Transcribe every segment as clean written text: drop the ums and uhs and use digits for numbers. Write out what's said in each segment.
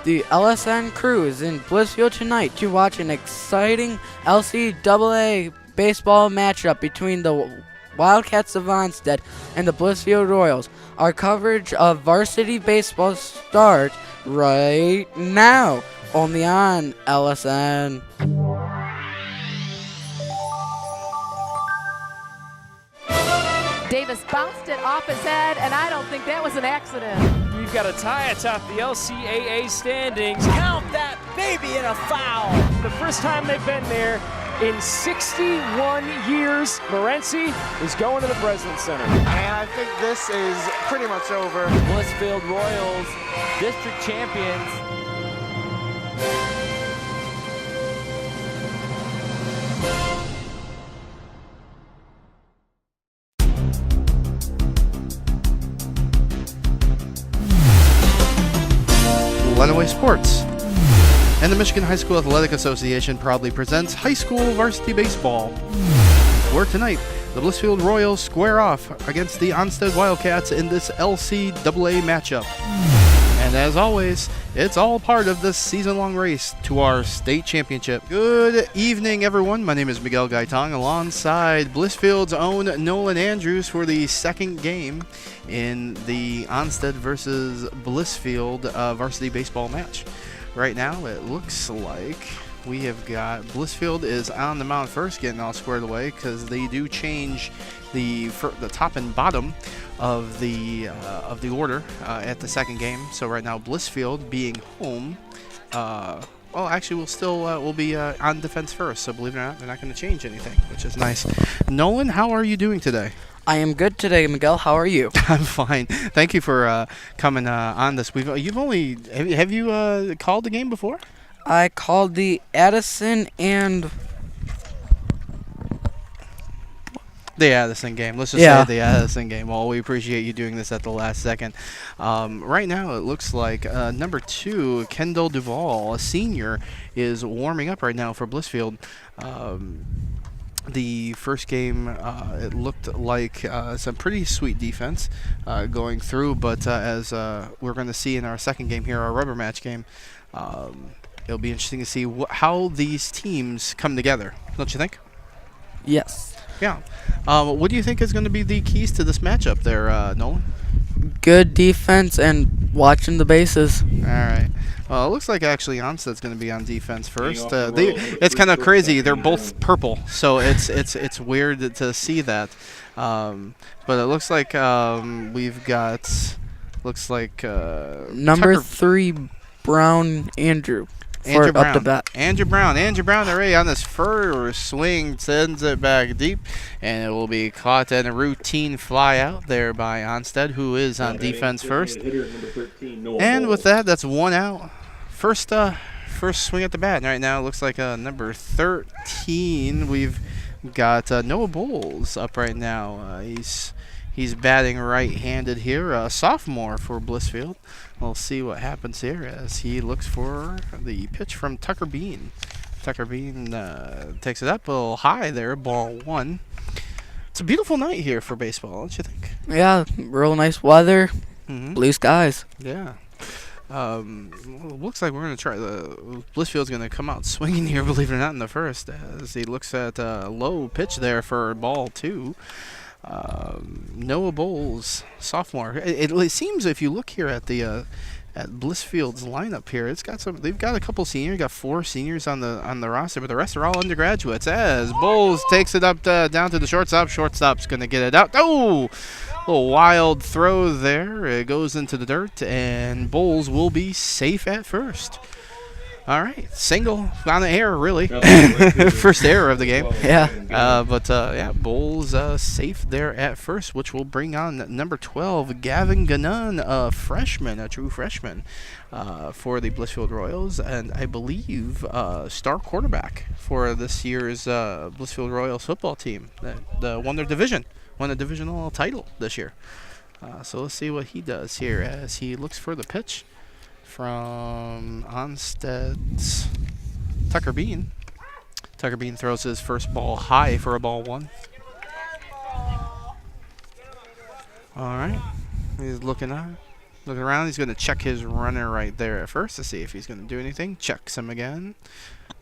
The LSN Crew is in Blissfield tonight to watch an exciting LCAA baseball matchup between the Wildcats of Onsted and the Blissfield Royals. Our coverage of varsity baseball starts right now, only on LSN. Davis bounced it off his head, and I don't think that was an accident. We've got a tie atop the LCAA standings. Count that baby in a foul. The first time they've been there in 61 years. Morency is going to the President's Center. And I think this is pretty much over. Blissfield Royals, district champions. Lenawee Sports and the Michigan High School Athletic Association proudly presents high school varsity baseball, where tonight the Blissfield Royals square off against the Onsted Wildcats in this LCAA matchup. And as always, it's all part of this season-long race to our state championship. Good evening, everyone. My name is Miguel Gaitang, alongside Blissfield's own Nolan Andrews for the second game in the Onsted versus Blissfield varsity baseball match. Right now, it looks like we have got Blissfield is on the mound first, getting all squared away, because they do change the top and bottom of the order at the second game. So right now, Blissfield being home. Well, actually, we'll be on defense first. So believe it or not, they're not going to change anything, which is nice. Nolan, how are you doing today? I am good today, Miguel. How are you? I'm fine. Thank you for coming on this. Have you called the game before? I called the Addison and the Addison game. Let's just say the Addison game. Well, we appreciate you doing this at the last second. Right now, it looks like number 2, Kendall Duvall, a senior, is warming up right now for Blissfield. The first game, it looked like some pretty sweet defense going through, but as we're going to see in our second game here, our rubber match game, it'll be interesting to see how these teams come together, don't you think? yes. Yeah. What do you think is going to be the keys to this matchup there, Nolan? Good defense and watching the bases. All right. Well, it looks like actually Onsted's going to be on defense first. It's kind of crazy. They're both purple, so it's weird to see that. But it looks like we've got Number 3, Brown Andrew. Andrew Brown. Up to bat. Andrew Brown already on this first swing, sends it back deep, and it will be caught and a routine fly out there by Onsted, who is on defense first. And with that, that's one out. First swing at the bat. And right now, it looks like number 13. We've got Noah Bowles up right now. He's batting right-handed here, a sophomore for Blissfield. We'll see what happens here as he looks for the pitch from Tucker Bean. Tucker Bean takes it up a little high there, ball 1. It's a beautiful night here for baseball, don't you think? Yeah, real nice weather, blue skies. Yeah. Looks like we're going to try Blissfield's going to come out swinging here, believe it or not, in the first, as he looks at a low pitch there for ball 2. Noah Bowles, sophomore. It seems if you look here at the at Blissfield's lineup here, they've got a couple seniors, got 4 seniors on the roster, but the rest are all undergraduates. As Bowles takes it up down to the shortstop. Shortstop's going to get it out. Oh, a little wild throw there. It goes into the dirt, and Bowles will be safe at first. All right, single on the air, really. First error of the game. Yeah. But Bowles safe there at first, which will bring on number 12, Gavin Gannon, a true freshman for the Blissfield Royals, and I believe star quarterback for this year's Blissfield Royals football team that won a divisional title this year. So let's see what he does here as he looks for the pitch from Onsted's Tucker Bean. Tucker Bean throws his first ball high for a ball 1. All right. He's looking at it. Looking around, he's going to check his runner right there at first to see if he's going to do anything. Checks him again.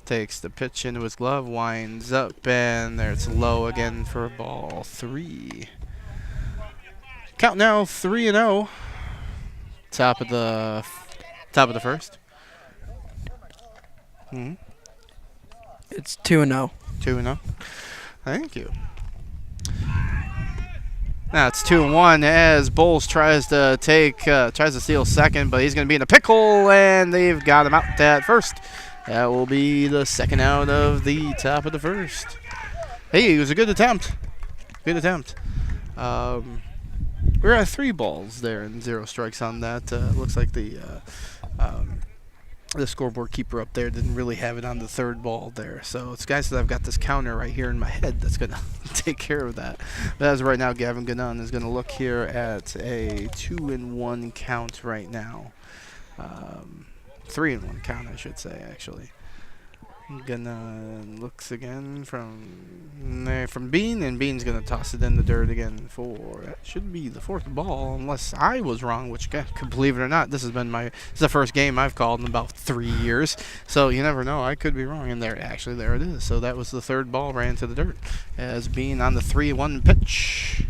Takes the pitch into his glove, winds up, and there it's low again for ball 3. Count now 3-0. Top of the first. It's 2-0. 2-0. Thank you. Now it's 2-1 as Bowles tries to steal second, but he's going to be in a pickle, and they've got him out at first. That will be the second out of the top of the first. Hey, it was a good attempt. Good attempt. We're at 3 balls there and 0 strikes on that. Looks like the scoreboard keeper up there didn't really have it on the 3rd ball there. So it's guys that I've got this counter right here in my head that's going to take care of that. But as of right now, Gavin Gannon is going to look here at a 2-1 count right now. 3-1 count, I should say, actually. Gannon looks again from Bean, and Bean's going to toss it in the dirt again for, that should be the 4th ball, unless I was wrong, which, believe it or not, this is the first game I've called in about 3 years, so you never know, I could be wrong, and there it is. So that was the 3rd ball, ran into the dirt, as Bean on the 3-1 pitch.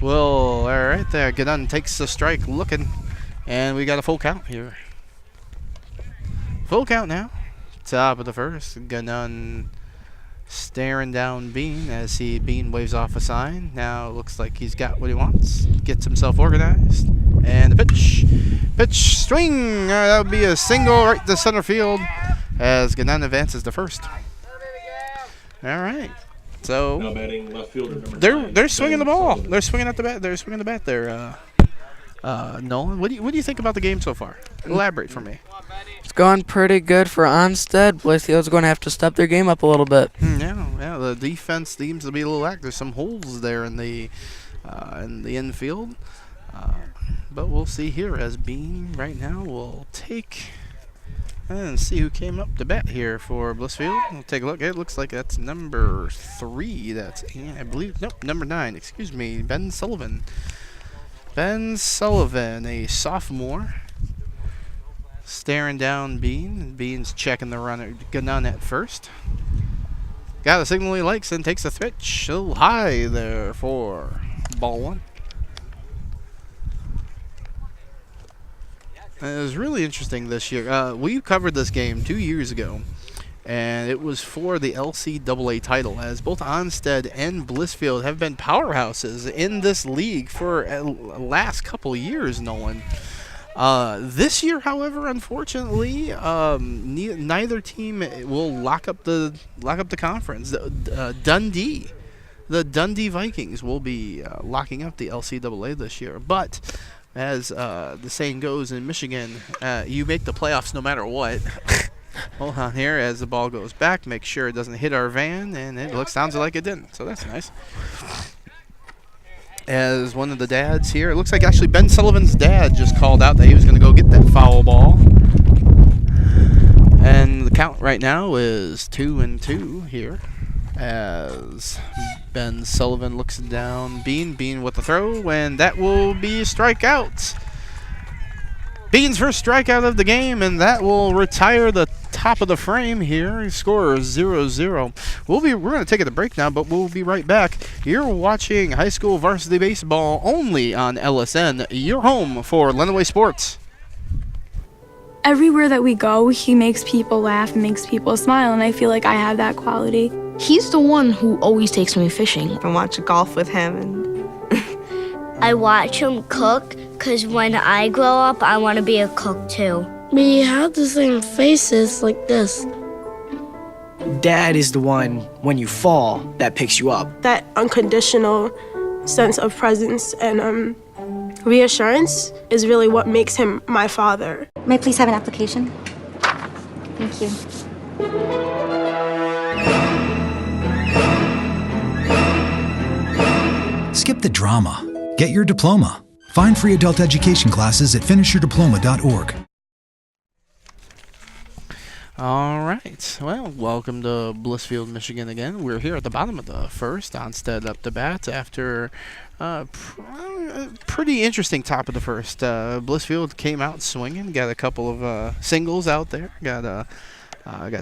Well, all right there, Gannon takes the strike, looking, and we got a full count here. Full count now. Top of the first. Gannon staring down Bean as Bean waves off a sign. Now it looks like he's got what he wants. Gets himself organized. And the pitch. Pitch swing. That would be a single right to center field as Gannon advances to first. All right. So now batting left fielder number they're swinging the ball. They're swinging at the bat. They're swinging the bat there. Nolan, what do you think about the game so far? Elaborate for me. It's going pretty good for Onsted. Blissfield's going to have to step their game up a little bit. Yeah. The defense seems to be a little lack. There's some holes there in the infield, but we'll see here as Bean right now will take and see who came up to bat here for Blissfield. We'll take a look. It looks like that's number 3. I believe number 9. Excuse me, Ben Sullivan. Ben Sullivan, a sophomore. Staring down Bean. Bean's checking the runner. Gannon at first. Got a signal he likes and takes a pitch. A little high there for ball 1. It was really interesting this year. We covered this game 2 years ago, and it was for the LCAA title, as both Onsted and Blissfield have been powerhouses in this league for the last couple years, Nolan. This year, however, unfortunately, neither team will lock up the conference. The Dundee Vikings will be locking up the LCAA this year. But as the saying goes in Michigan, you make the playoffs no matter what. Hold on here as the ball goes back. Make sure it doesn't hit our van, and it sounds like it didn't. So that's nice. As one of the dads here, it looks like actually Ben Sullivan's dad just called out that he was going to go get that foul ball. And the count right now is 2-2 here as Ben Sullivan looks down Bean with the throw, and that will be a strikeout. Bean's first strikeout of the game, and that will retire the top of the frame here. Score 0-0. We're going to take it a break now, but we'll be right back. You're watching high school varsity baseball only on LSN, your home for Lenawee Sports. Everywhere that we go, he makes people laugh and makes people smile, and I feel like I have that quality. He's the one who always takes me fishing. I watch golf with him. And I watch him cook, because when I grow up, I want to be a cook too. We have the same faces like this. Dad is the one, when you fall, that picks you up. That unconditional sense of presence and reassurance is really what makes him my father. May I please have an application? Thank you. Skip the drama. Get your diploma. Find free adult education classes at finishyourdiploma.org. All right. Well, welcome to Blissfield, Michigan again. We're here at the bottom of the first. Onsted up to bat after Pretty interesting top of the first. Blissfield came out swinging, got a couple of singles out there, got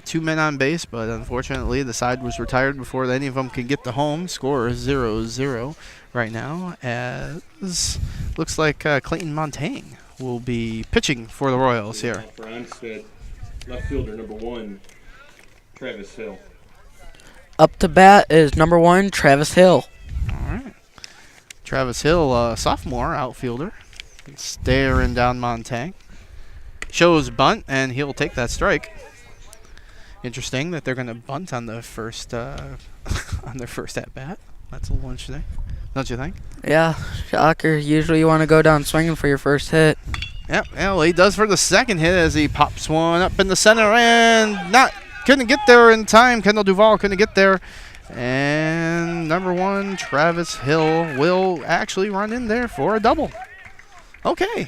2 men on base, but unfortunately the side was retired before any of them could get to home. Score is 0-0 right now, as looks like Clayton Montaigne will be pitching for the Royals here. For Onsted, left fielder number 1, Travis Hill. Up to bat is number 1, Travis Hill. All right. Travis Hill, sophomore outfielder, staring down Montaigne. Shows bunt, and he'll take that strike. Interesting that they're going to bunt on the first on their first at bat. That's a little interesting, don't you think? Yeah, shocker. Usually you want to go down swinging for your first hit. Yep, well, he does for the second hit as he pops one up in the center and couldn't get there in time. Kendall Duvall couldn't get there. And number 1, Travis Hill will actually run in there for a double. Okay.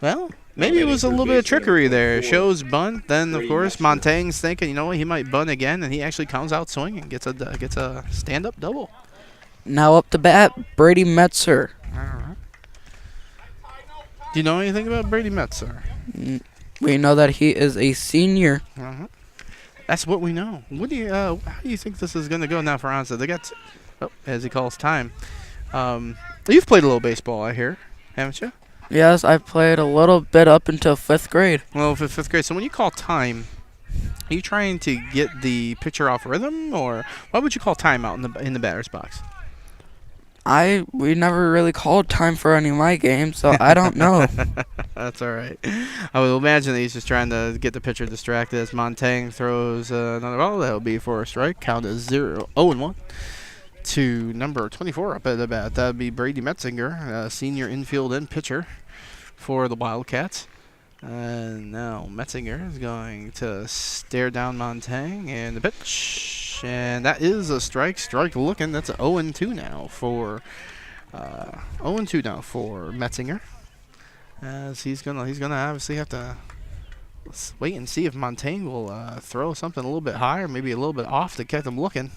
Well, maybe it was a little bit of trickery there. Shows bunt. Then, of course, Montaigne's thinking, you know what, he might bunt again, and he actually comes out swinging, gets a stand-up double. Now up to bat, Brady Metzer. All right. Do you know anything about Brady Metzer? We know that he is a senior. That's what we know. What do you? How do you think this is going to go now for Onsted? They got, as he calls time. You've played a little baseball, I hear, haven't you? Yes, I played a little bit up until 5th grade. Well, fifth grade. So when you call time, are you trying to get the pitcher off rhythm, or why would you call time out in the batter's box? We never really called time for any of my games, so I don't know. That's all right. I would imagine that he's just trying to get the pitcher distracted as Montaigne throws another ball. That'll be for a strike. Count is 0-1 to number 24 up at the bat. That would be Brady Metzinger, a senior infield and pitcher for the Wildcats. And now Metzinger is going to stare down Montaigne and the pitch. And that is a strike. Strike looking. That's 0-2 now for 0-2 now for Metzinger. As he's gonna obviously have to wait and see if Montaigne will throw something a little bit higher, maybe a little bit off to get him looking.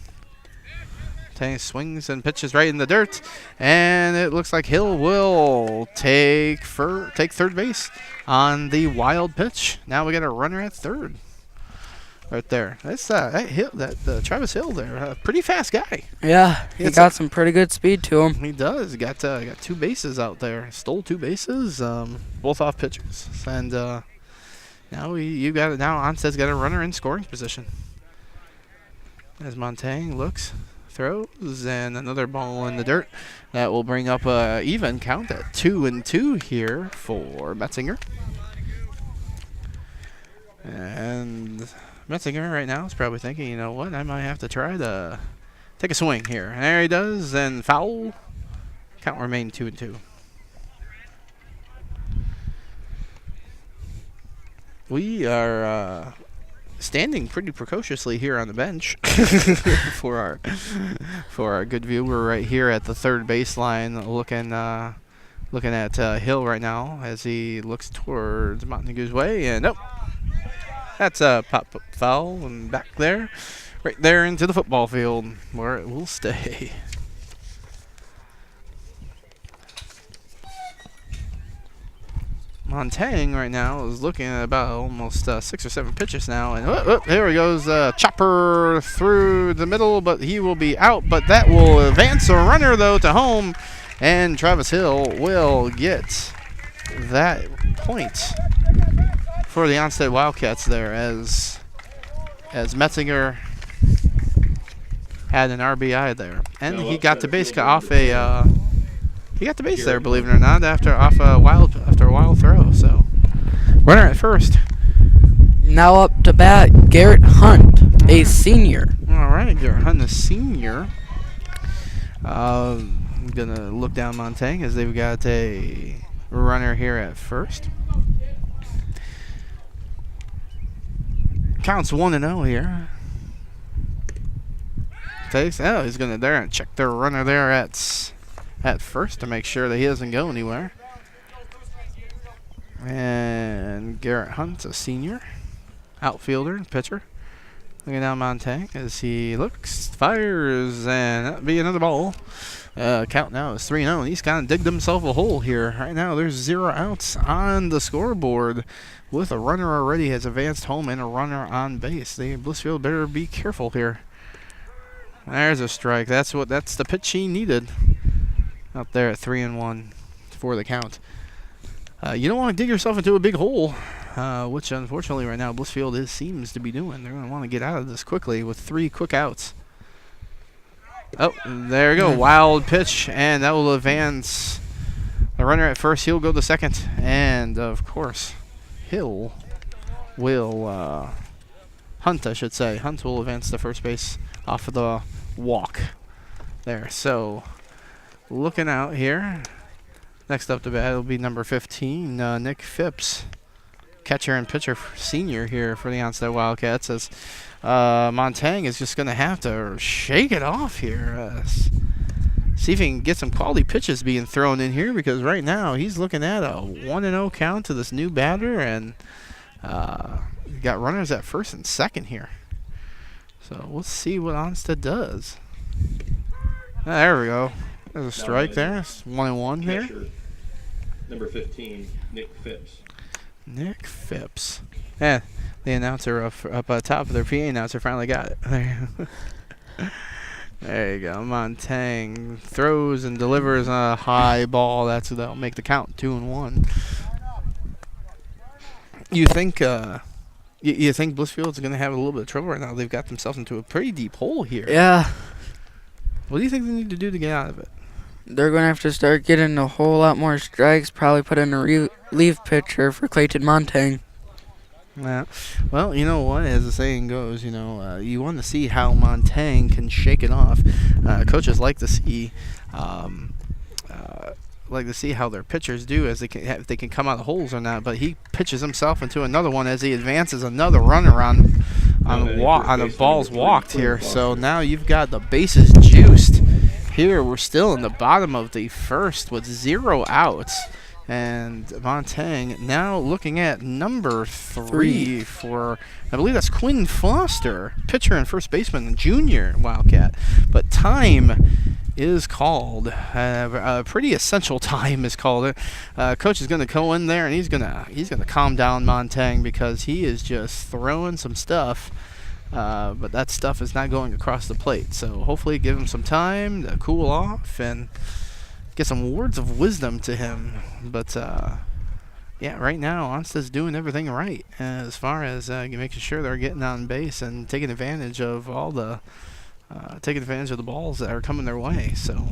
Montaigne swings and pitches right in the dirt, and it looks like Hill will take third base on the wild pitch. Now we got a runner at third. Right there. That's Travis Hill there. A pretty fast guy. Yeah, he got some pretty good speed to him. He does. Got 2 bases out there. Stole 2 bases, both off pitchers. And now Onsted's got a runner in scoring position. As Montaigne looks, throws, and another ball in the dirt. That will bring up an even count at 2-2 here for Metzinger. And Metzinger right now is probably thinking, you know what, I might have to try to take a swing here. And there he does, and foul. Count remain 2-2. We are standing pretty precociously here on the bench for our good view. We're right here at the third baseline, looking at Hill right now as he looks towards Montague's way, and nope. That's a pop-up foul, and back there, right there into the football field, where it will stay. Montaigne right now is looking at about almost 6 or 7 pitches now, and there he goes, chopper through the middle, but he will be out, but that will advance a runner, though, to home, and Travis Hill will get that point for the Onsted Wildcats there, as Metzinger had an RBI there, and he got to base off a he got to base there, believe it or not, after a wild throw. So runner at first. Now up to bat, Garrett Hunt, a senior. All right, Garrett Hunt, a senior. I'm gonna look down Montaigne as they've got a runner here at first. Counts 1-0 here. He's going to there and check their runner there at first to make sure that he doesn't go anywhere. And Garrett Hunt, a senior outfielder and pitcher. Looking down Montaigne as he looks, fires, and that'll be another ball. Count now is 3-0. He's kind of digged himself a hole here. Right now there's 0 outs on the scoreboard with a runner already has advanced home and a runner on base. The Blissfield better be careful here. There's a strike. That's the pitch he needed out there at 3-1 for the count. You don't want to dig yourself into a big hole, which unfortunately right now Blissfield seems to be doing. They're going to want to get out of this quickly with 3 quick outs. Oh, there we go. Wild pitch, and that will advance the runner at first. He'll go to second, and of course, Hill will Hunt, I should say. Hunt will advance to first base off of the walk there. So, looking out here. Next up to bat will be number 15, Nick Phipps, catcher and pitcher senior here for the Onsted Wildcats, as Montang is just going to have to shake it off here. See if he can get some quality pitches being thrown in here, because right now he's looking at a 1-0 count to this new batter, and got runners at first and second here. So we'll see what Onsted does. There we go. There's a strike there. It's 1-1 here. Number 15, Nick Phipps. Nick Phipps. Yeah, the announcer up top of their PA announcer finally got it. There you go. Montang throws and delivers a high ball. That'll make the count 2-1. You think you think Blissfield's going to have a little bit of trouble right now? They've got themselves into a pretty deep hole here. Yeah. What do you think they need to do to get out of it? They're going to have to start getting a whole lot more strikes, probably put in a relief pitcher for Clayton Montang. Yeah. Well, you know what? As the saying goes, you want to see how Montang can shake it off. Coaches like to see how their pitchers do, as if they can come out of holes or not. But he pitches himself into another one as he advances another runner on the ball's walked here. So now you've got the bases juiced. Here we're still in the bottom of the first with 0 outs. And Montang now looking at number 3 for, I believe that's Quinn Foster, pitcher and first baseman, junior Wildcat. But time is called. A pretty essential time is called. Coach is going to go in there and he's gonna calm down Montang, because he is just throwing some stuff. But that stuff is not going across the plate. So hopefully give him some time to cool off and get some words of wisdom to him. But yeah, right now Onsted's doing everything right as far as making sure they're getting on base and taking advantage of all the balls that are coming their way. So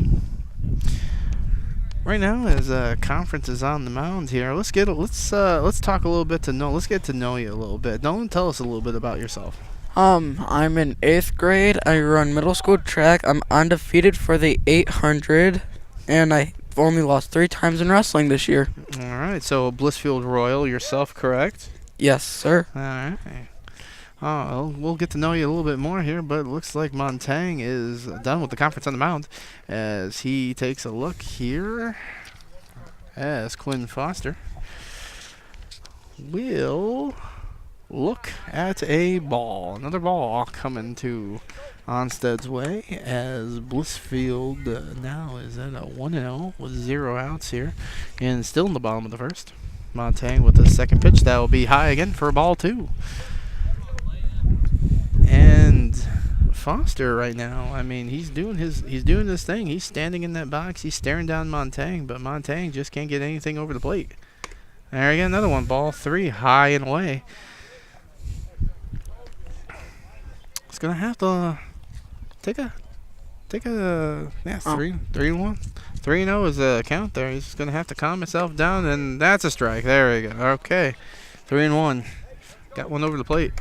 right now, as conference is on the mound here, let's talk a little bit let's get to know you a little bit. Nolan, tell us a little bit about yourself. I'm in 8th grade. I run middle school track. I'm undefeated for the 800, and I've only lost 3 times in wrestling this year. All right, so Blissfield Royal yourself, correct? Yes, sir. All right. Well, we'll get to know you a little bit more here, but it looks like Montang is done with the conference on the mound as he takes a look here as Quinn Foster will look at a ball. Another ball coming to Onsted's way as Blissfield now is at a 1-0 with 0 outs here and still in the bottom of the first. Montang with the second pitch. That will be high again for a ball 2. And Foster right now, I mean, he's doing his thing. He's standing in that box. He's staring down Montang, but Montang just can't get anything over the plate. There again, another one. Ball 3, high and away. It's gonna have to take a 3-1. 3-0 is a count there. He's gonna have to calm himself down, and that's a strike. There we go. Okay, 3-1. Got one over the plate.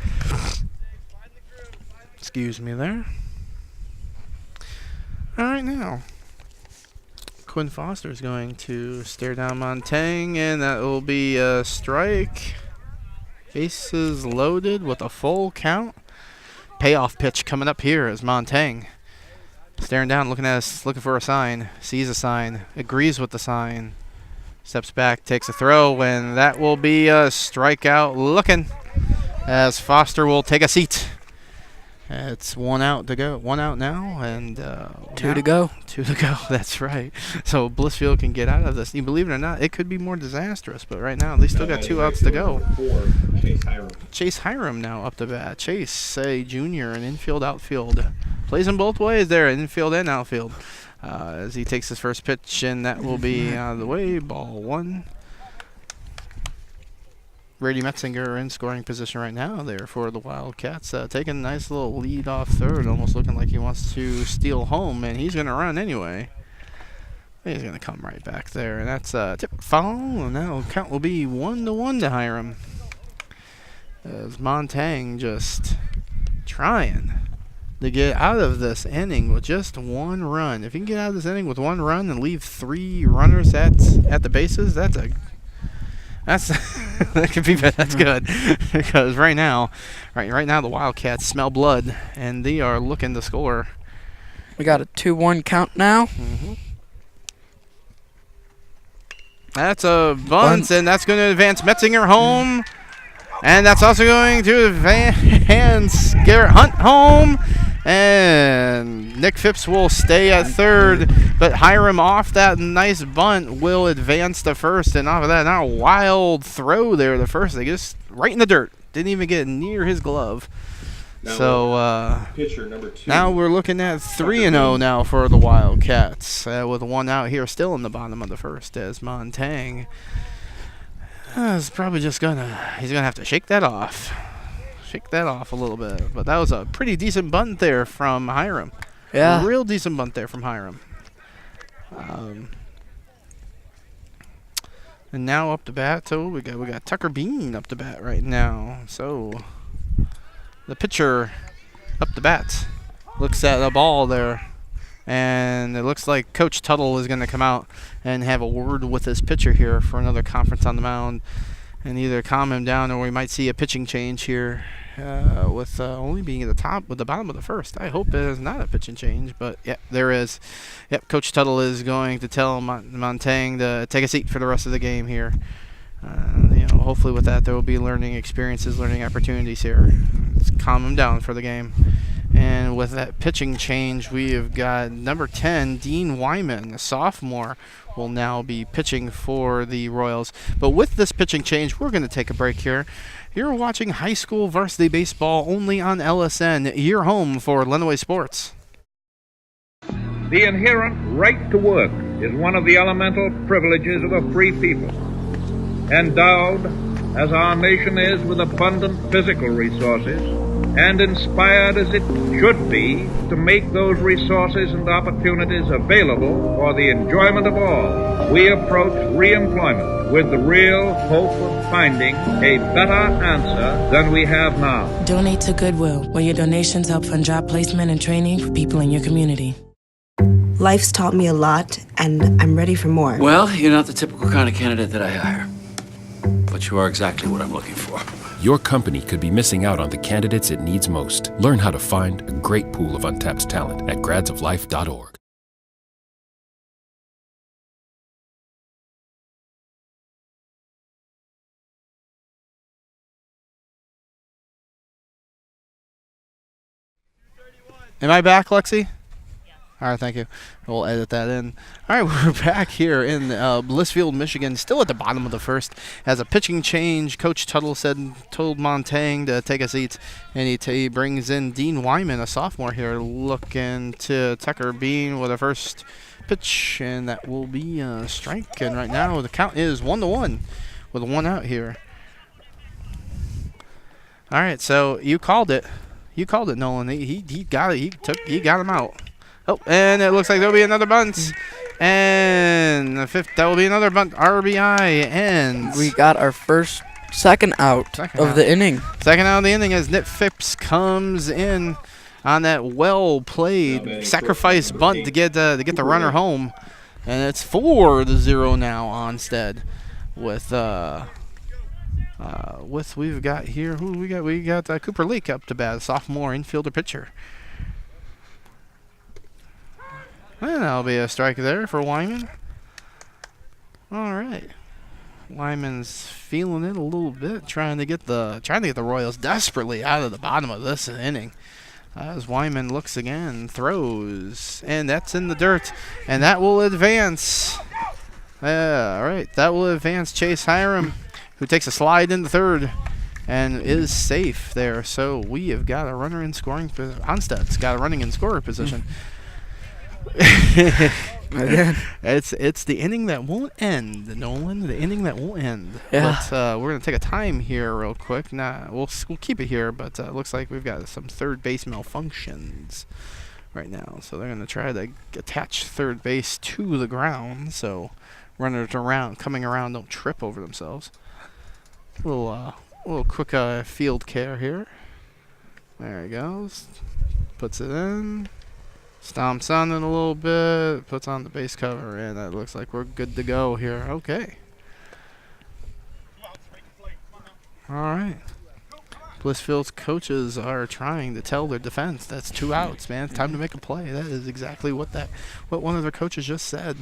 Excuse me there. All right, now Quinn Foster is going to stare down Montang, and that will be a strike. Bases loaded with a full count. Payoff pitch coming up here as Montang staring down, looking at us, looking for a sign. Sees a sign, agrees with the sign, steps back, takes a throw, and that will be a strikeout looking as Foster will take a seat. It's 1 out to go. 1 out now, and 2 to go. 2 to go. That's right. So Blissfield can get out of this. You believe it or not, it could be more disastrous. But right now, they still got 2 outs to go. Chase Hiram now up to bat. Chase, a junior, in infield, outfield. Plays them both ways there, infield and outfield. As he takes his first pitch, and that will be out of the way. Ball 1. Brady Metzinger in scoring position right now there for the Wildcats. Taking a nice little lead off third, almost looking like he wants to steal home, and he's going to run anyway. He's going to come right back there, and that's a tip foul, and now count will be 1-1 to Hiram. As Montang just trying to get out of this inning with just 1 run. If he can get out of this inning with 1 run and leave 3 runners at the bases, that's that could be bad. That's good. Because right now the Wildcats smell blood, and they are looking to score. We got a 2-1 count now. That's a bunt, and that's going to advance Metzinger home. And that's also going to advance Garrett Hunt home. And Nick Phipps will stay at third, but Hiram off that nice bunt will advance to first, and off of that, now a wild throw there to first. They just right in the dirt. Didn't even get near his glove. So pitcher number 2. Now we're looking at 3-0 now for the Wildcats, with 1 out here still in the bottom of the first, as Montang is probably just he's gonna have to shake that off. Shake that off a little bit. But that was a pretty decent bunt there from Hiram. Yeah. A real decent bunt there from Hiram. And now up to bat, so we got Tucker Bean up to bat right now. So the pitcher up to bat looks at the ball there, and it looks like Coach Tuttle is going to come out and have a word with his pitcher here for another conference on the mound, and either calm him down, or we might see a pitching change here, with only being at the bottom of the first. I hope it is not a pitching change, but yeah, there is. Yep, Coach Tuttle is going to tell Montang to take a seat for the rest of the game here. Hopefully with that there will be learning experiences, learning opportunities here. Let's calm him down for the game. And with that pitching change, we have got number 10, Dean Wyman, a sophomore, will now be pitching for the Royals. But with this pitching change, we're going to take a break here. You're watching high school varsity baseball only on LSN, your home for Lenawee Sports. The inherent right to work is one of the elemental privileges of a free people. Endowed, as our nation is, with abundant physical resources, and inspired as it should be to make those resources and opportunities available for the enjoyment of all, we approach re-employment with the real hope of finding a better answer than we have now. Donate to Goodwill, where your donations help fund job placement and training for people in your community. Life's taught me a lot, and I'm ready for more. Well, you're not the typical kind of candidate that I hire, but you are exactly what I'm looking for. Your company could be missing out on the candidates it needs most. Learn how to find a great pool of untapped talent at gradsoflife.org. Am I back, Lexi? All right, thank you. We'll edit that in. All right, we're back here in Blissfield, Michigan, still at the bottom of the first. As a pitching change, Coach Tuttle told Montang to take a seat, and he brings in Dean Wyman, a sophomore here, looking to Tucker Bean with a first pitch, and that will be a strike. And right now the count is 1-1 with 1 out here. All right, so you called it. You called it, Nolan. He got it. He got him out. Oh, and it looks like there'll be another bunt. And the fifth, that will be another bunt. RBI, and we got our second out of the inning. Second out of the inning as Nick Phipps comes in on that well-played sacrifice bunt to get the runner home. And it's 4-0 now, Onsted. We've got here, who we got? We got Cooper Leake up to bat, a sophomore infielder pitcher. And that'll be a strike there for Wyman. All right, Wyman's feeling it a little bit, trying to get the Royals desperately out of the bottom of this inning. As Wyman looks again, throws, and that's in the dirt, and that will advance. All right, that will advance Chase Hiram, who takes a slide in the third and is safe there. So we have got a runner in scoring. Onsted's got a running in scorer position. It's the inning that won't end, Nolan. The inning that won't end. Yeah. But we're gonna take a time here real quick. We'll keep it here, but it looks like we've got some third base malfunctions right now. So they're gonna try to attach third base to the ground, so runners coming around don't trip over themselves. A little quick field care here. There he goes. Puts it in. Stomps on it a little bit, puts on the base cover, and it looks like we're good to go here. Okay. All right. Blissfield's coaches are trying to tell their defense that's 2 outs, man. It's time to make a play. That is exactly what one of their coaches just said.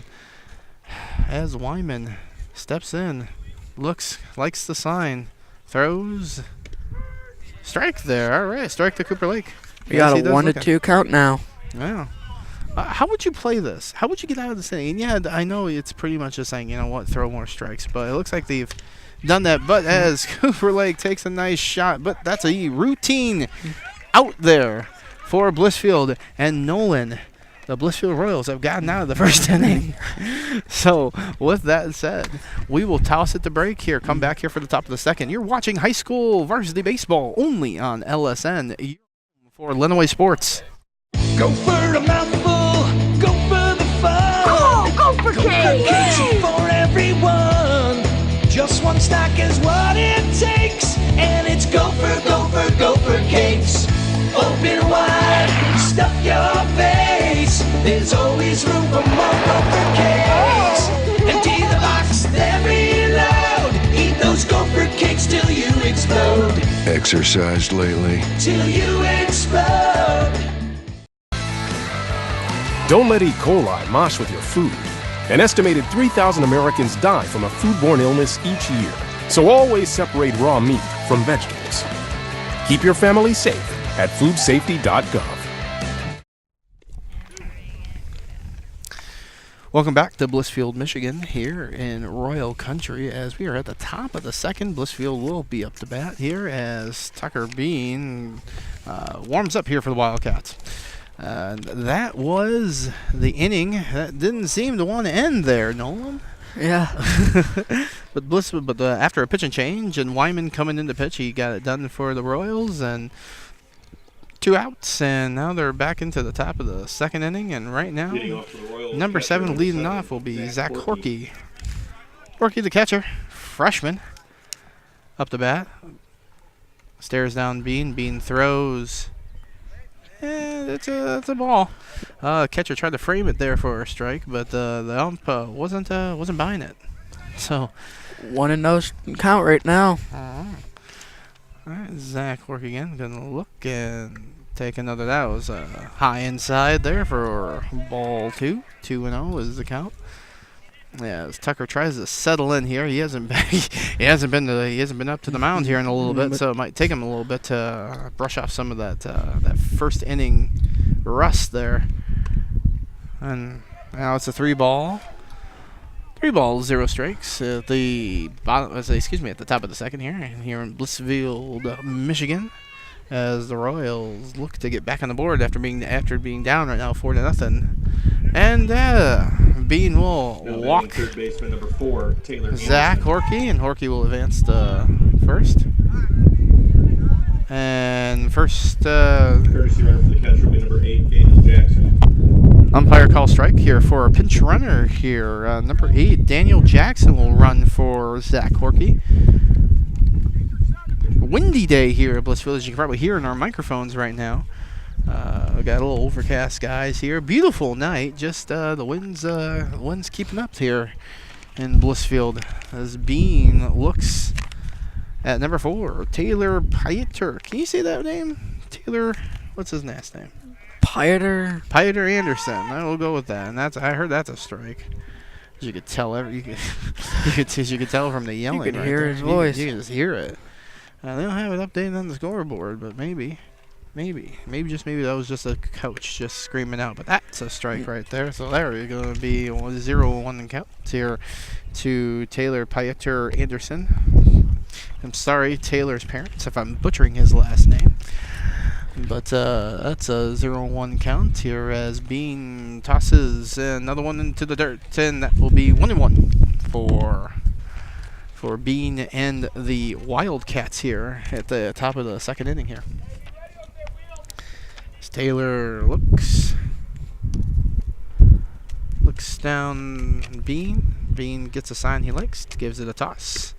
As Wyman steps in, likes the sign, throws, strike there. All right, strike to Cooper Lake. We got a 1-2 count now. Yeah. How would you play this? How would you get out of this inning? And yeah, I know it's pretty much just saying, you know what, throw more strikes. But it looks like they've done that. But as Cooper Lake takes a nice shot, but that's a routine out there for Blissfield. And Nolan, the Blissfield Royals, have gotten out of the first inning. So with that said, we will toss it to break here. Come back here for the top of the second. You're watching high school varsity baseball only on LSN for Lenawee Sports. Go for a mouthful, go for the fun. Go for cakes! For everyone. Just one stack is what it takes. And it's go for cakes. Open wide, stuff your face. There's always room for more Gopher cakes. Empty the box, they're reload. Eat those Gopher cakes till you explode. Exercised lately? Till you explode. Don't let E. coli mosh with your food. An estimated 3,000 Americans die from a foodborne illness each year. So always separate raw meat from vegetables. Keep your family safe at foodsafety.gov. Welcome back to Blissfield, Michigan, here in Royal Country. As we are at the top of the second, Blissfield will be up to bat here as Tucker Bean warms up here for the Wildcats. That was the inning. That didn't seem to want to end there, Nolan. Yeah. But after a pitching change and Wyman coming into pitch, he got it done for the Royals and 2 outs, and now they're back into the top of the second inning. And right now, number 7 leading off will be Zach Horkey. Horkey, the catcher, freshman, up to bat. Stares down Bean. Bean throws. That's a ball. Catcher tried to frame it there for a strike, but the ump wasn't buying it. So 1-0 count right now. All right, Zach Hork again, gonna look and take another. That was high inside there for ball 2. 2-0 is the count. Yeah, as Tucker tries to settle in here, he hasn't been up to the mound here in a little bit, so it might take him a little bit to brush off some of that first inning rust there. And now it's a 3-ball. 3 balls, 0 strikes at the bottom. At the top of the second here in Blissfield, Michigan, as the Royals look to get back on the board after being down right now 4-0. And Bean will walk third baseman number 4, Taylor Zach Horkey, and Horkey will advance to first. And first, courtesy runner for the catcher will be number 8, Daniel Jackson. Umpire call strike here for a pinch runner here. Number 8, Daniel Jackson will run for Zach Horkey. Windy day here at Blissfield, as you can probably hear in our microphones right now. We got a little overcast skies here. Beautiful night. Just the wind's keeping up here in Blissfield as Bean looks at number 4, Taylor Pieter. Can you say that name? Taylor, what's his last name? Pieter Anderson. I will go with that. And I heard that's a strike. As you could tell you could tell from the yelling. You could right hear there. his voice. You can just hear it. They don't have it updated on the scoreboard, but maybe. Maybe just maybe that was just a coach just screaming out, but that's a strike right there. So there we're going to be 0-1 count here to Taylor Pieter Anderson. I'm sorry, Taylor's parents, if I'm butchering his last name. But that's a 0-1 count here as Bean tosses another one into the dirt, and that will be 1-1 for Bean and the Wildcats here at the top of the second inning here. As Taylor looks down Bean. Bean gets a sign he likes, gives it a toss.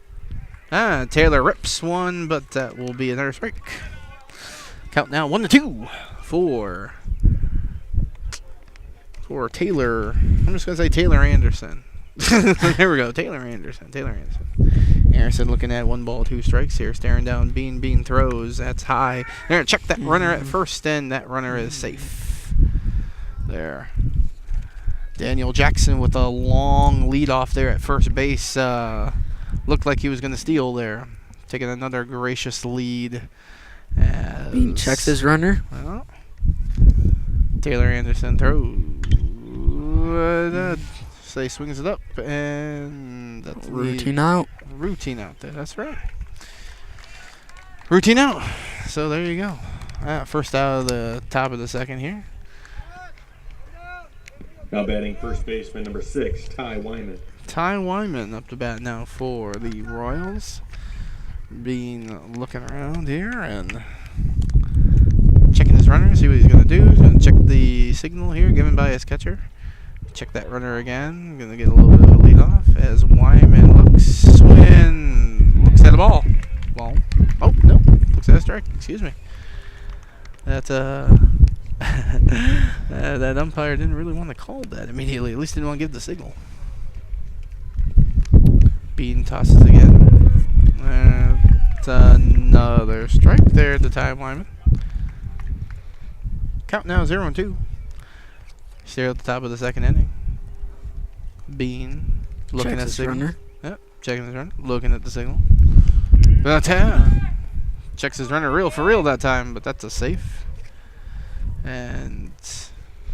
Taylor rips one, but that will be another strike. Count now 1-2 for Taylor. I'm just going to say Taylor Anderson. There we go. Taylor Anderson. Anderson looking at 1 ball, 2 strikes here. Staring down Bean. Bean throws. That's high. They're going to check that runner at first, and that runner is safe. There. Daniel Jackson with a long lead off there at first base. Looked like he was going to steal there. Taking another gracious lead. Bean checks his runner. Well, Taylor Anderson throws. So he swings it up, and that's routine out. Routine out there. That's right. Routine out. So there you go. First out of the top of the second here. Now batting first baseman number 6, Ty Wyman. Ty Wyman up to bat now for the Royals. Bean looking around here and checking his runner, see what he's going to do. He's going to check the signal here given by his catcher. Check that runner again. Going to get a little bit of a lead off as Wyman looks at a ball. Oh, no. Looks at a strike. Excuse me. That umpire didn't really want to call that immediately. At least didn't want to give the signal. Bean tosses again. It's another strike there at the time, Wyman. Count now 0-2. Still at the top of the second inning. Bean looking at the signal. Runner. Yep, checking his runner. Looking at the signal. But checks his runner for real that time, but that's a safe. And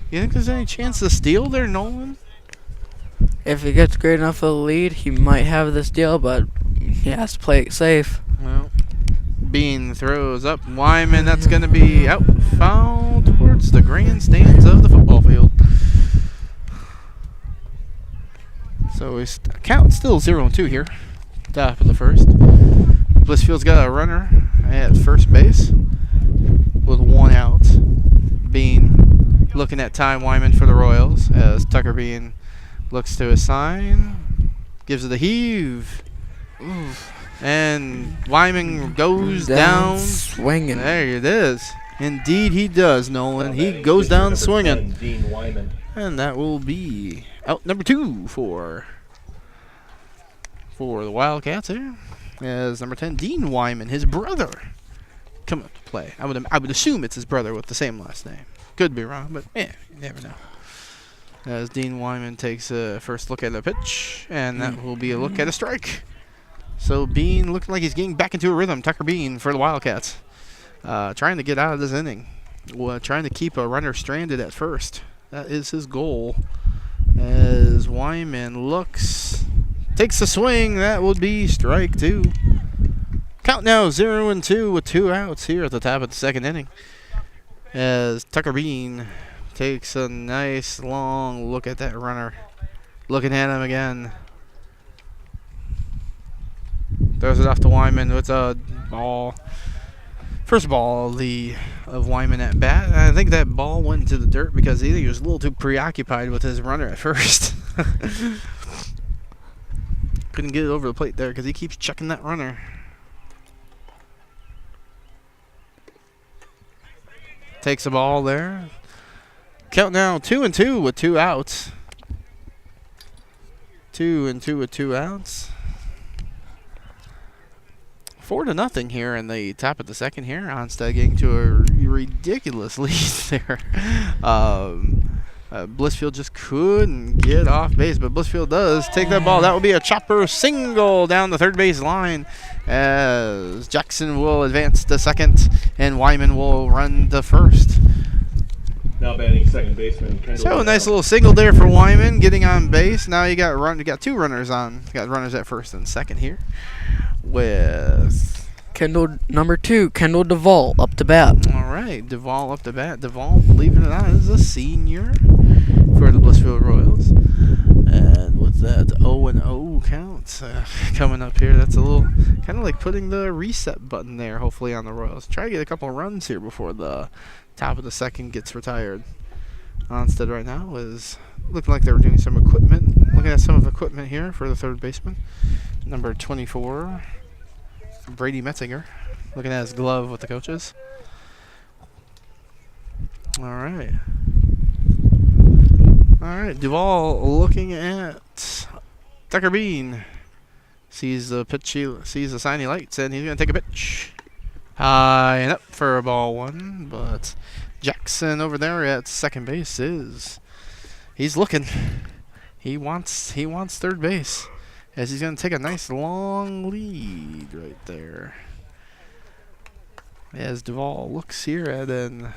you think there's any chance to steal there, Nolan? If he gets great enough of a lead, he might have the steal, but he has to play it safe. Well, Bean throws up. Wyman, that's going to be out foul towards the grandstands of the football field. So his count still 0-2 here. Top of the first. Blissfield's got a runner at first base with 1 out. Bean looking at Ty Wyman for the Royals as Tucker Bean looks to his sign, gives it a heave. Ooh. And Wyman goes down swinging. There it is. Indeed he does, Nolan. He goes down swinging. Dean Wyman. And that will be out number 2 for the Wildcats here. As number 10, Dean Wyman, his brother, come up to play. I would assume it's his brother with the same last name. Could be wrong, but you never know. As Dean Wyman takes a first look at the pitch, and that will be a look at a strike. So Bean looking like he's getting back into a rhythm. Tucker Bean for the Wildcats. Trying to get out of this inning. Trying to keep a runner stranded at first. That is his goal. As Wyman takes a swing. That would be strike 2. Count now 0-2 with 2 outs here at the top of the second inning. As Tucker Bean takes a nice long look at that runner. Looking at him again. Throws it off to Wyman with a ball. First ball of Wyman at bat. I think that ball went into the dirt because he was a little too preoccupied with his runner at first. Couldn't get it over the plate there because he keeps checking that runner. Takes the ball there. Count now 2-2 with 2 outs. 2-2 with 2 outs. 4-0 here in the top of the second here. Onsted getting to a ridiculous lead there. Blissfield just couldn't get off base, but Blissfield does take that ball. That will be a chopper single down the third base line as Jackson will advance to second and Wyman will run to first. Now batting second baseman Kendall. So a nice little single there for Wyman getting on base. Now you got two runners on. Got runners at first and second here with Kendall number 2, Kendall Duvall up to bat. All right, Duvall up to bat. Duvall, believe it or not, is a senior for the Blissfield Royals. And with that 0-0 count coming up here, that's a little kind of like putting the reset button there, hopefully, on the Royals. Try to get a couple of runs here before the top of the second gets retired. Onsted right now is looking like they were doing some equipment. Looking at some of the equipment here for the third baseman. Number 24, Brady Metzinger, looking at his glove with the coaches. All right. Duvall looking at Tucker Bean. Sees the pitch, sees the sign he likes, and he's going to take a pitch. High and up for a ball one, but Jackson over there at second base he's looking. He wants third base, as he's going to take a nice long lead right there. As Duvall looks here at an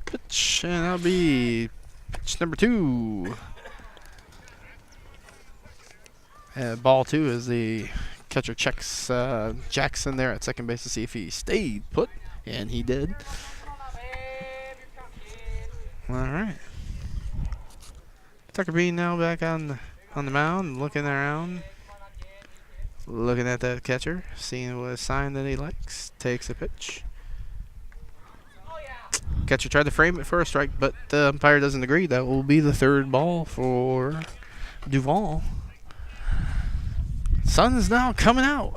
pitch, and that'll be pitch number 2. Ball 2 is the catcher checks Jackson there at second base to see if he stayed put, and he did. All right. Tucker Bean now back on the mound, looking around, looking at that catcher, seeing what sign that he likes. Takes a pitch. Catcher tried to frame it for a strike, but the umpire doesn't agree. That will be the third ball for Duvall. Sun is now coming out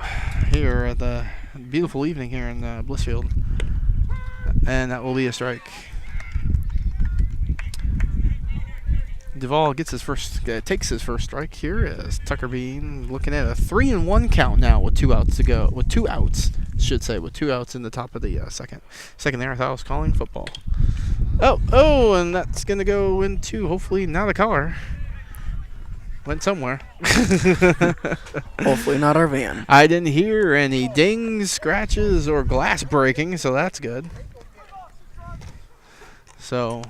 here at the beautiful evening here in Blissfield, and that will be a strike. Duvall gets his takes his first strike here as Tucker Bean looking at a 3-1 count now with 2 outs to go. With 2 outs, should say, with 2 outs in the top of the second. Second there, I thought I was calling football. Oh, and that's gonna go into hopefully not a car. Went somewhere. Hopefully not our van. I didn't hear any dings, scratches, or glass breaking, so that's good. So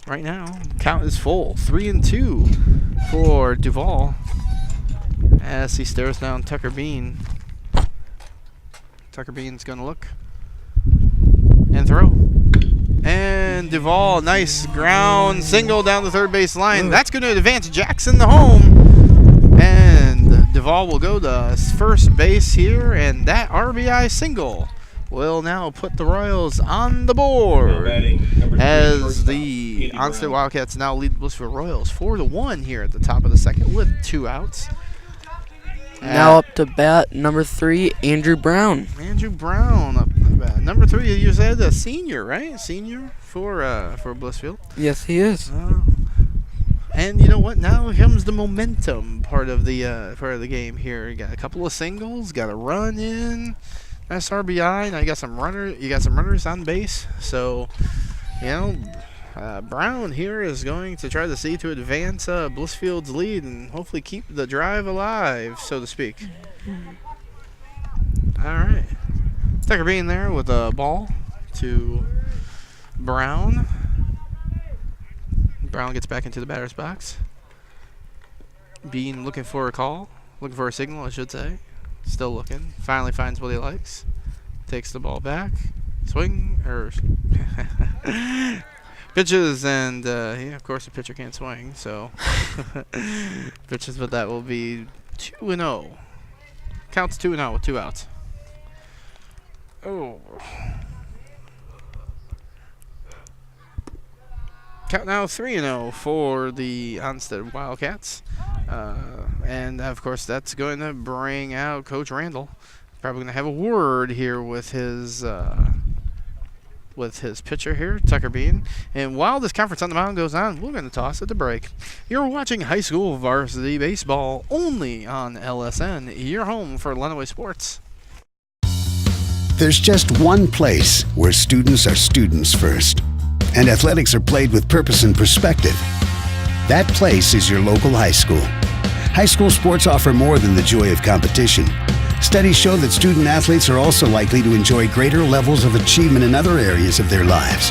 right now, count is full. 3-2 for Duvall as he stares down Tucker Bean. Tucker Bean's going to look and throw. And Duvall, nice ground single down the third base line. That's going to advance Jackson to home. And Duvall will go to first base here, and that RBI single will now put the Royals on the board as the Onsted Wildcats now lead the Blissfield Royals 4-1 here at the top of the second with 2 outs. Now up to bat number 3, Andrew Brown. Andrew Brown up to bat. Number 3, you said a senior, right? Senior for Blissfield. Yes, he is. And you know what? Now comes the momentum part of the game here. You got a couple of singles, got a run in. That's RBI. Now you got some runners on base. So, you know, Brown here is going to try to see to advance Blissfield's lead and hopefully keep the drive alive, so to speak. All right. Tucker Bean there with a ball to Brown. Brown gets back into the batter's box. Bean looking for a call. Looking for a signal, I should say. Still looking. Finally finds what he likes. Takes the ball back. Swing. Pitches, and of course the pitcher can't swing, so pitches, but that will be 2-0. Counts 2-0 with 2 outs. Oh. Count now 3-0 for the Onsted Wildcats. And of course that's going to bring out Coach Randall. Probably going to have a word here with his pitcher here, Tucker Bean. And while this conference on the mound goes on, we're going to toss at the break. You're watching high school varsity baseball only on LSN, your home for Lenawee sports. There's just one place where students are students first. and athletics are played with purpose and perspective, that place is your local high school. High school sports offer more than the joy of competition. Studies show that student athletes are also likely to enjoy greater levels of achievement in other areas of their lives,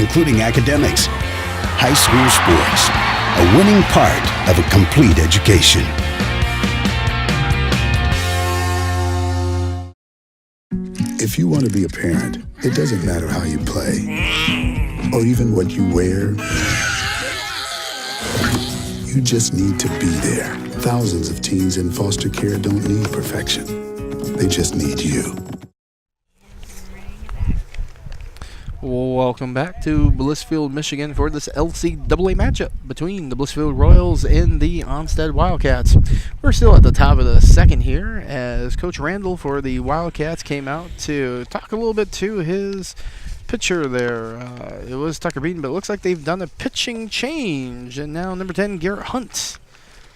including academics. High school sports, a winning part of a complete education. If you want to be a parent, it doesn't matter how you play or even what you wear. You just need to be there. Thousands of teens in foster care don't need perfection. They just need you. Welcome back to Blissfield, Michigan for this LCAA matchup between the Blissfield Royals and the Onsted Wildcats. We're still at the top of the second here as Coach Randall for the Wildcats came out to talk a little bit to his pitcher there. It was Tucker Beaton, but it looks like they've done a pitching change, and now number 10, Garrett Hunt,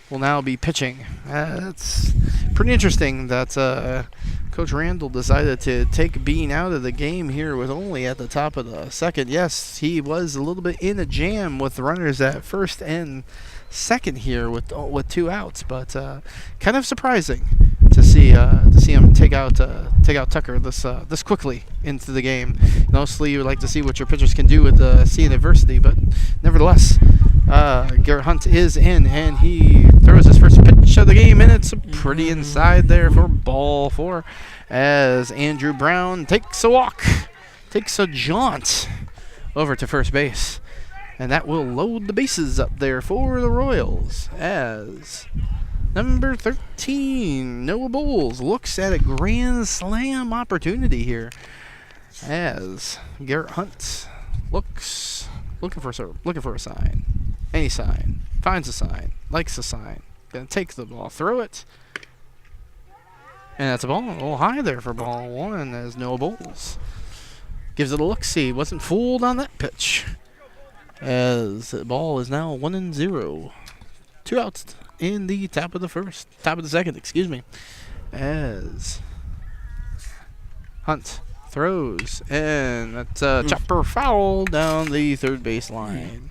will now be pitching. That's pretty interesting that Coach Randall decided to take Bean out of the game here with only at the top of the second. Yes, he was a little bit in a jam with the runners at first and second here with 2 outs, but kind of surprising to see him take out Tucker this quickly into the game. Mostly you would like to see what your pitchers can do with seeing adversity, but nevertheless, Garrett Hunt is in, and he throws his first pitch of the game, and it's pretty inside there for ball 4 as Andrew Brown takes a jaunt over to first base. And that will load the bases up there for the Royals as number 13, Noah Bowles, looks at a grand slam opportunity here as Garrett Hunt looking for a sign. Any sign. Finds a sign. Likes a sign. Gonna take the ball. Throw it. And that's a ball. A little high there for ball 1 as Noah Bowles gives it a look-see. Wasn't fooled on that pitch. As the ball is now 1-0. 2 outs in the top of the second, excuse me. As Hunt throws, and that's a chopper foul down the third base line.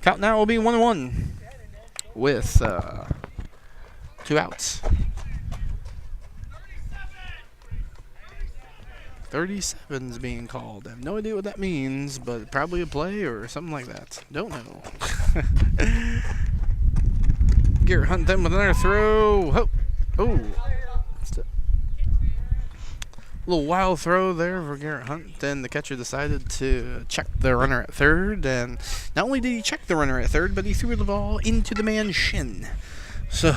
Count now will be 1-1 with 2 outs. 37's being called. I have no idea what that means, but probably a play or something like that. Don't know. Garrett Hunt then with another throw. Oh. A little wild throw there for Garrett Hunt. Then the catcher decided to check the runner at third. And not only did he check the runner at third, but he threw the ball into the man's shin. So,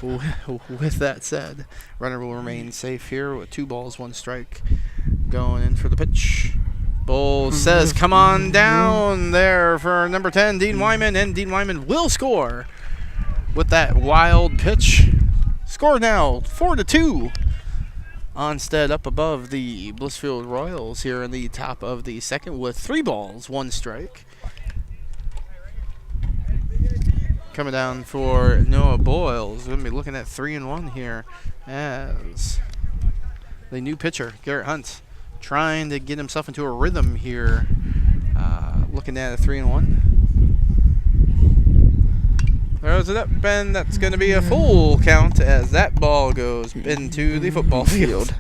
with that said, runner will remain safe here with 2 balls, 1 strike. Going in for the pitch. Bowles says, come on down there for number 10, Dean Wyman. And Dean Wyman will score with that wild pitch. Score now, 4-2. Onsted up above the Blissfield Royals here in the top of the second with 3 balls, 1 strike. Coming down for Noah Boyles. We're going to be looking at 3-1 here as the new pitcher, Garrett Hunt, trying to get himself into a rhythm here. Looking at a 3-1. Throws it up, and that's going to be a full count as that ball goes into the football field.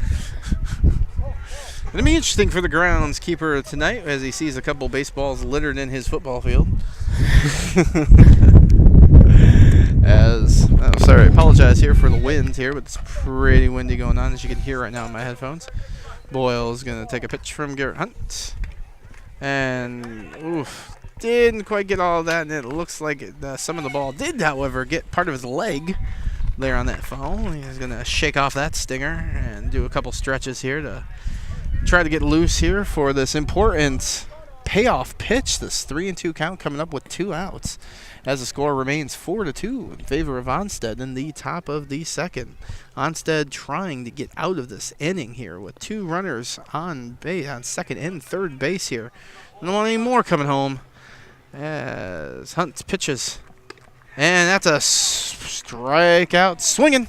It'll be interesting for the groundskeeper tonight as he sees a couple baseballs littered in his football field. Sorry, I apologize here for the wind here, but it's pretty windy going on as you can hear right now in my headphones. Boyle's going to take a pitch from Garrett Hunt. And, didn't quite get all of that, and it looks like some of the ball did, however, get part of his leg there on that foul. He's going to shake off that stinger and do a couple stretches here to try to get loose here for this important payoff pitch. This 3-2 count coming up with 2 outs as the score remains 4-2 in favor of Onsted in the top of the second. Onsted trying to get out of this inning here with 2 runners on base, on second and third base here. Don't want any more coming home as Hunt pitches. And that's a strikeout swinging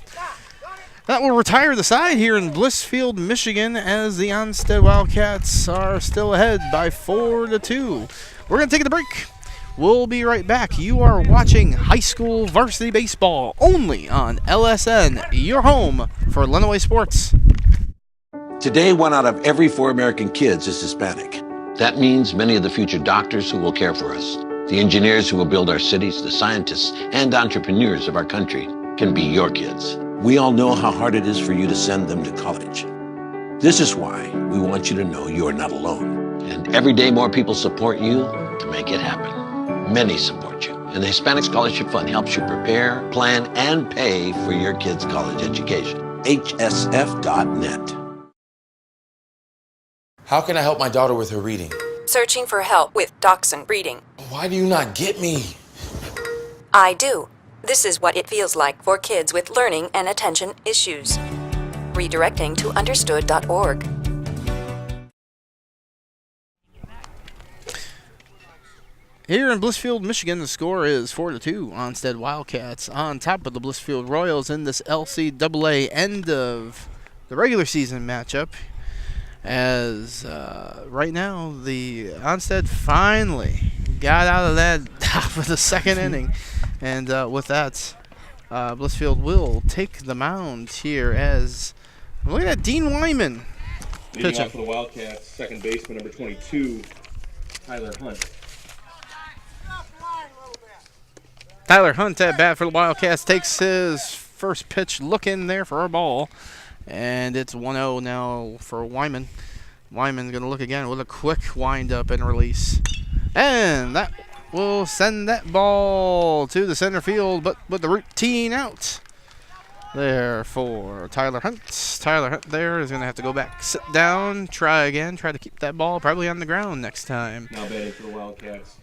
That will retire the side here in Blissfield, Michigan, as the Onsted Wildcats are still ahead by 4-2. We're going to take a break. We'll be right back. You are watching high school varsity baseball only on LSN, your home for Lenawee sports. Today, 1 out of every 4 American kids is Hispanic. That means many of the future doctors who will care for us, the engineers who will build our cities, the scientists and entrepreneurs of our country can be your kids. We all know how hard it is for you to send them to college. This is why we want you to know you are not alone. And every day more people support you to make it happen. Many support you. And the Hispanic Scholarship Fund helps you prepare, plan, and pay for your kids' college education. HSF.net. How can I help my daughter with her reading? Searching for help with Dachshund breeding. Why do you not get me? I do. This is what it feels like for kids with learning and attention issues. Redirecting to understood.org. Here in Blissfield, Michigan, the score is 4-2. Onsted Wildcats on top of the Blissfield Royals in this LCAA end of the regular season matchup. As right now, the Onsted finally got out of that top of the second inning. And with that, Blissfield will take the mound here as, look at that, Dean Wyman Leading pitching. off for the Wildcats, second baseman number 22, Tyler Hunt. Tyler Hunt at bat for the Wildcats takes his first pitch, look in there for a ball. And it's 1-0 now for Wyman. Wyman's going to look again with a quick wind-up and release. And that will send that ball to the center field, but with the routine out there for Tyler Hunt. Tyler Hunt there is going to have to go back, sit down, try again, try to keep that ball probably on the ground next time. Now batting for the Wildcats,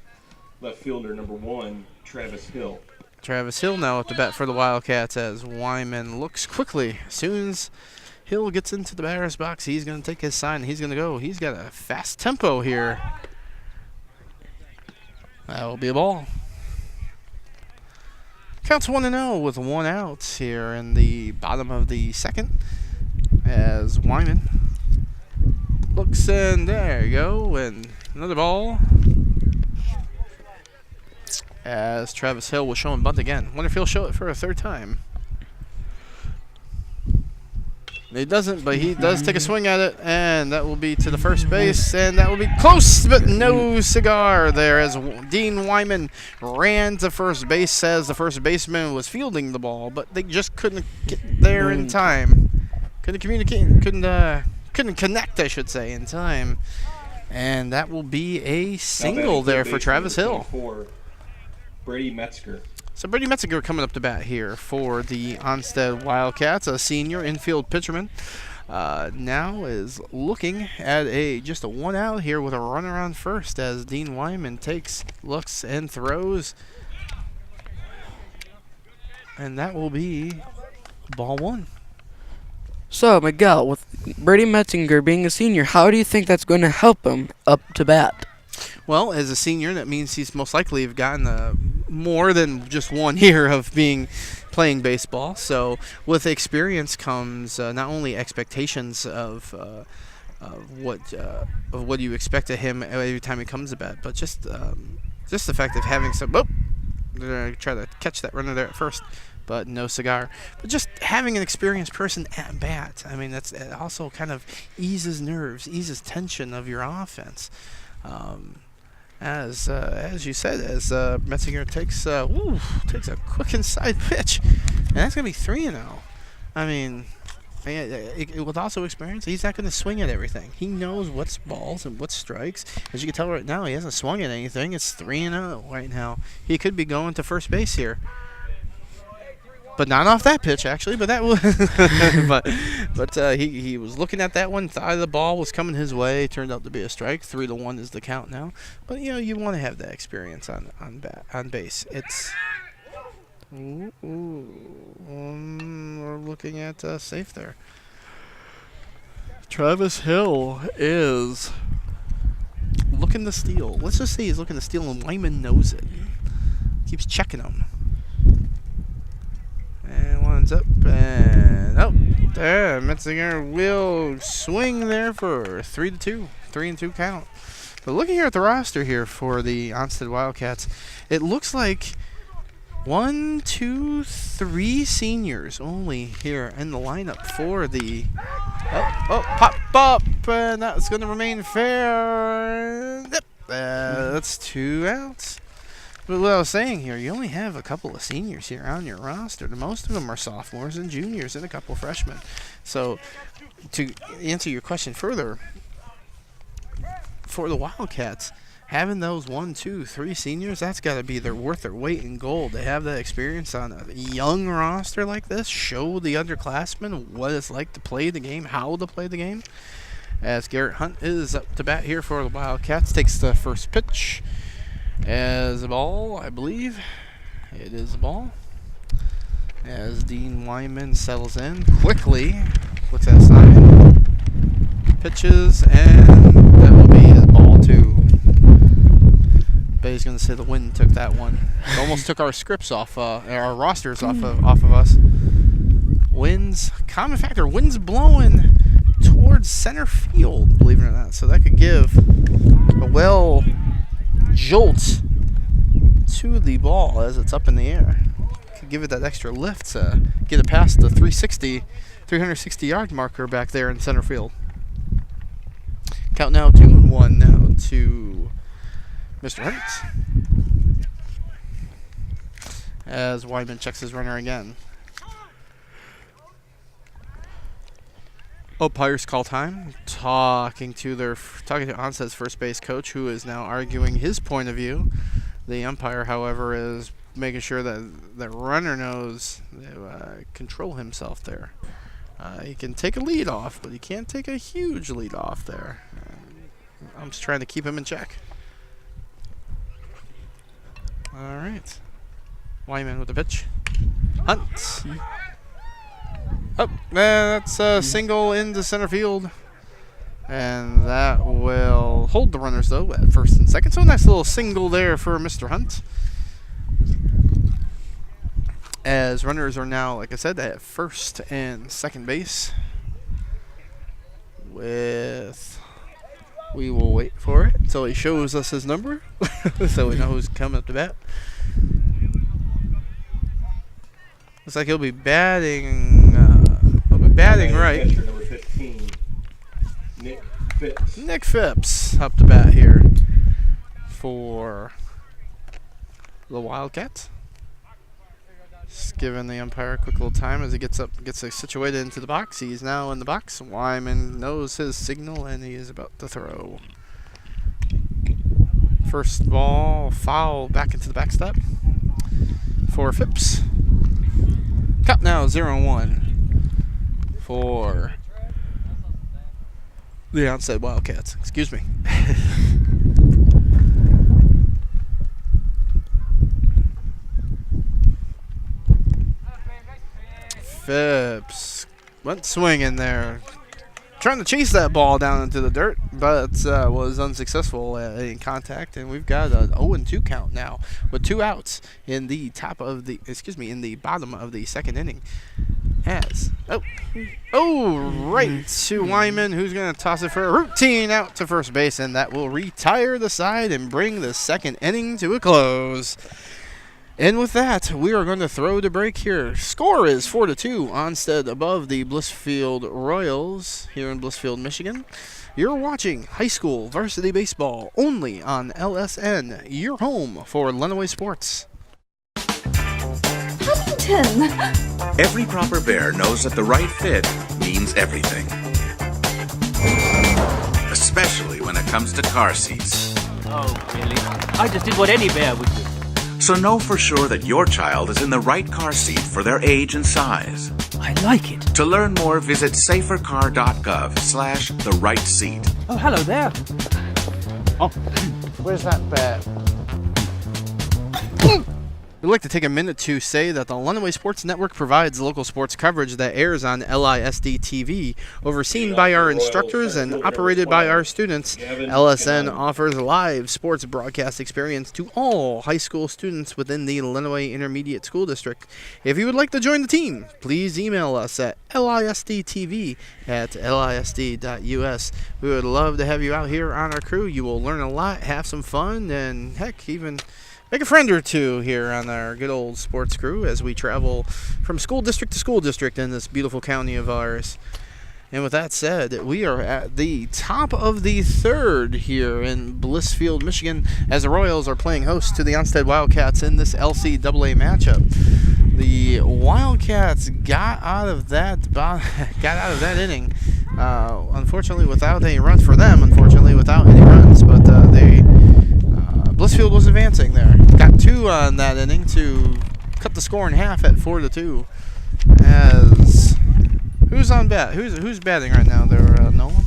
left fielder number 1, Travis Hill. Travis Hill now at the bat for the Wildcats as Wyman looks quickly. As soon as Hill gets into the batter's box, he's going to take his sign. He's going to go. He's got a fast tempo here. That will be a ball. Counts 1-0 with 1 out here in the bottom of the second as Wyman looks in. There you go. And another ball. As Travis Hill will show him bunt again. Wonder if he'll show it for a third time. He doesn't, but he does take a swing at it, and that will be to the first base, and that will be close, but no cigar there as Dean Wyman ran to first base as the first baseman was fielding the ball, but they just couldn't get there in time. Couldn't communicate, couldn't connect, I should say, in time. And that will be a single there for Travis Hill. Brady Metzger. So Brady Metzger coming up to bat here for the Onsted Wildcats, a senior infield pitcherman. Now is looking at just a 1 out here with a runner on first as Dean Wyman looks and throws. And that will be ball 1. So, Miguel, with Brady Metzinger being a senior, how do you think that's going to help him up to bat? Well, as a senior, that means he's most likely have gotten more than just 1 year of playing baseball. So, with experience comes not only expectations of what you expect of him every time he comes to bat, but just the fact of having some. Oh, they're gonna try to catch that runner there at first, but no cigar. But just having an experienced person at bat, I mean, it also kind of eases nerves, eases tension of your offense. As you said, as Metzinger takes a quick inside pitch, and that's gonna be 3-0. I mean, with also experience, he's not gonna swing at everything. He knows what's balls and what's strikes. As you can tell right now, he hasn't swung at anything. It's 3-0 right now. He could be going to first base here. But not off that pitch, actually. But that was, but he was looking at that one. Thought the ball was coming his way. Turned out to be a strike. 3-1 is the count now. But you want to have that experience on base. It's we're looking at safe there. Travis Hill is looking to steal. Let's just say he's looking to steal, and Wyman knows it. Keeps checking him. And one's up, and there, Metzinger will swing there for 3-2, 3-2 count. But looking here at the roster here for the Onsted Wildcats, it looks like 1, 2, 3 seniors only here in the lineup for the pop up, and that's going to remain fair. That's 2 outs. But what I was saying here, you only have a couple of seniors here on your roster. Most of them are sophomores and juniors and a couple freshmen. So to answer your question further, for the Wildcats, having those 1, 2, 3 seniors, that's got to be worth their weight in gold. They have that experience on a young roster like this, show the underclassmen what it's like to play the game, how to play the game. As Garrett Hunt is up to bat here for the Wildcats, takes the first pitch. As a ball, I believe. It is a ball. As Dean Wyman settles in quickly, looks at the sign, pitches, and that will be his ball too. But he's going to say the wind took that one. It almost took our scripts off, our rosters off of us. Winds, common factor, wind's blowing towards center field, believe it or not. So that could give a jolt to the ball as it's up in the air. Could give it that extra lift to get it past the 360 yard marker back there in center field. Count now 2-1 now to Mr. Hunt. As Wyman checks his runner again. Umpires call time. Talking to Onsted's first base coach, who is now arguing his point of view. The umpire, however, is making sure that the runner knows to control himself there. He can take a lead off, but he can't take a huge lead off there. I'm just trying to keep him in check. All right. Wyman with the pitch. Hunt. That's a single into center field. And that will hold the runners, though, at first and second. So a nice little single there for Mr. Hunt. As runners are now, like I said, at first and second base. We will wait for it until he shows us his number so we know who's coming up to bat. Looks like he'll be batting right. Number 15, Nick Phipps. Nick Phipps up to bat here for the Wildcats. Just giving the umpire a quick little time as he gets situated into the box. He's now in the box. Wyman knows his signal and he is about to throw. First ball foul back into the backstop for Phipps. Count now 0-1 for the Onsted Wildcats. Excuse me. Phipps went swinging there, trying to chase that ball down into the dirt, but was unsuccessful in contact. And we've got an 0-2 count now with 2 outs in the bottom of the second inning. Right to Wyman, who's going to toss it for a routine out to first base, and that will retire the side and bring the second inning to a close. And with that, we are going to throw the break here. Score is 4-2. Onsted above the Blissfield Royals here in Blissfield, Michigan. You're watching high school varsity baseball only on LSN, your home for Lenawee Sports. Every proper bear knows that the right fit means everything. Especially when it comes to car seats. Oh, really? I just did what any bear would do. So know for sure that your child is in the right car seat for their age and size. I like it. To learn more, visit safercar.gov/the right seat. Oh, hello there. Oh, where's that bear? We'd like to take a minute to say that the Illinois Sports Network provides local sports coverage that airs on LISD TV, overseen by our instructors and operated by our students. LSN offers live sports broadcast experience to all high school students within the Illinois Intermediate School District. If you would like to join the team, please email us at lisdtv@lisd.us. We would love to have you out here on our crew. You will learn a lot, have some fun, and heck, even make a friend or two here on our good old sports crew as we travel from school district to school district in this beautiful county of ours. And with that said, we are at the top of the third here in Blissfield, Michigan, as the Royals are playing host to the Onsted Wildcats in this LCAA matchup. The Wildcats got out of that inning, unfortunately without any runs for them. Unfortunately, without any runs, but Blissfield was advancing there. Got 2 on that inning to cut the score in half at 4-2. As who's on bat? Who's batting right now there, Nolan?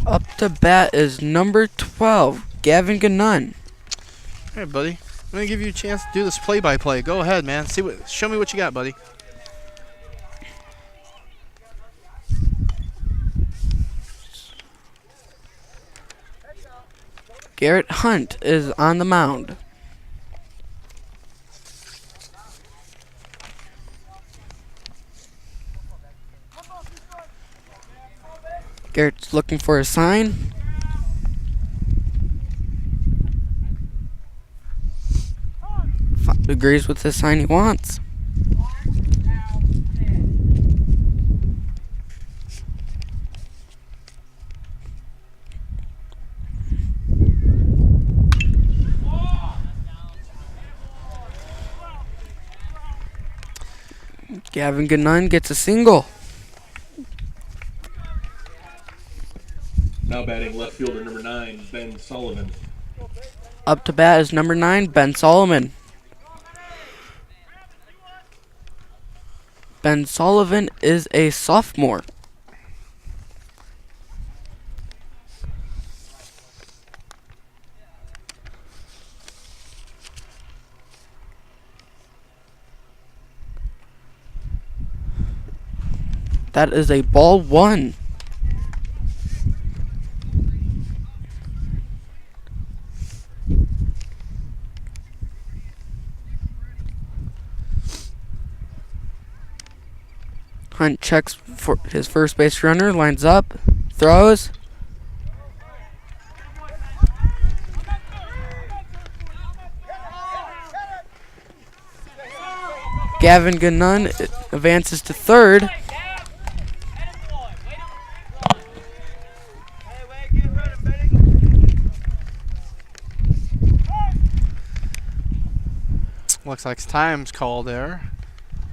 Up to bat is number 12, Gavin Ganun. Hey, buddy. I'm gonna give you a chance to do this play-by-play. Go ahead, man. Show me what you got, buddy. Garrett Hunt is on the mound. Garrett's looking for a sign. Agrees with the sign he wants. Gavin Ganun gets a single. Now batting left fielder number 9, Ben Solomon. Up to bat is number 9, Ben Solomon. Ben Sullivan is a sophomore. That is a ball 1. Hunt checks for his first base runner, lines up, throws. Gavin Ganun advances to third. Looks like time's called there.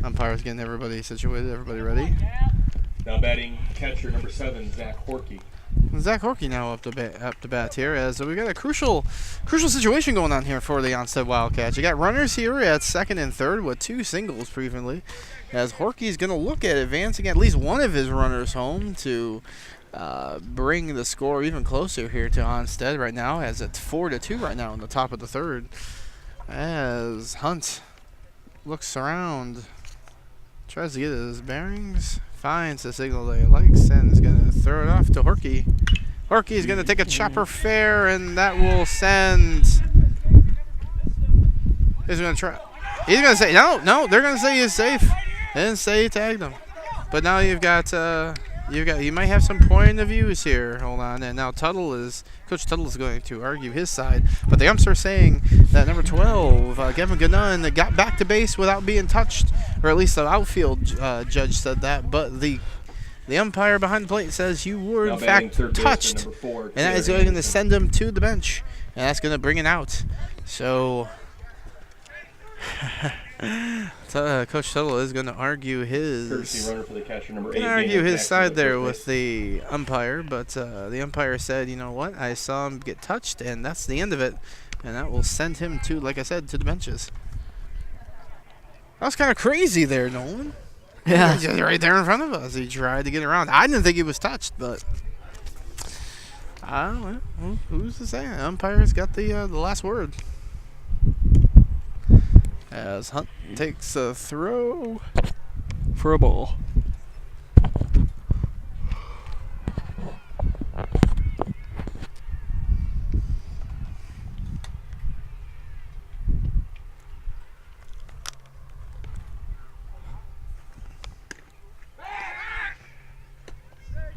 Umpire's getting everybody situated. Everybody ready? Now batting catcher number 7, Zach Horkey. Zach Horkey now up to bat here, as we got a crucial situation going on here for the Onsted Wildcats. You got runners here at second and third with 2 singles previously, as Horkey's going to look at advancing at least one of his runners home to bring the score even closer here to Onsted right now, as it's 4-2 right now in the top of the third. As Hunt looks around, tries to get his bearings, finds the signal that he likes, and is going to throw it off to Horkey. Horkey is going to take a chopper fair, and that will send. He's going to try. He's going to say no. They're going to say he's safe. They didn't say he tagged him, but now you might have some point of views here. Hold on, and now Coach Tuttle is going to argue his side, but the umps are saying that number 12, Gavin Ganun, got back to base without being touched, or at least the outfield judge said that, but the umpire behind the plate says you were in fact touched, and that is going to send him to the bench, and that's going to bring it out. So Coach Tuttle is going to argue his side there with the umpire, but the umpire said, you know what, I saw him get touched, and that's the end of it, and that will send him to, like I said, to the benches. That was kind of crazy there, Nolan. Yeah. He's right there in front of us. He tried to get around. I didn't think he was touched, but I don't know. Who's to say? The umpire's got the last word. as Hunt takes a throw for a ball.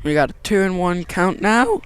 We got a 2-1 count now.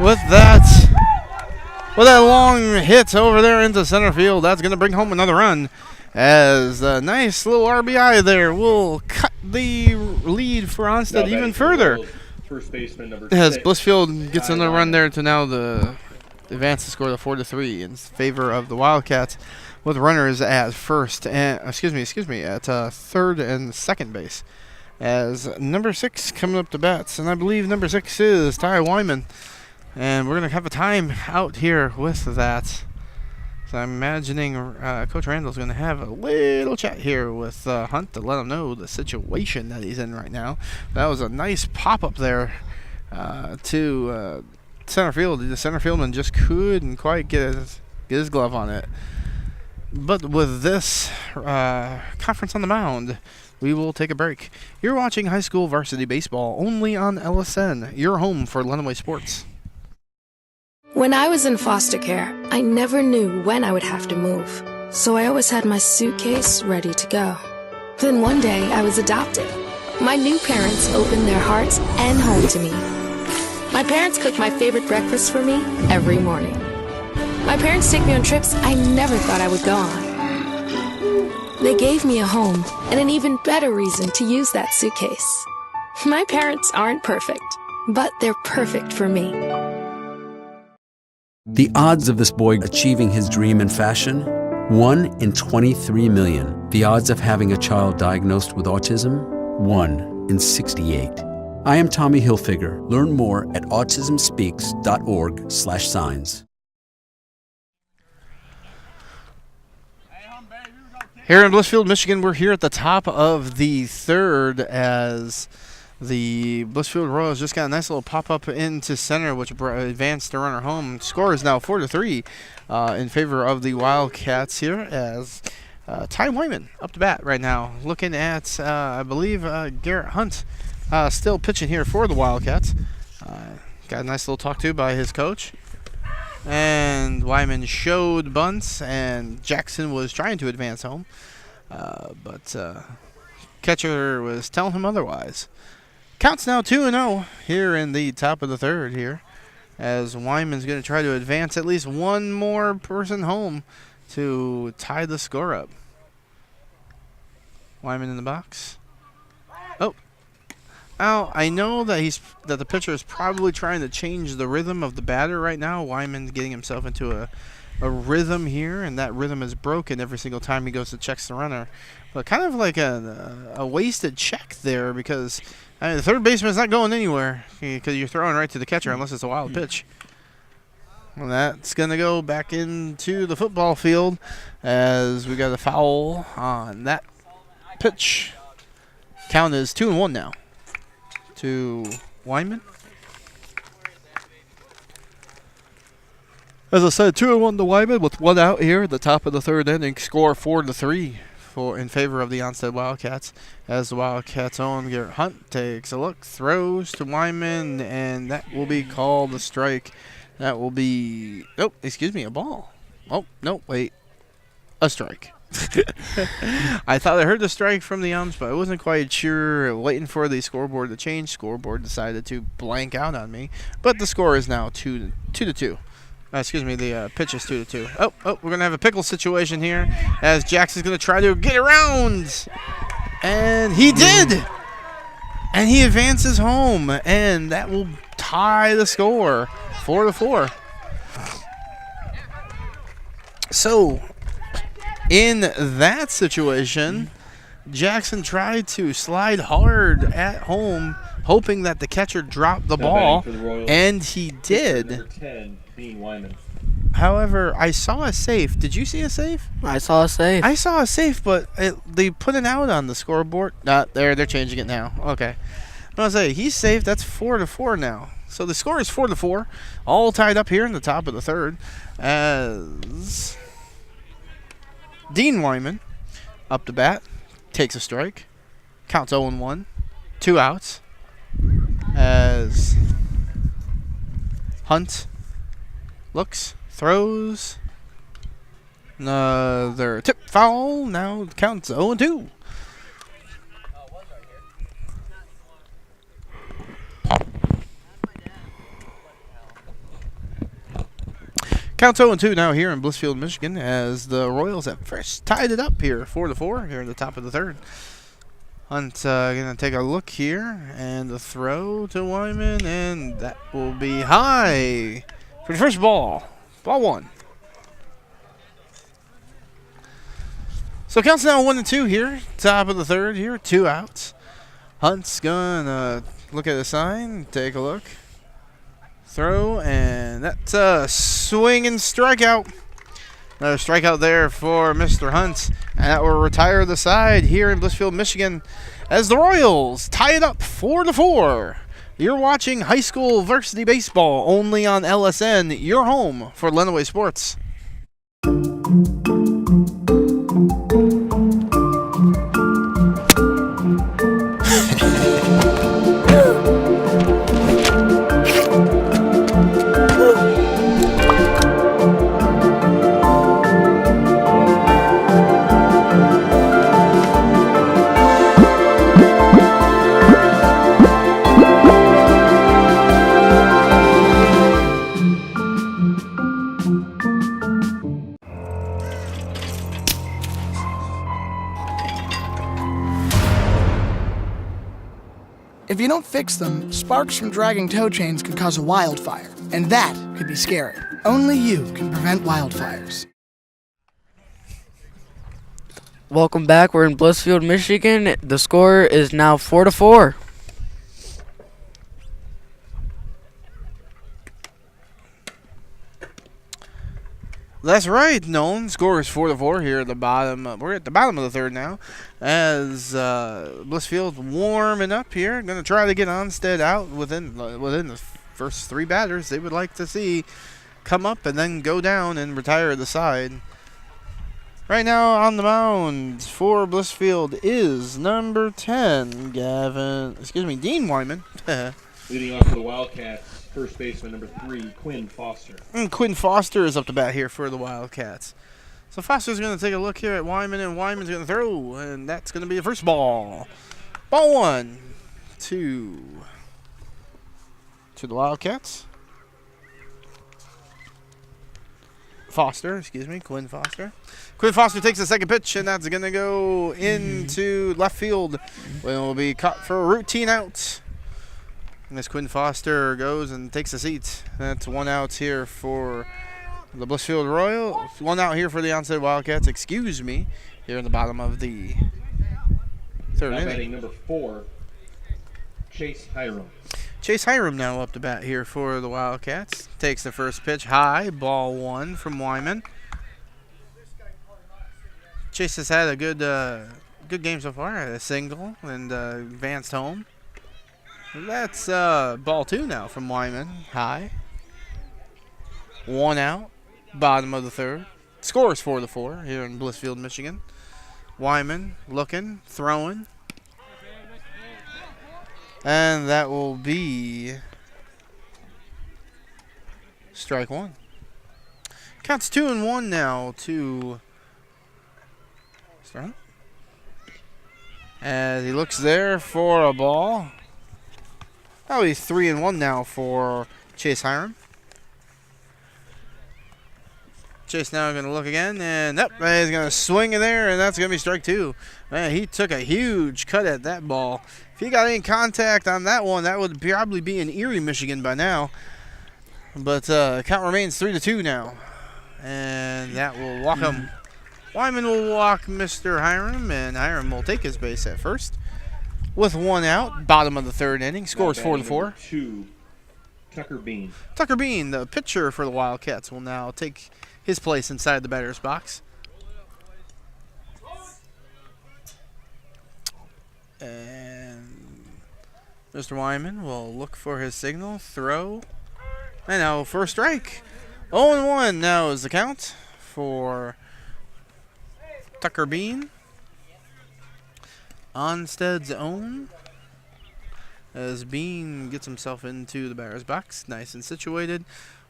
With that long hit over there into center field, that's going to bring home another run. As a nice little RBI there will cut the lead for Onsted even further. First baseman number As 6. Blissfield gets another run there to now advance the score to 4-3 in favor of the Wildcats, with runners at first and at third and second base. As number 6 coming up to bats, and I believe number 6 is Ty Wyman. And we're going to have a time out here with that. So I'm imagining Coach Randall's going to have a little chat here with Hunt to let him know the situation that he's in right now. That was a nice pop-up there to center field. The center fieldsman just couldn't quite get his glove on it. But with this conference on the mound, we will take a break. You're watching high school varsity baseball only on LSN, your home for Lenawee sports. When I was in foster care, I never knew when I would have to move, so I always had my suitcase ready to go. Then one day, I was adopted. My new parents opened their hearts and home to me. My parents cook my favorite breakfast for me every morning. My parents take me on trips I never thought I would go on. They gave me a home and an even better reason to use that suitcase. My parents aren't perfect, but they're perfect for me. The odds of this boy achieving his dream in fashion? 1 in 23 million. The odds of having a child diagnosed with autism? 1 in 68. I am Tommy Hilfiger. Learn more at autismspeaks.org/signs. Here in Blissfield, Michigan, we're here at the top of the third as the Blissfield Royals just got a nice little pop-up into center, which advanced the runner home. Score is now 4-3 in favor of the Wildcats here as Ty Wyman up to bat right now. Looking at, I believe, Garrett Hunt still pitching here for the Wildcats. Got a nice little talk to by his coach. And Wyman showed bunts, and Jackson was trying to advance home. But catcher was telling him otherwise. Counts now 2-0 here in the top of the third here, as Wyman's going to try to advance at least one more person home to tie the score up. Wyman in the box. Oh, I know that the pitcher is probably trying to change the rhythm of the batter right now. Wyman's getting himself into a rhythm here, and that rhythm is broken every single time he goes to check the runner. But kind of like a wasted check there, because the third baseman's not going anywhere because you're throwing right to the catcher unless it's a wild pitch. And that's going to go back into the football field as we got a foul on that pitch. Count is 2-1 now to Wyman. As I said, 2-1 to Wyman with one out here at the top of the third inning. Score 4-3 in favor of the Onsted Wildcats. As the Wildcats' own Garrett Hunt takes a look, throws to Wyman, and that will be called a strike. That will be, a ball. Oh, no, wait, a strike. I thought I heard the strike from the umps, but I wasn't quite sure. Waiting for the scoreboard to change. Scoreboard decided to blank out on me, but the score is now 2-2. The pitch is 2-2. Oh, we're going to have a pickle situation here as Jackson's going to try to get around. And he did. And he advances home. And that will tie the score 4-4. So, in that situation, Jackson tried to slide hard at home, hoping that the catcher dropped the ball, and he did. Number 10, Dean Wyman. However, I saw a safe. Did you see a safe? I saw a safe. I saw a safe, but they put an out on the scoreboard. They're changing it now. Okay. I'm going to say, he's safe. That's 4-4 now. So the score is 4-4, all tied up here in the top of the third, as Dean Wyman up to bat, takes a strike, counts 0-1, 2 outs, as Hunt looks, throws, another tip foul, now counts 0-2. Counts 0-2 now here in Blissfield, Michigan, as the Royals have first tied it up here, 4-4 here in the top of the third. Hunt going to take a look here, and the throw to Wyman, and that will be high for the first ball. Ball 1. So counts now 1-2 here, top of the third here, 2 outs. Hunt's going to look at the sign, take a look. Throw, and that's a swing and strikeout. Another strikeout there for Mr. Hunt. And that will retire the side here in Blissfield, Michigan, as the Royals tie it up 4-4. You're watching high school varsity baseball only on LSN, your home for Lenawee Sports. If you don't fix them, sparks from dragging tow chains could cause a wildfire, and that could be scary. Only you can prevent wildfires. Welcome back. We're in Blissfield, Michigan. The score is now 4-4. That's right, Nolan. Score is 4-4 here at the bottom. We're at the bottom of the third now, as Blissfield warming up here. Going to try to get Onsted out within the first 3 batters they would like to see come up and then go down and retire the side. Right now on the mound for Blissfield is number 10, Dean Wyman. Leading off for the Wildcats, first baseman number 3, Quinn Foster. And Quinn Foster is up to bat here for the Wildcats. So Foster's going to take a look here at Wyman, and Wyman's going to throw, and that's going to be the first ball. Ball 1 to the Wildcats. Quinn Foster. Quinn Foster takes the second pitch, and that's going to go into left field. It will be caught for a routine out. And as Quinn Foster goes and takes a seat, that's 1 out here for the Blissfield Royals. 1 out here for the Onsted Wildcats, here in the bottom of the third inning. Batting number 4, Chase Hiram. Chase Hiram now up to bat here for the Wildcats. Takes the first pitch high, ball 1 from Wyman. Chase has had a good game so far, a single and advanced home. That's ball 2 now from Wyman, high. 1 out, bottom of the third. Score is 4-4 here in Blissfield, Michigan. Wyman looking, throwing. And that will be strike 1. Counts 2-1 now to Strong. As he looks there for a ball. That'll be 3-1 now for Chase Hiram. Chase now going to look again, and he's going to swing in there, and that's going to be strike 2. Man, he took a huge cut at that ball. If he got any contact on that one, that would probably be in Erie, Michigan by now. But count remains 3-2 now. And that will walk him. Wyman will walk Mr. Hiram, and Hiram will take his base at first. With 1 out, bottom of the 3rd inning. Scores 4-4. 2, Tucker Bean. Tucker Bean, the pitcher for the Wildcats, will now take his place inside the batter's box. And Mr. Wyman will look for his signal, throw, and now for a strike. 0-1 now is the count for Tucker Bean. Onsted's own, as Bean gets himself into the batter's box, nice and situated.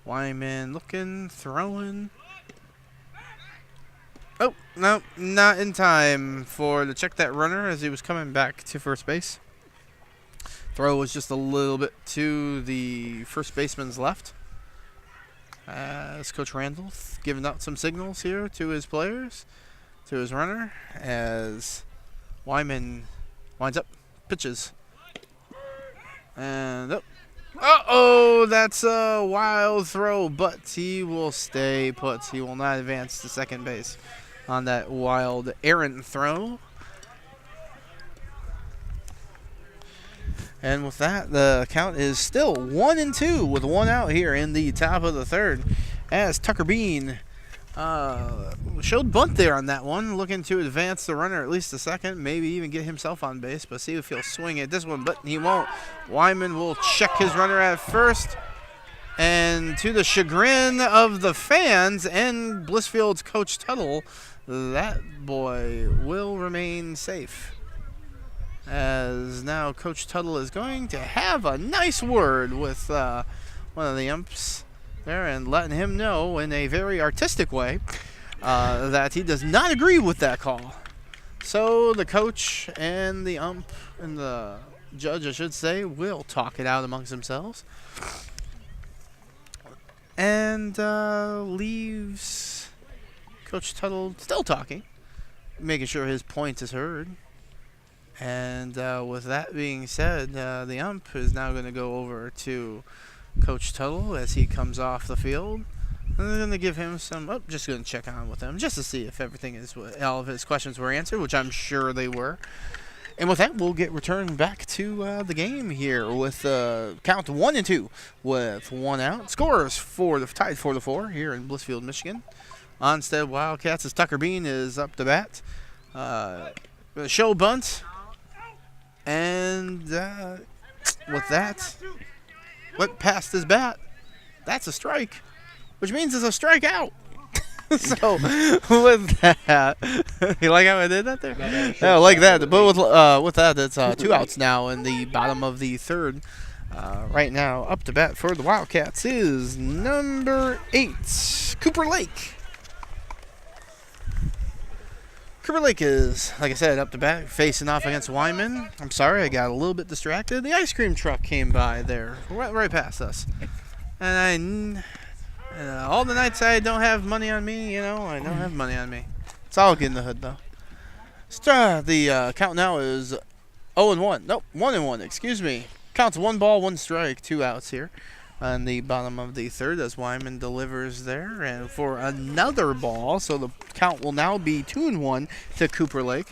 Wyman looking, throwing. Oh, no, not in time to check that runner as he was coming back to first base. Throw was just a little bit to the first baseman's left. As Coach Randall giving out some signals here to his players, to his runner, as Wyman winds up, pitches. And uh-oh, that's a wild throw, but he will stay put. He will not advance to second base on that wild errant throw. And with that, the count is still 1-2 with 1 out here in the top of the 3rd, as Tucker Bean showed bunt there on that one, looking to advance the runner at least a second, maybe even get himself on base, but see if he'll swing at this one, but he won't. Wyman will check his runner at first, and to the chagrin of the fans and Blissfield's Coach Tuttle, that boy will remain safe. As now Coach Tuttle is going to have a nice word with one of the umps there and letting him know in a very artistic way that he does not agree with that call. So the coach and the ump and the judge, I should say, will talk it out amongst themselves. And leaves Coach Tuttle still talking, making sure his point is heard. And with that being said, the ump is now going to go over to Coach Tuttle as he comes off the field. And they're going to give him some, just going to check on with him just to see if everything is, all of his questions were answered, which I'm sure they were. And with that, we'll get returned back to the game here with count 1-2 with 1 out. Scores tied 4-4 here in Blissfield, Michigan. Onsted Wildcats as Tucker Bean is up to bat. Show bunt. And with that, went past his bat. That's a strike, which means it's a strikeout. So with that, you like how I did that there? Yeah, I like that. But with that, it's 2 outs now in the bottom of the 3rd. Right now, up to bat for the Wildcats is number 8, Cooper Lake. Cooper Lake is, like I said, up to bat, facing off against Wyman. I'm sorry, I got a little bit distracted. The ice cream truck came by there, right past us. And all the nights I don't have money on me, I don't have money on me. It's all good in the hood, though. The count now is 0-1. Nope, 1-1, excuse me. Counts 1 ball, 1 strike, 2 outs here on the bottom of the 3rd as Wyman delivers there and for another ball, so the count will now be 2-1 to Cooper Lake.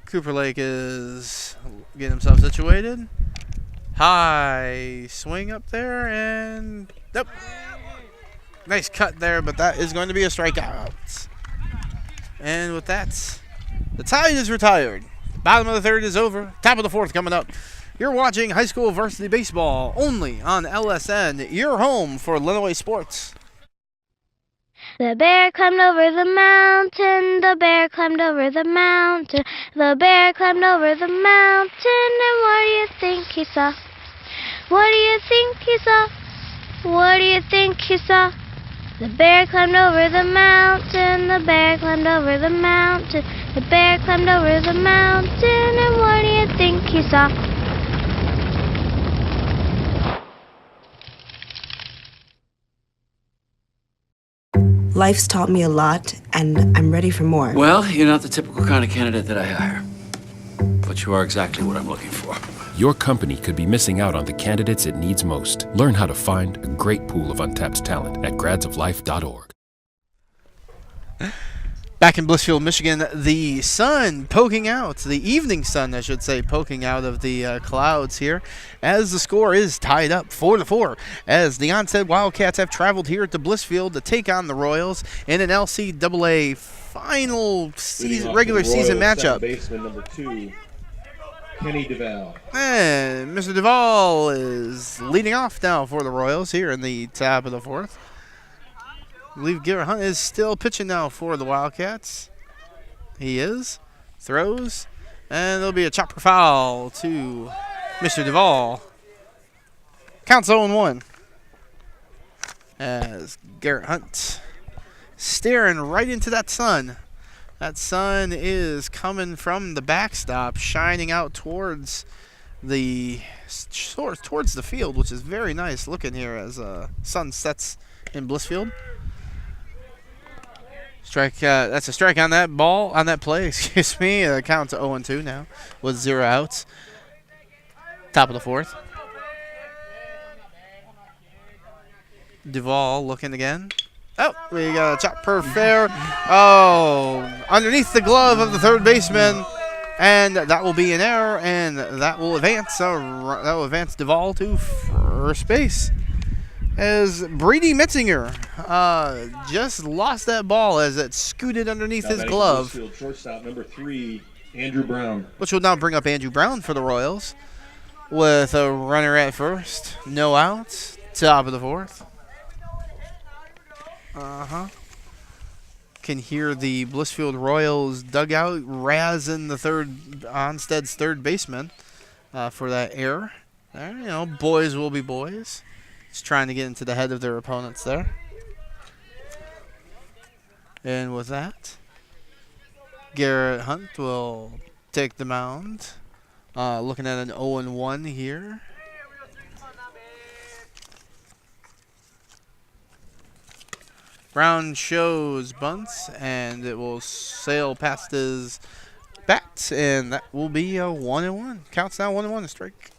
Cooper Lake is getting himself situated. High swing up there and nope. Nice cut there, but that is going to be a strikeout. And with that, the tide is retired. Bottom of the 3rd is over. Top of the 4th coming up. You're watching high school varsity baseball only on LSN, your home for Illinois sports. The bear climbed over the mountain, the bear climbed over the mountain, the bear climbed over the mountain, and what do you think he saw? What do you think he saw? What do you think he saw? The bear climbed over the mountain, the bear climbed over the mountain, the bear climbed over the mountain, and what do you think he saw? Life's taught me a lot, and I'm ready for more. Well, you're not the typical kind of candidate that I hire. But you are exactly what I'm looking for. Your company could be missing out on the candidates it needs most. Learn how to find a great pool of untapped talent at gradsoflife.org. Back in Blissfield, Michigan, the sun poking out, the evening sun, I should say, poking out of the clouds here, as the score is tied up 4-4, as the Onsted Wildcats have traveled here to Blissfield to take on the Royals in an LCAA final regular season matchup. Baseman number 2, Kenny Duvall. And Mr. Duvall is leading off now for the Royals here in the top of the fourth. I believe Garrett Hunt is still pitching now for the Wildcats. He is. Throws. And there'll be a chopper foul to Mr. Duvall. Counts 0-1. As Garrett Hunt staring right into that sun. That sun is coming from the backstop, shining out towards the field, which is very nice looking here as sun sets in Blissfield. Strike. That's a strike on that ball, on that play. Excuse me. Count to 0-2 now with 0 outs. Top of the fourth. Duvall looking again. Oh, we got a chopper fair. Oh, underneath the glove of the third baseman, and that will be an error, and that will advance. That will advance Duvall to first base. As Brady Metzinger just lost that ball as it scooted underneath his glove. Shortstop number 3, Andrew Brown. Which will now bring up Andrew Brown for the Royals with a runner at first. No outs. Top of the fourth. Can hear the Blissfield Royals dugout razzing the Onsted's third baseman for that error. There, you know, boys will be boys. Just trying to get into the head of their opponents there. And with that, Garrett Hunt will take the mound. Looking at an 0-1 here. Brown shows bunts, and it will sail past his bat, and that will be a 1-1. Counts now 1-1, a strike.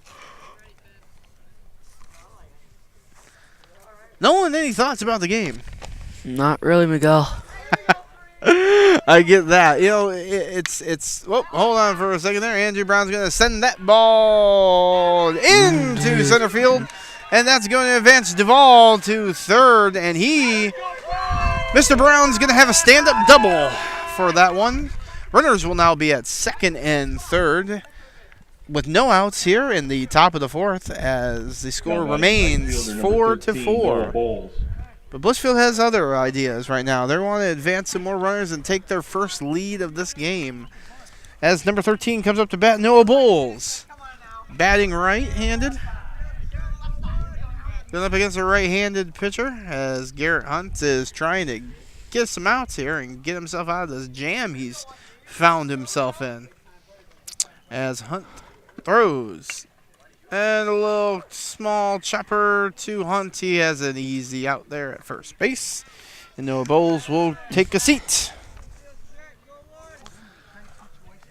No one, any thoughts about the game? Not really, Miguel. I get that. You know, it's. Whoa, hold on for a second there. Andrew Brown's going to send that ball into center field, and that's going to advance Duvall to third, and Mr. Brown's going to have a stand-up double for that one. Runners will now be at second and third with no outs here in the top of the fourth as the score remains 4-4. But Blissfield has other ideas right now. They want to advance some more runners and take their first lead of this game. As number 13 comes up to bat, Noah Bowles. Batting right-handed. Going up against a right-handed pitcher as Garrett Hunt is trying to get some outs here and get himself out of this jam he's found himself in. As Hunt throws. And a little small chopper to Hunt. He has an easy out there at first base. And Noah Bowles will take a seat.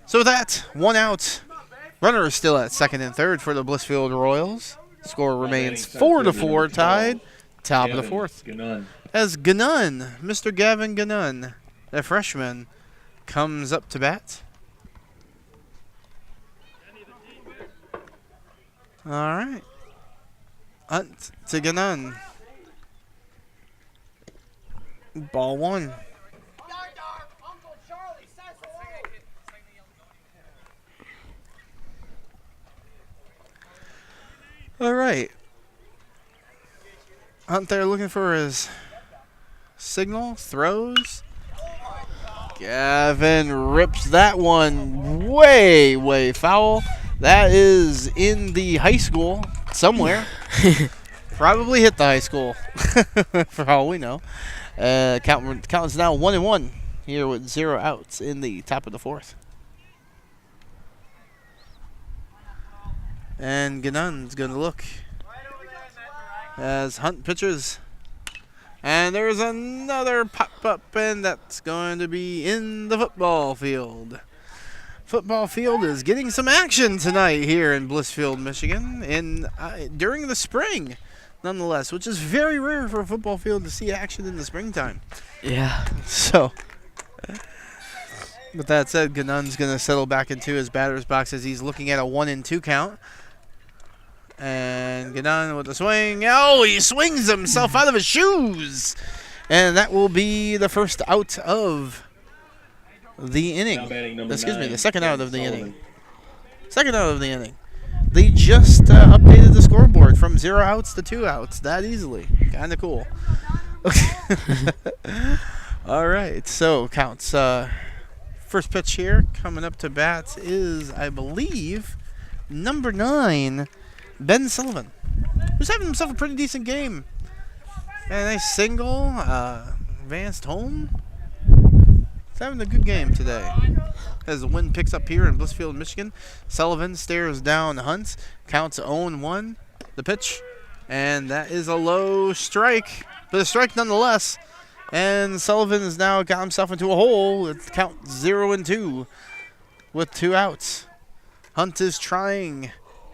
So with that, 1 out. Runner is still at second and third for the Blissfield Royals. Score remains 4-4 tied. Top of the fourth. As Ganun, Mr. Gavin Ganun, the freshman, comes up to bat. All right. Hunt to Ganun. Ball one. All right. Hunt there looking for his signal. Throws. Gavin rips that one way, way foul. That is in the high school somewhere. Probably hit the high school, for all we know. Count is now 1-1 here with 0 outs in the top of the fourth. And Ganun's going to look as Hunt pitches. And there's another pop-up, and that's going to be in the football field. Football field is getting some action tonight here in Blissfield, Michigan, during the spring, nonetheless, which is very rare for a football field to see action in the springtime. Yeah. So, with that said, Ganun's going to settle back into his batter's box as he's looking at a 1-2 count. And Ganun with the swing. Oh, he swings himself out of his shoes. And that will be the first out of the inning. The second out of the inning. Second out of the inning. They just updated the scoreboard from 0 outs to 2 outs that easily. Kind of cool. All right, so counts. First pitch here coming up to bat is, I believe, number 9, Ben Sullivan, who's having himself a pretty decent game. And a nice single, advanced home. He's having a good game today. As the wind picks up here in Blissfield, Michigan, Sullivan stares down Hunt, counts 0-1, the pitch, and that is a low strike, but a strike nonetheless. And Sullivan has now got himself into a hole. It's count 0-2 with 2 outs. Hunt is trying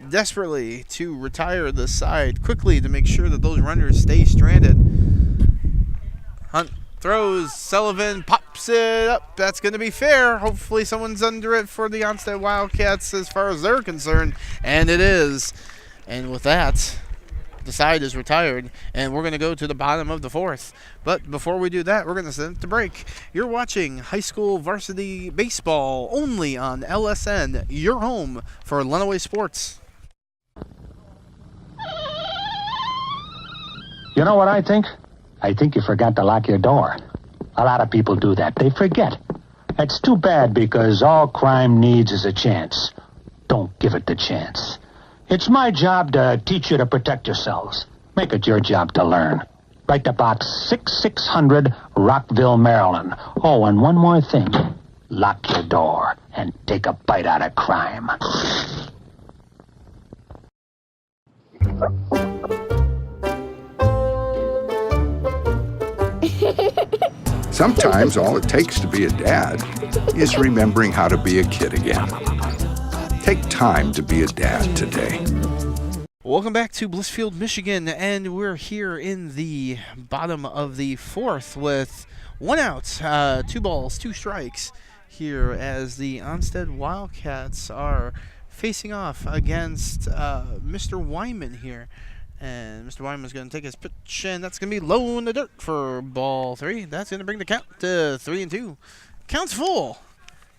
desperately to retire the side quickly to make sure that those runners stay stranded. Hunt throws, Sullivan pops it up. That's going to be fair. Hopefully someone's under it for the Onsted Wildcats as far as they're concerned, and it is. And with that, the side is retired, and we're going to go to the bottom of the 4th. But before we do that, we're going to send it to break. You're watching high school varsity baseball only on LSN, your home for Lenawee Sports. You know what I think? I think you forgot to lock your door. A lot of people do that. They forget. It's too bad because all crime needs is a chance. Don't give it the chance. It's my job to teach you to protect yourselves. Make it your job to learn. Write to Box 6600, Rockville, Maryland. Oh, and one more thing. Lock your door and take a bite out of crime. Sometimes all it takes to be a dad is remembering how to be a kid again. Take time to be a dad today. Welcome back to Blissfield, Michigan, and we're here in the bottom of the 4th with 1 out, 2 balls, 2 strikes here as the Onsted Wildcats are facing off against Mr. Wyman here. And Mr. Wyman's going to take his pitch, and that's going to be low in the dirt for ball 3. That's going to bring the count to 3-2. Count's full.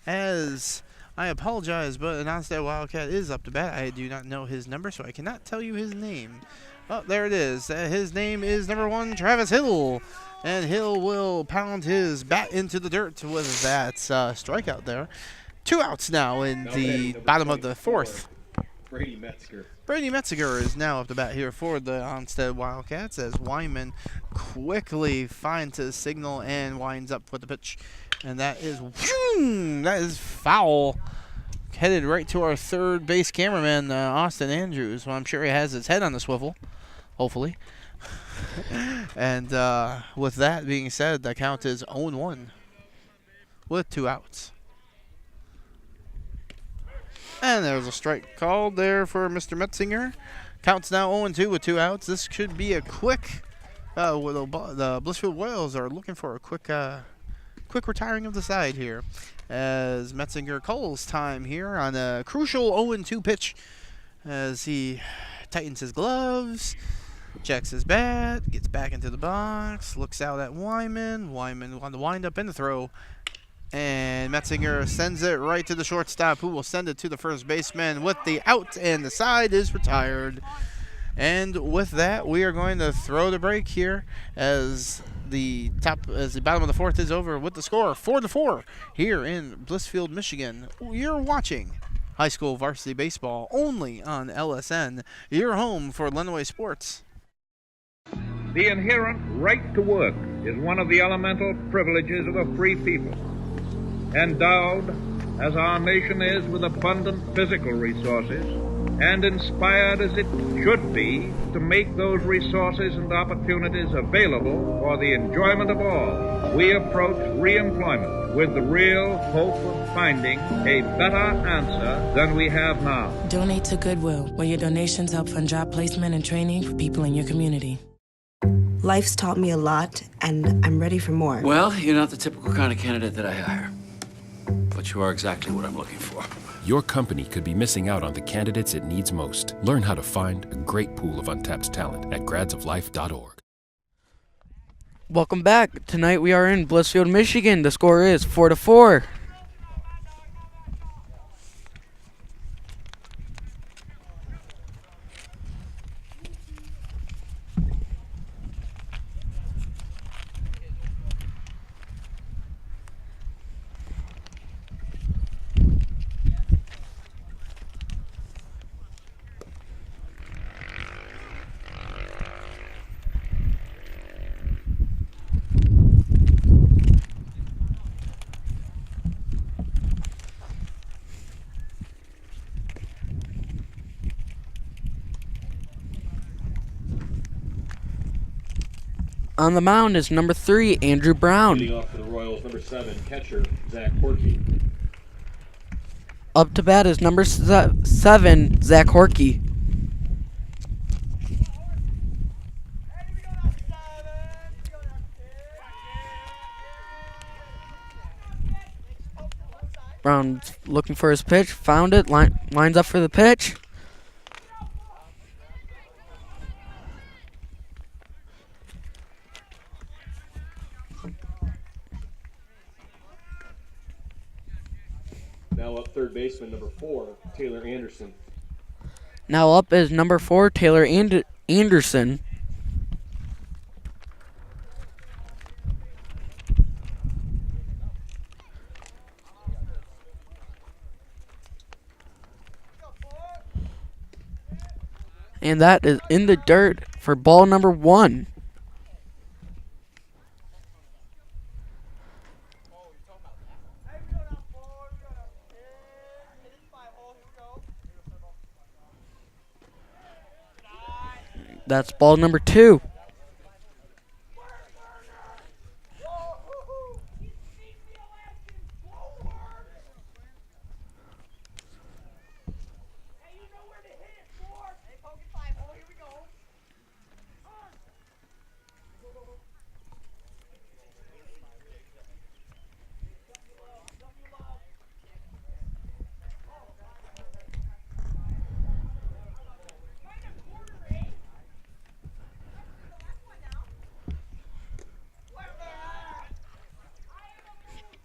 As I apologize, but an Onsted Wildcat is up to bat. I do not know his number, so I cannot tell you his name. Oh, there it is. His name is number 1, Travis Hill. And Hill will pound his bat into the dirt with that strikeout there. 2 outs now in the bottom of the 4th. Brady Metzger. Brady Metziger is now up to bat here for the Onsted Wildcats as Wyman quickly finds his signal and winds up with the pitch. And that is foul. Headed right to our third base cameraman, Austin Andrews. Well, I'm sure he has his head on the swivel, hopefully. And with that being said, the count is 0-1 with 2 outs. And there's a strike called there for Mr. Metzinger. Counts now 0-2 with 2 outs. This should be a quick. The Blissfield Royals are looking for a quick retiring of the side here, as Metzinger calls time here on a crucial 0-2 pitch, as he tightens his gloves, checks his bat, gets back into the box, looks out at Wyman. Wyman on the windup and the throw. And Metzinger sends it right to the shortstop, who will send it to the first baseman with the out, and the side is retired. And with that, we are going to throw the break here as the bottom of the 4th is over with the score 4-4 here in Blissfield, Michigan. You're watching high school varsity baseball only on LSN, your home for Lenawee Sports. The inherent right to work is one of the elemental privileges of a free people. Endowed, as our nation is, with abundant physical resources, and inspired as it should be to make those resources and opportunities available for the enjoyment of all, we approach re-employment with the real hope of finding a better answer than we have now. Donate to Goodwill, where your donations help fund job placement and training for people in your community. Life's taught me a lot, and I'm ready for more. Well, you're not the typical kind of candidate that I hire. But you are exactly what I'm looking for. Your company could be missing out on the candidates it needs most. Learn how to find a great pool of untapped talent at gradsoflife.org. Welcome back. Tonight we are in Blissfield, Michigan. The score is 4-4. On the mound is number 3, Andrew Brown. Leading off for the Royals, number 7, catcher, Zach Horkey. Up to bat is number 7, Zach Horkey. Brown's looking for his pitch, found it, lines up for the pitch. Now up third baseman, number 4, Taylor Anderson. Now up is number 4, Taylor Anderson. And that is in the dirt for ball number 1. That's ball number 2.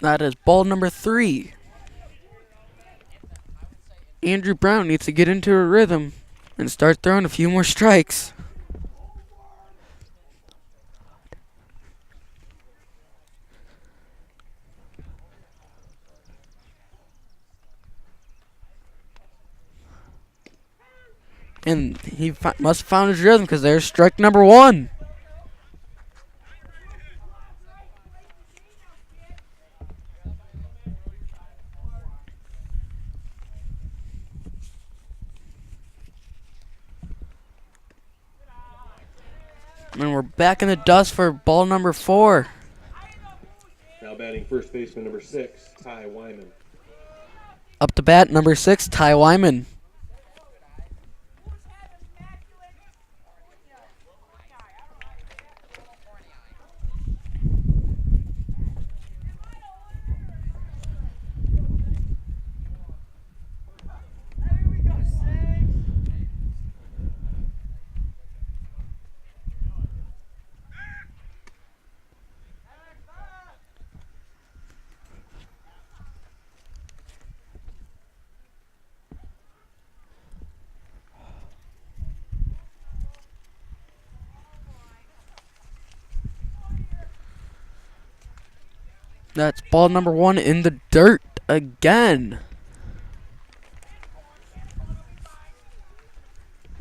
That is ball number 3. Andrew Brown needs to get into a rhythm and start throwing a few more strikes. And he must have found his rhythm because there's strike number 1. And we're back in the dust for ball number 4. Now batting first baseman, number 6, Ty Wyman. Up to bat, number 6, Ty Wyman. That's ball number 1 in the dirt again.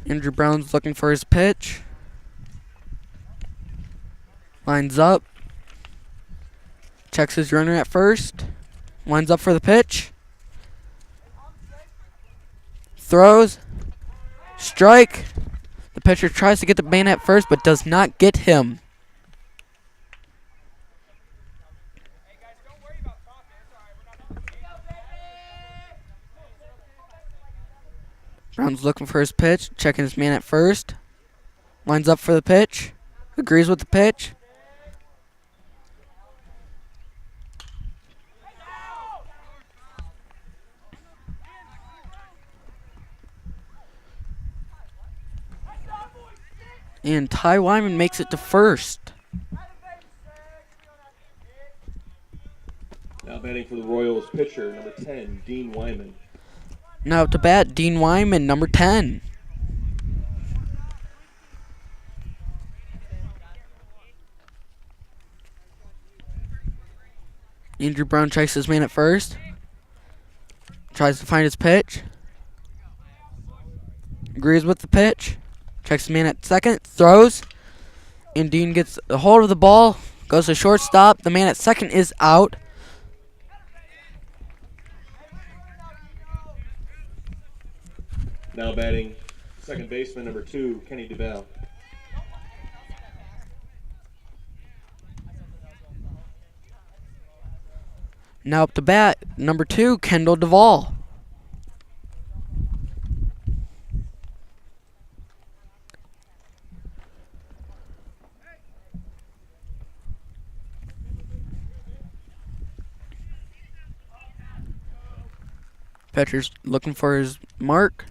Andrew Brown's looking for his pitch. Lines up. Checks his runner at first. Lines up for the pitch. Throws. Strike. The pitcher tries to get the man at first, but does not get him. Brown's looking for his pitch, checking his man at first. Lines up for the pitch. Agrees with the pitch. And Ty Wyman makes it to first. Now batting for the Royals pitcher, number 10, Dean Wyman. Now to bat, Dean Wyman, number 10. Andrew Brown checks his man at first. Tries to find his pitch. Agrees with the pitch. Checks his man at second. Throws. And Dean gets a hold of the ball. Goes to shortstop. The man at second is out. Now batting second baseman, number 2, Kenny DeBell. Now up to bat, number 2, Kendall Duvall. Pitcher's looking for his mark.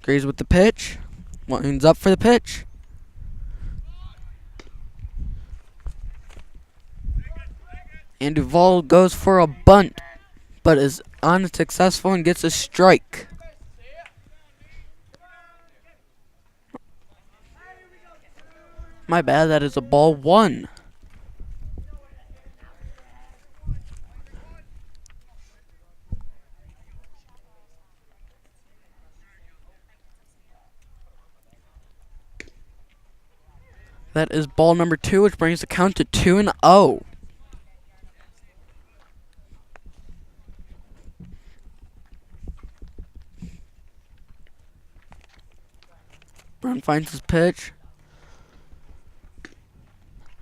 Agrees with the pitch. Winds up for the pitch. And Duvall goes for a bunt, but is unsuccessful and gets a strike. My bad, that is a ball 1. That is ball number 2, which brings the count to 2-0. Brown finds his pitch.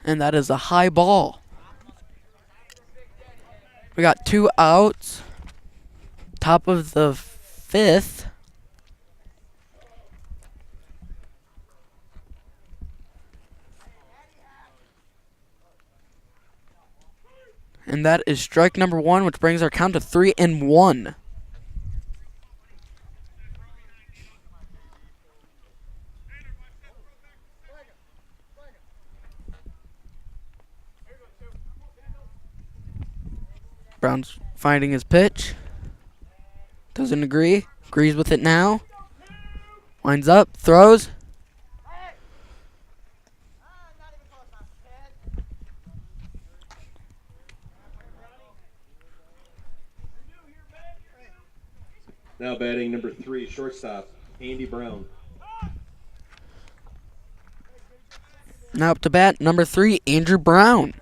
And that is a high ball. We got 2 outs. Top of the 5th. And that is strike number 1, which brings our count to 3-1. Brown's finding his pitch. Doesn't agree. Agrees with it now. Winds up. Throws. Now batting number 3, shortstop, Andy Brown. Now up to bat, number 3, Andrew Brown.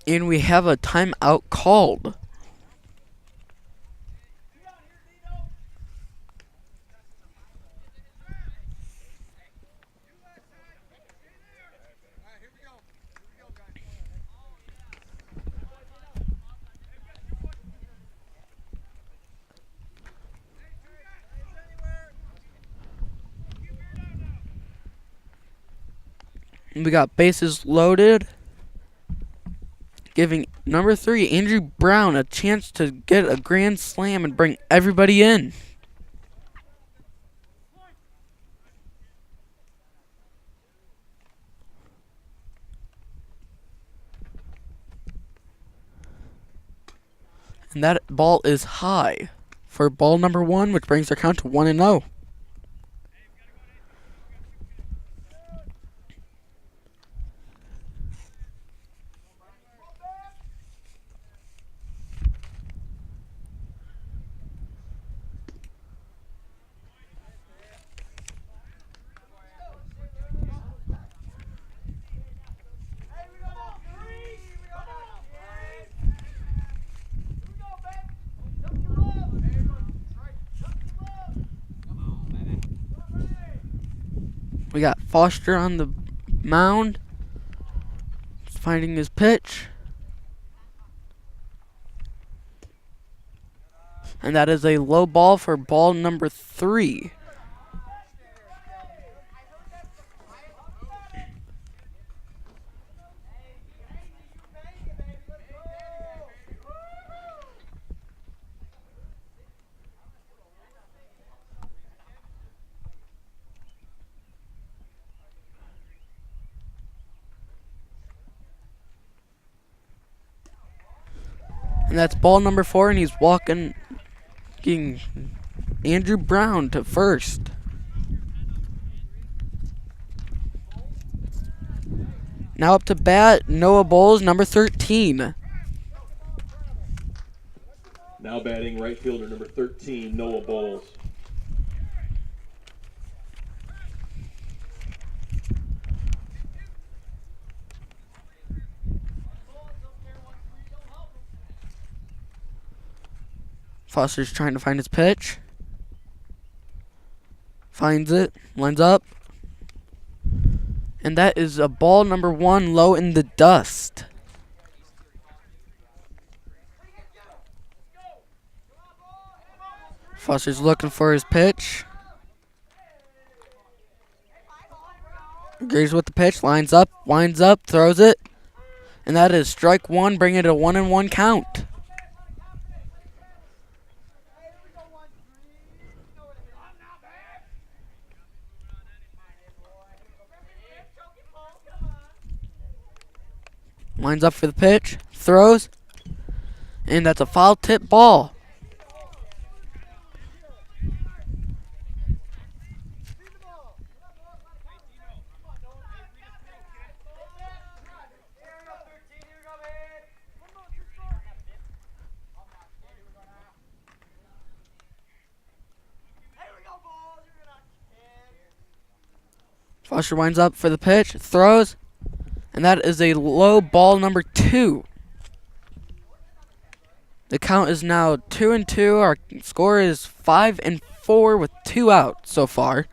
And we have a timeout called. We got bases loaded, giving number 3, Andrew Brown, a chance to get a grand slam and bring everybody in. And that ball is high for ball number 1, which brings our count to 1-0. We got Foster on the mound, finding his pitch. And that is a low ball for ball number 3. And that's ball number 4, and he's walking Andrew Brown to first. Now up to bat, Noah Bowles, number 13. Now batting right fielder number 13, Noah Bowles. Foster's trying to find his pitch. Finds it, lines up. And that is a ball number 1 low in the dust. Foster's looking for his pitch. Agrees with the pitch, lines up, winds up, throws it. And that is strike 1, bringing it a 1-1 count. Lines up for the pitch, throws, and that's a foul tip ball. Foster winds up for the pitch, throws, and that is a low ball number 2. The count is now 2-2. Our score is 5-4 with 2 out so far.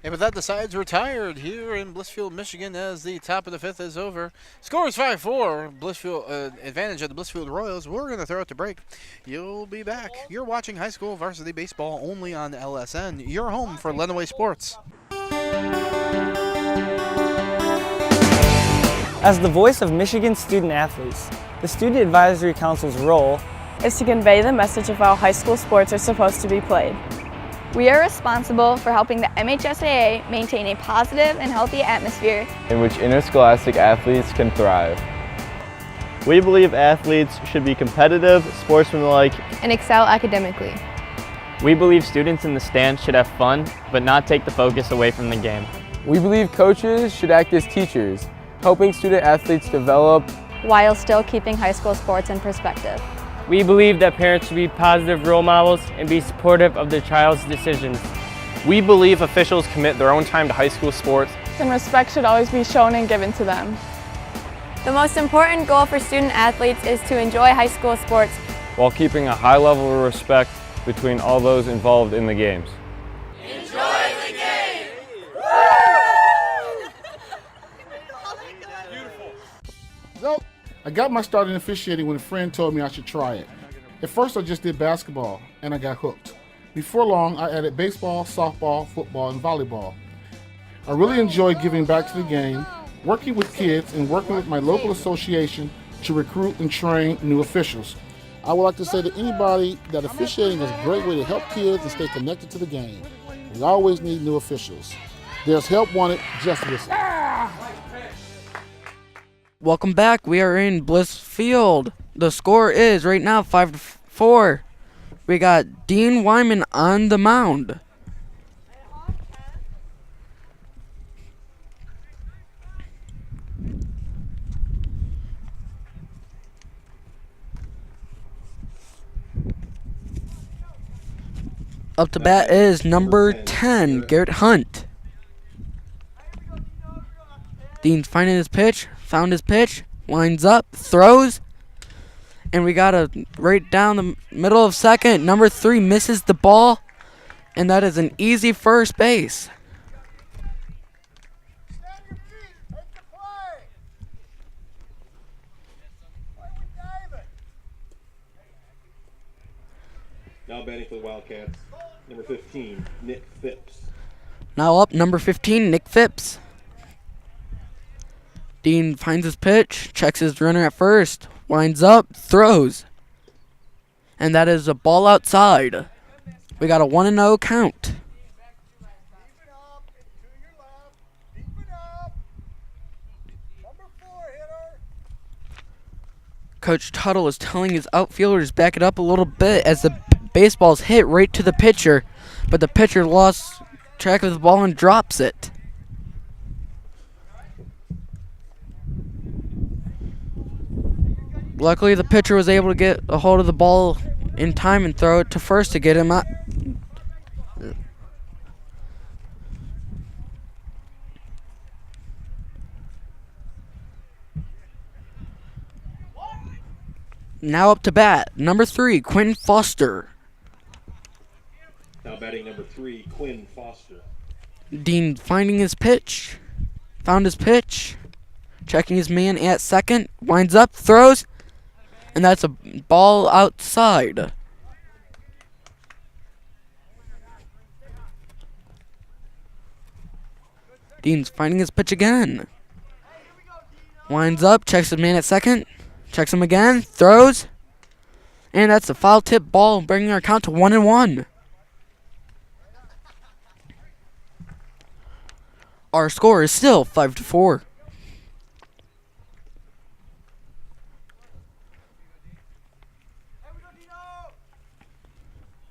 And with that, the sides retired here in Blissfield, Michigan, as the top of the 5th is over. Score is 5-4. Blissfield advantage of the Blissfield Royals. We're going to throw it to break. You'll be back. You're watching high school varsity baseball only on LSN. Your home for Lenawee Sports. As the voice of Michigan student athletes, the Student Advisory Council's role is to convey the message of how high school sports are supposed to be played. We are responsible for helping the MHSAA maintain a positive and healthy atmosphere in which interscholastic athletes can thrive. We believe athletes should be competitive, sportsmanlike, and excel academically. We believe students in the stands should have fun, but not take the focus away from the game. We believe coaches should act as teachers, helping student athletes develop while still keeping high school sports in perspective. We believe that parents should be positive role models and be supportive of their child's decisions. We believe officials commit their own time to high school sports, and respect should always be shown and given to them. The most important goal for student athletes is to enjoy high school sports while keeping a high level of respect between all those involved in the games. Enjoy the game! So, I got my start in officiating when a friend told me I should try it. At first I just did basketball, and I got hooked. Before long, I added baseball, softball, football, and volleyball. I really enjoy giving back to the game, working with kids, and working with my local association to recruit and train new officials. I would like to say to anybody that officiating is a great way to help kids and stay connected to the game. We always need new officials. There's help wanted, just listen. Welcome back. We are in Blissfield. The score is right now 5-4. We got Dean Wyman on the mound. Up to bat is number 10, Garrett Hunt. Dean's finding his pitch, found his pitch, winds up, throws, and we got a right down the middle of second. Number 3 misses the ball, and that is an easy first base. Now batting for the Wildcats, number 15, Nick Phipps. Now up, number 15, Nick Phipps. Dean finds his pitch, checks his runner at first, winds up, throws. And that is a ball outside. We got a 1-0 count. Coach Tuttle is telling his outfielders back it up a little bit as the baseball's hit right to the pitcher, but the pitcher lost track of the ball and drops it. Luckily, the pitcher was able to get a hold of the ball in time and throw it to first to get him out. Now up to bat, number 3, Quinn Foster. Now batting number 3, Quinn Foster. Dean finding his pitch, found his pitch, checking his man at second, winds up, throws, and that's a ball outside. Dean's finding his pitch again. Winds up, checks his man at second, checks him again, throws, and that's a foul tip ball, bringing our count to 1-1. Our score is still 5-4.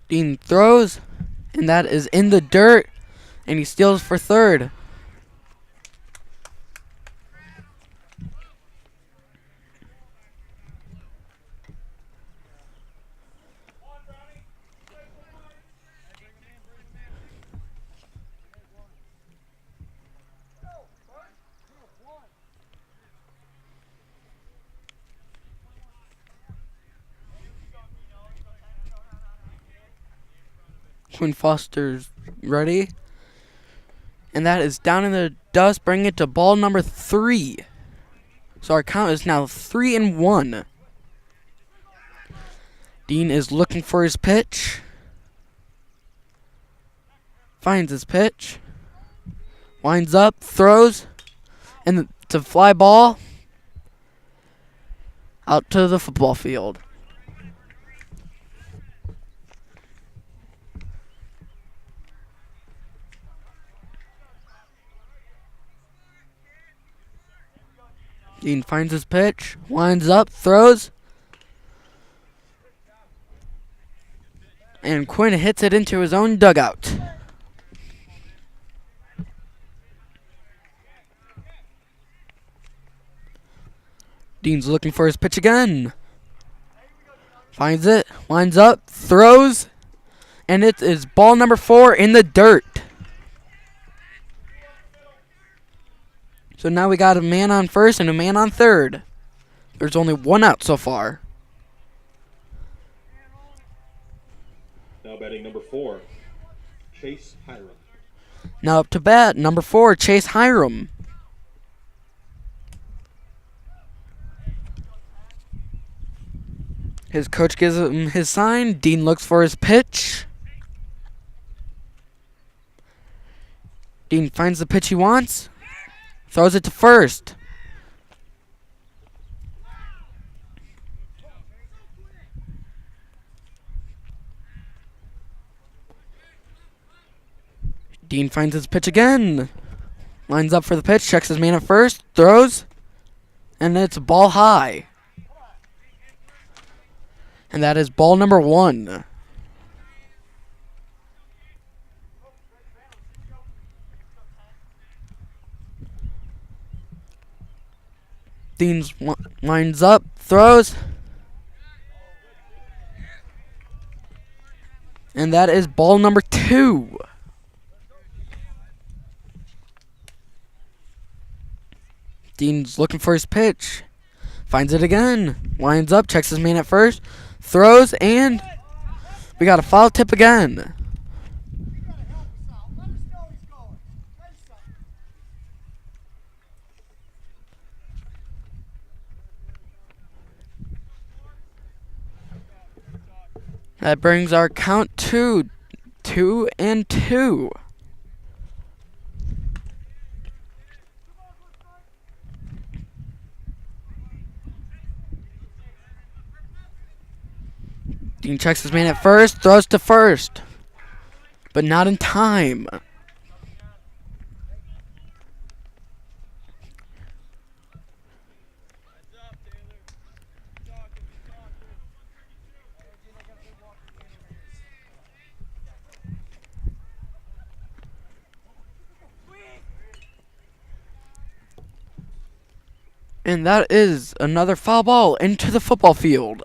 Dean throws, and that is in the dirt, and he steals for third. Quinn Foster's ready. And that is down in the dust, bringing it to ball number 3. So our count is now 3-1. Dean is looking for his pitch. Finds his pitch. Winds up, throws. And it's a fly ball out to the football field. Dean finds his pitch, winds up, throws, and Quinn hits it into his own dugout. Dean's looking for his pitch again. Finds it, winds up, throws, and it is ball number 4 in the dirt. So now we got a man on first and a man on third. There's only 1 out so far. Now batting number 4, Chase Hiram. Now up to bat, number 4, Chase Hiram. His coach gives him his sign. Dean looks for his pitch. Dean finds the pitch he wants. Throws it to first. Dean finds his pitch again. Lines up for the pitch, checks his man at first, throws, and it's ball high. And that is ball number 1. Dean lines up, throws, and And that is ball number 2. Dean's looking for his pitch. Finds it again. Winds up, checks his man at first. Throws, and we got a foul tip again. That brings our count to 2-2. Dean checks his man at first, throws to first, but not in time. And that is another foul ball into the football field.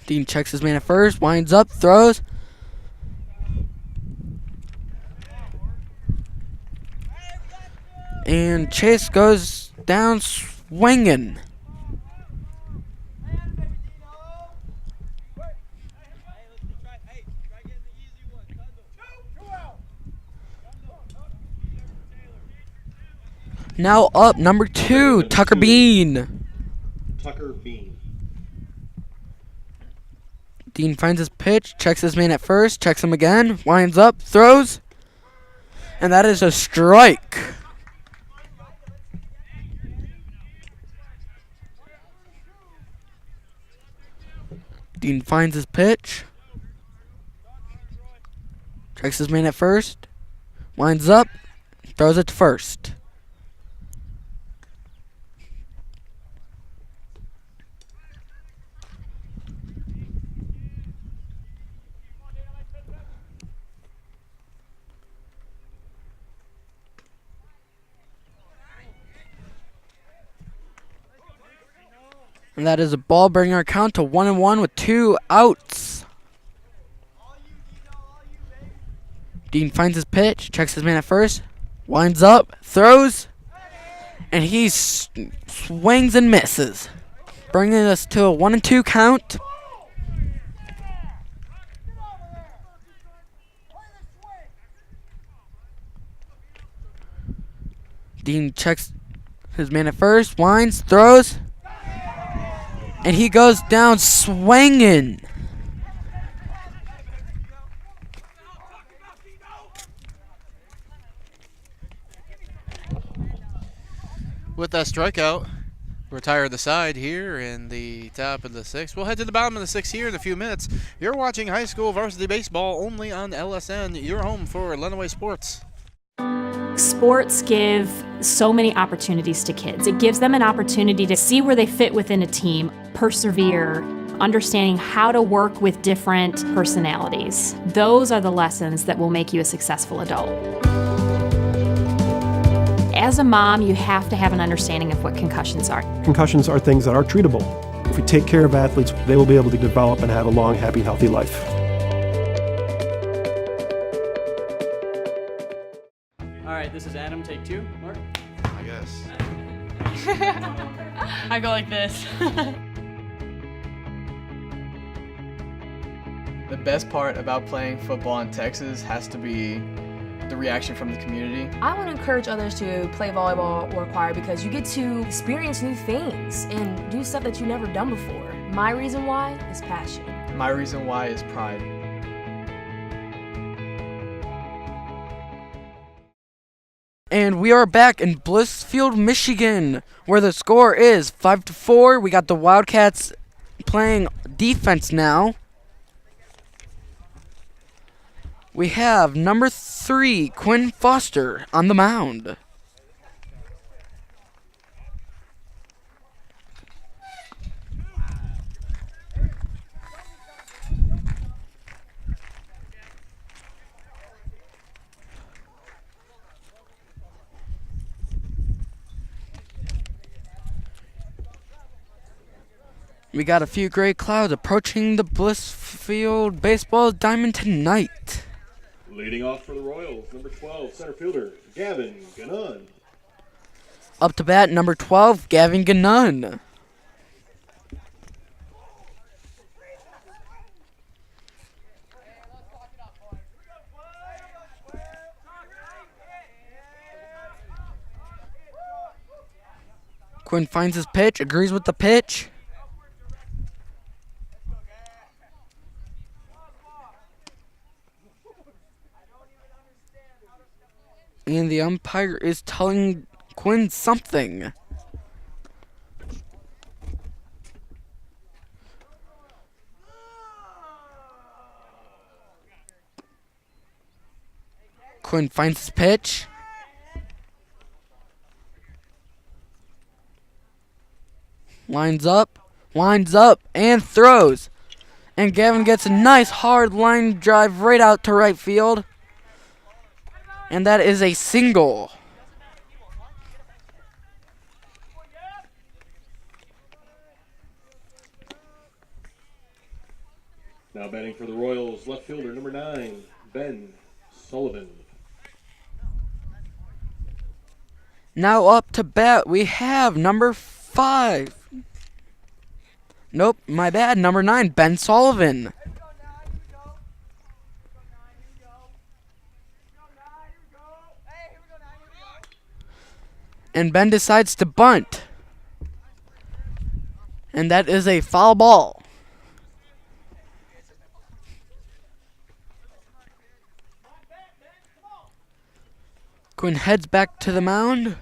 Dean checks his man at first, winds up, throws. And Chase goes down swinging. Now up, number 2, Tucker Bean. Tucker Bean. Dean finds his pitch, checks his man at first, checks him again, winds up, throws. And that is a strike. Dean finds his pitch, checks his man at first, winds up, throws it to first. And that is a ball, bringing our count to 1-1 with 2 outs. Dean finds his pitch, checks his man at first, winds up, throws, and he swings and misses, bringing us to a 1-2 count. Dean checks his man at first, winds, throws. And he goes down swinging. With that strikeout, retire the side here in the top of the 6th. We'll head to the bottom of the 6th here in a few minutes. You're watching high school varsity baseball only on LSN, your home for Lenawee Sports. Sports give so many opportunities to kids. It gives them an opportunity to see where they fit within a team, persevere, understanding how to work with different personalities. Those are the lessons that will make you a successful adult. As a mom, you have to have an understanding of what concussions are. Concussions are things that are treatable. If we take care of athletes, they will be able to develop and have a long, happy, healthy life. All right, this is Adam, take 2. Mark? I guess. I go like this. The best part about playing football in Texas has to be the reaction from the community. I want to encourage others to play volleyball or choir because you get to experience new things and do stuff that you've never done before. My reason why is passion. My reason why is pride. And we are back in Blissfield, Michigan, where the score is 5-4. We got the Wildcats playing defense now. We have number 3, Quinn Foster, on the mound. We got a few gray clouds approaching the Blissfield baseball diamond tonight. Leading off for the Royals, number 12, center fielder, Gavin Gannon. Up to bat, number 12, Gavin Gannon. Quinn finds his pitch, agrees with the pitch. And the umpire is telling Quinn something. Quinn finds his pitch. Lines up, and throws. And Gavin gets a nice hard line drive right out to right field. And that is a single. Now batting for the Royals, left fielder, number 9, Ben Sullivan. Now up to bat, we have number 5. Nope, my bad. Number 9, Ben Sullivan. And Ben decides to bunt. And that is a foul ball. Quinn heads back to the mound.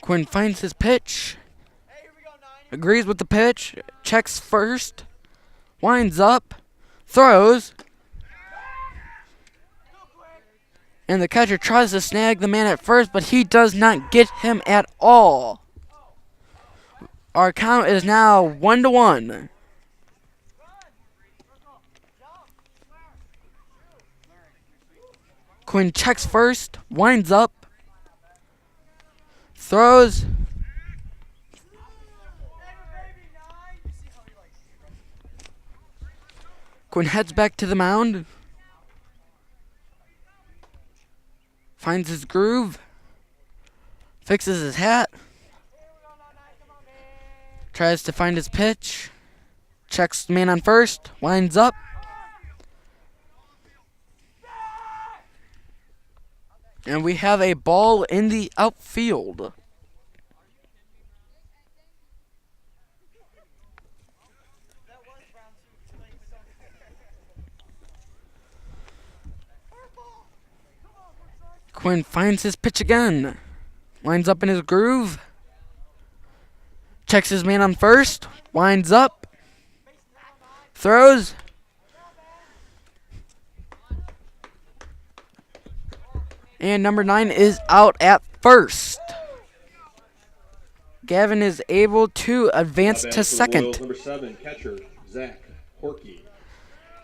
Quinn finds his pitch, agrees with the pitch, checks first, winds up, throws, and the catcher tries to snag the man at first, but he does not get him at all. Our count is now 1-1. Quinn checks first, winds up, throws, Quinn heads back to the mound, finds his groove, fixes his hat, tries to find his pitch, checks the man on first, winds up, and we have a ball in the outfield. Quinn finds his pitch again. Lines up in his groove. Checks his man on first. Winds up. Throws. And number 9 is out at first. Gavin is able to advance to second. Number 7, catcher, Zach Horkey.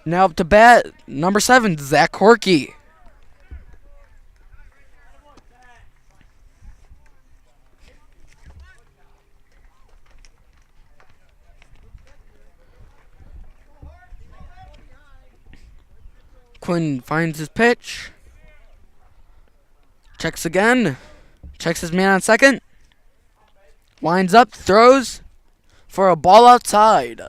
Now up to bat, number 7, Zach Horkey. Quinn finds his pitch. Checks again. Checks his man on second. Winds up, throws for a ball outside.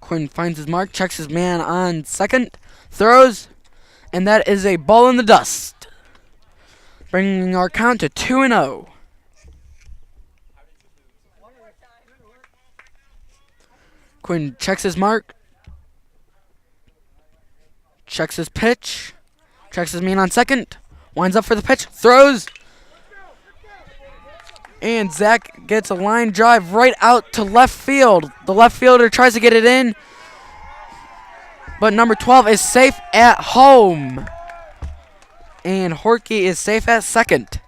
Quinn finds his mark, checks his man on second, throws, and that is a ball in the dust, bringing our count to 2-0. Quinn checks his mark, checks his pitch, checks his man on second, winds up for the pitch, throws, and Zach gets a line drive right out to left field. The left fielder tries to get it in, But number 12 is safe at home. And Horky is safe at second.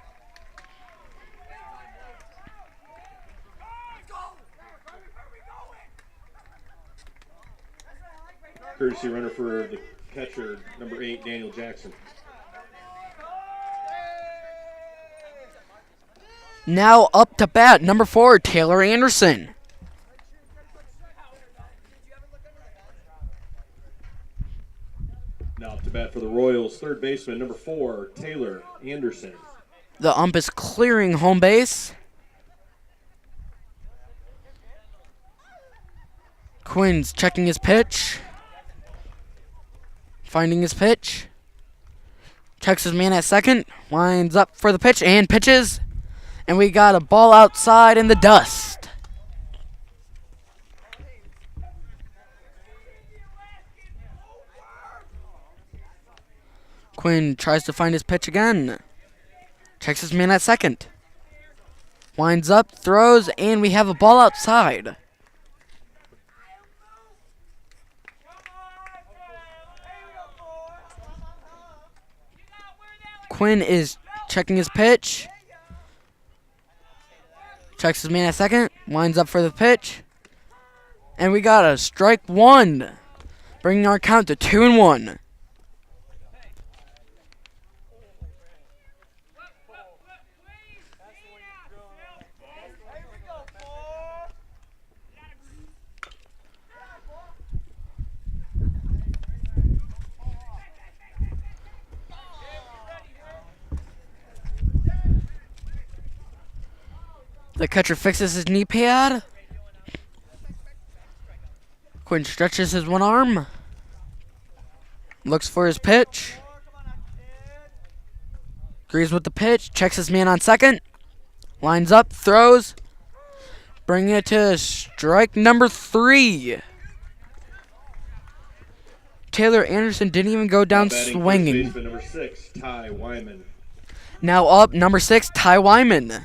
Courtesy runner for the catcher, number 8, Daniel Jackson. Now up to bat, number 4, Taylor Anderson. Now up to bat for the Royals, third baseman, number 4, Taylor Anderson. The ump is clearing home base. Quinn's checking his pitch. Finding his pitch. Checks his man at second. Winds up for the pitch and pitches. And we got a ball outside in the dust. Quinn tries to find his pitch again. Checks his man at second. Winds up, throws, and we have a ball outside. Quinn is checking his pitch. Checks his man at second. Winds up for the pitch. And we got a strike one. Bringing our count to 2-1. The catcher fixes his knee pad. Quinn stretches his one arm. Looks for his pitch. Agrees with the pitch. Checks his man on second. Lines up. Throws. Bringing it to strike number 3. Taylor Anderson didn't even go down swinging. Number 6, Ty Wyman. Now up, number 6, Ty Wyman.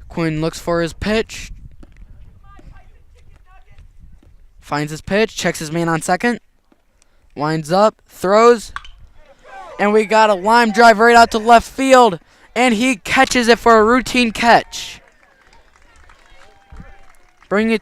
Quinn looks for his pitch. Finds his pitch. Checks his man on second. Winds up. Throws. And we got a line drive right out to left field. And he catches it for a routine catch. Bring it.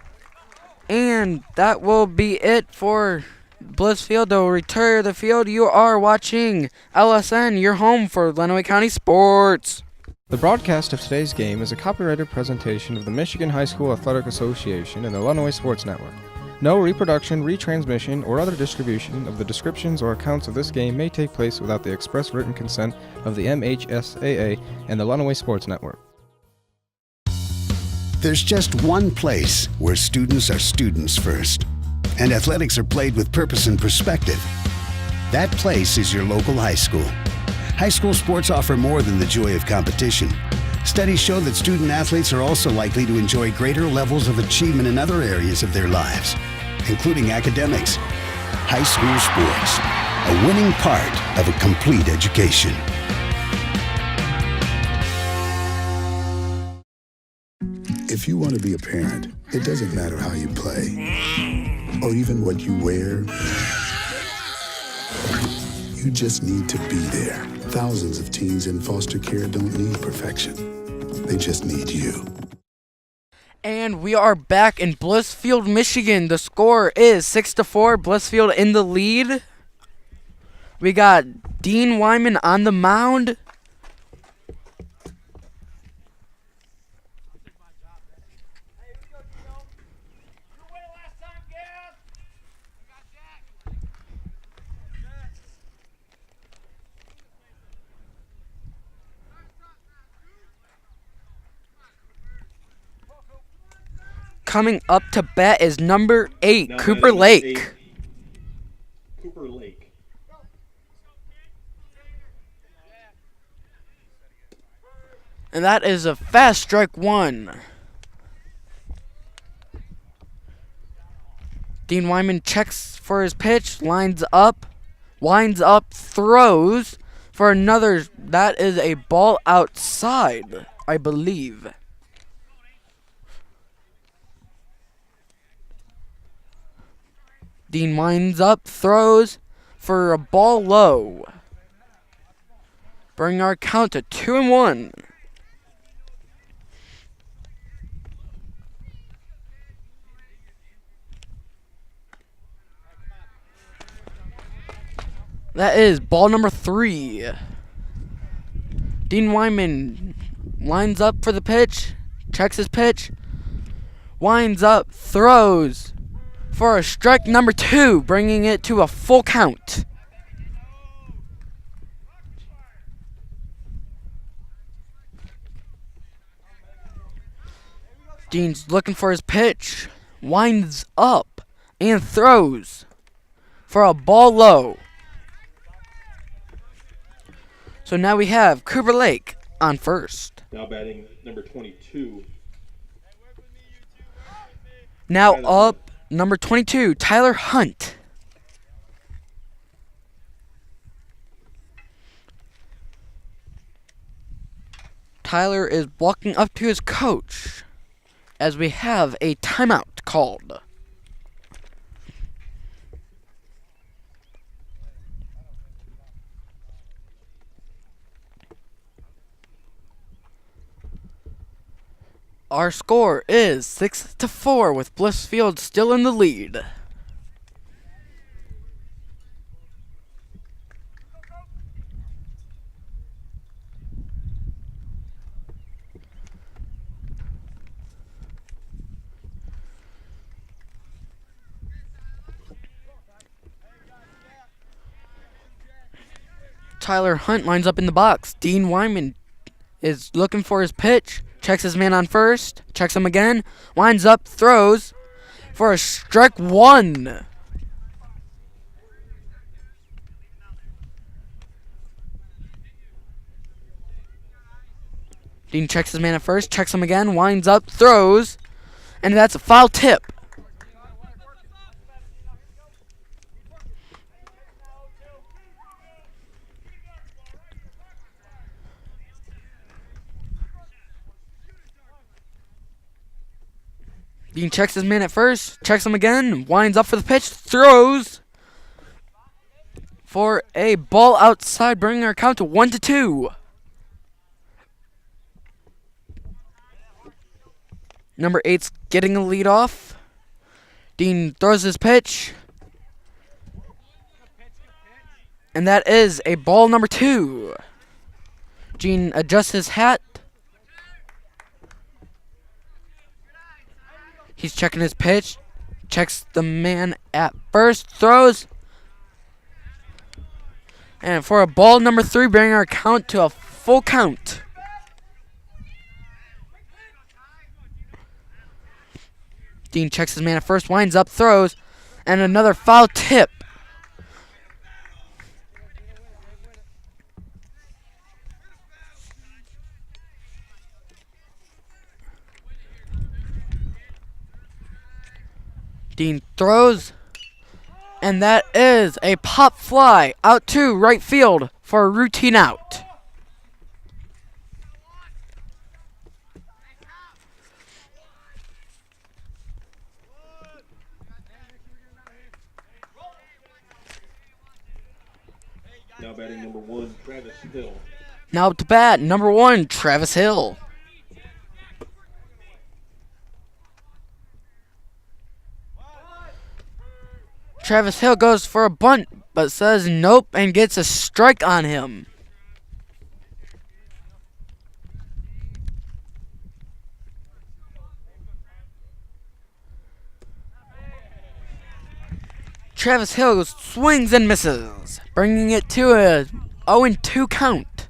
And that will be it for Blissfield. They'll return the field. You are watching LSN, your home for Lenawee County Sports. The broadcast of today's game is a copyrighted presentation of the Michigan High School Athletic Association and the Lenawee Sports Network. No reproduction, retransmission, or other distribution of the descriptions or accounts of this game may take place without the express written consent of the MHSAA and the Lenawee Sports Network. There's just one place where students are students first, and athletics are played with purpose and perspective. That place is your local high school. High school sports offer more than the joy of competition. Studies show that student athletes are also likely to enjoy greater levels of achievement in other areas of their lives, including academics. High school sports, a winning part of a complete education. If you want to be a parent, it doesn't matter how you play or even what you wear. You just need to be there. Thousands of teens in foster care don't need perfection. They just need you. And we are back in Blissfield, Michigan. The score is 6-4. Blissfield in the lead. We got Dean Wyman on the mound. Coming up to bat is number 8, Now Cooper Lake. 8, Cooper Lake. And that is a fast strike one. Dean Wyman checks for his pitch, lines up, winds up, throws, for another. That is a ball outside, I believe. Dean winds up, throws for a ball low. Bring our count to 2-1. That is ball number 3. Dean Wyman lines up for the pitch, checks his pitch, winds up, throws for a strike number 2, bringing it to a full count. Dean's looking for his pitch, winds up, and throws for a ball low. So now we have Cooper Lake on first. Now batting number 22. Now up number 22, Tyler Hunt. Tyler is walking up to his coach as we have a timeout called. Our score is 6-4 with Blissfield still in the lead. Tyler Hunt lines up in the box. Dean Wyman is looking for his pitch. Checks his man on first, checks him again, winds up, throws for a strike 1. Dean checks his man at first, checks him again, winds up, throws, and that's a foul tip. Dean checks his man at first, checks him again, winds up for the pitch, throws for a ball outside, bringing our count to 1-2. Number 8's getting a lead off. Dean throws his pitch. And that is a ball number 2. Dean adjusts his hat. He's checking his pitch, checks the man at first, throws, and for a ball number 3, bringing our count to a full count. Dean checks his man at first, winds up, throws, and another foul tip. Dean throws, and that is a pop fly out to right field for a routine out. Now batting number 1, Travis Hill. Now to bat, number 1, Travis Hill. Travis Hill goes for a bunt, but says nope and gets a strike on him. Travis Hill swings and misses, bringing it to a 0-2 count.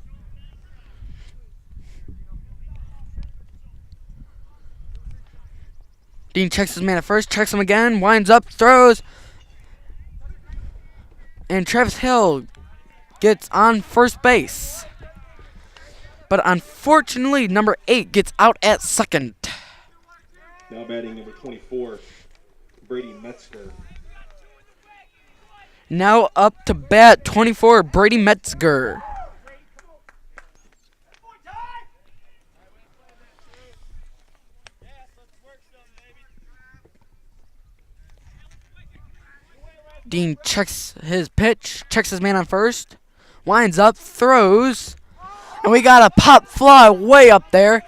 Dean checks his man at first, checks him again, winds up, throws, and Travis Hill gets on first base. But unfortunately, number 8 gets out at second. Now batting number 24, Brady Metzger. Now up to bat, 24, Brady Metzger. Dean checks his pitch, checks his man on first, winds up, throws, and we got a pop fly way up there.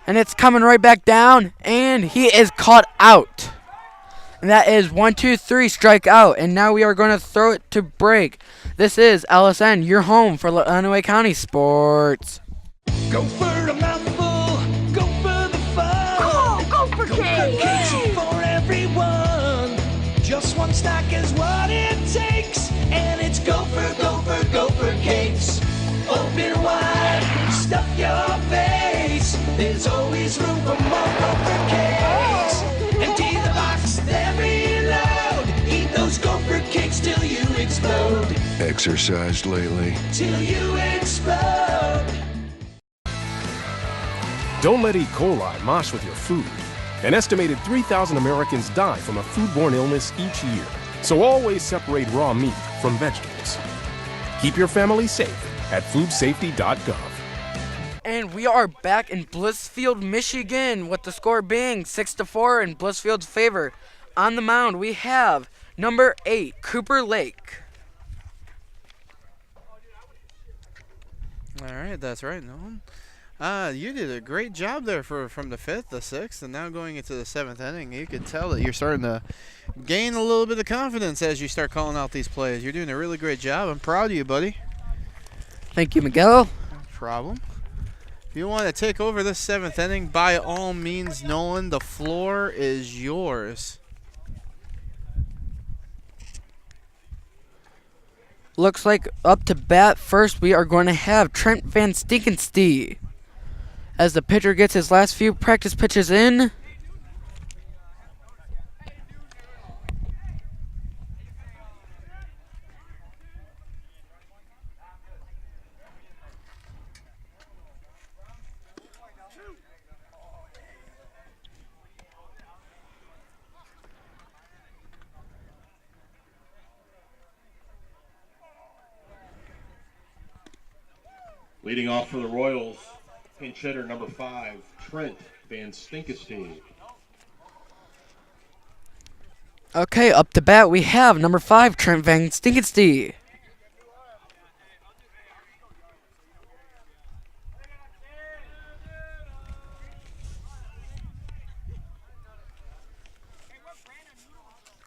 And it's coming right back down, and he is caught out. And that is 1-2-3 strike out, and now we are going to throw it to break. This is LSN, your home for Lenawee County sports. Go for a mouthful, go for the fun. Come on, go for cake. Cakes are for everyone. Just one snack is what it takes, and it's go for cakes. Open wide, stuff your face. There's always room for more gopher cakes. Empty the box, then reload. Eat those gopher cakes till you explode. Exercised lately? Till you explode. Don't let E. coli mosh with your food. An estimated 3,000 Americans die from a foodborne illness each year. So always separate raw meat from vegetables. Keep your family safe at foodsafety.gov. And we are back in Blissfield, Michigan, with the score being 6-4 in Blissfield's favor. On the mound, we have number 8, Cooper Lake. All right, that's right, Nolan. You did a great job there from the 5th, the 6th, and now going into the 7th inning. You can tell that you're starting to gain a little bit of confidence as you start calling out these plays. You're doing a really great job. I'm proud of you, buddy. Thank you, Miguel. No problem. If you want to take over this 7th inning, by all means, Nolan, the floor is yours. Looks like up to bat first, we are going to have Trent Van Stinkenstee. As the pitcher gets his last few practice pitches in. Leading off for the Royals, pinch hitter number 5, Trent Van Stinkestein. Okay, up to bat we have number 5, Trent Van Stinkestein.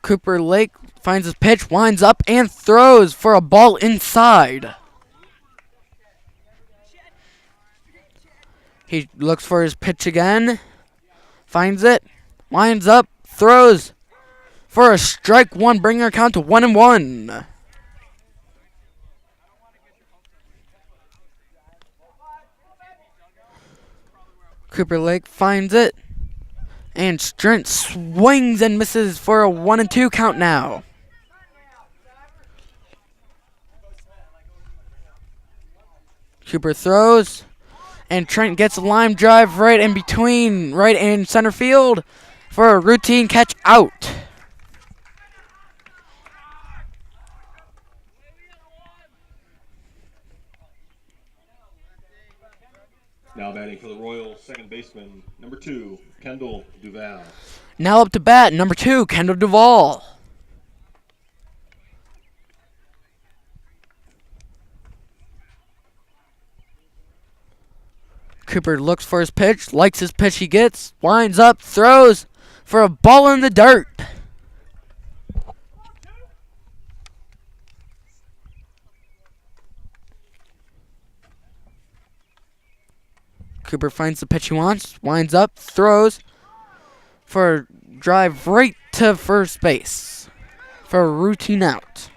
Cooper Lake finds his pitch, winds up, and throws for a ball inside. He looks for his pitch again, finds it, winds up, throws for a strike one, bringing our count to 1-1. Cooper Lake finds it, and Strent swings and misses for a 1-2 count now. Cooper throws. And Trent gets a line drive right in between, right in center field for a routine catch out. Now batting for the Royals, second baseman, number 2, Kendall Duval. Now up to bat, number 2, Kendall Duval. Cooper looks for his pitch, likes his pitch he gets, winds up, throws for a ball in the dirt. Cooper finds the pitch he wants, winds up, throws for a drive right to first base for a routine out.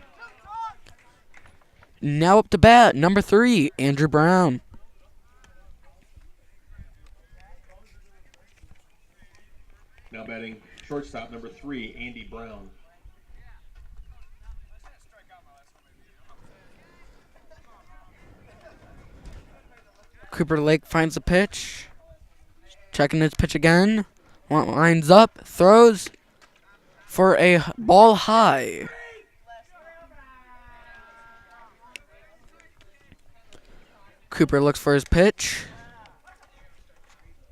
Now up to bat, number 3, Andrew Brown. Now batting shortstop, number 3, Andy Brown. Cooper Lake finds the pitch, checking his pitch again, lines up, throws for a ball high. Cooper looks for his pitch,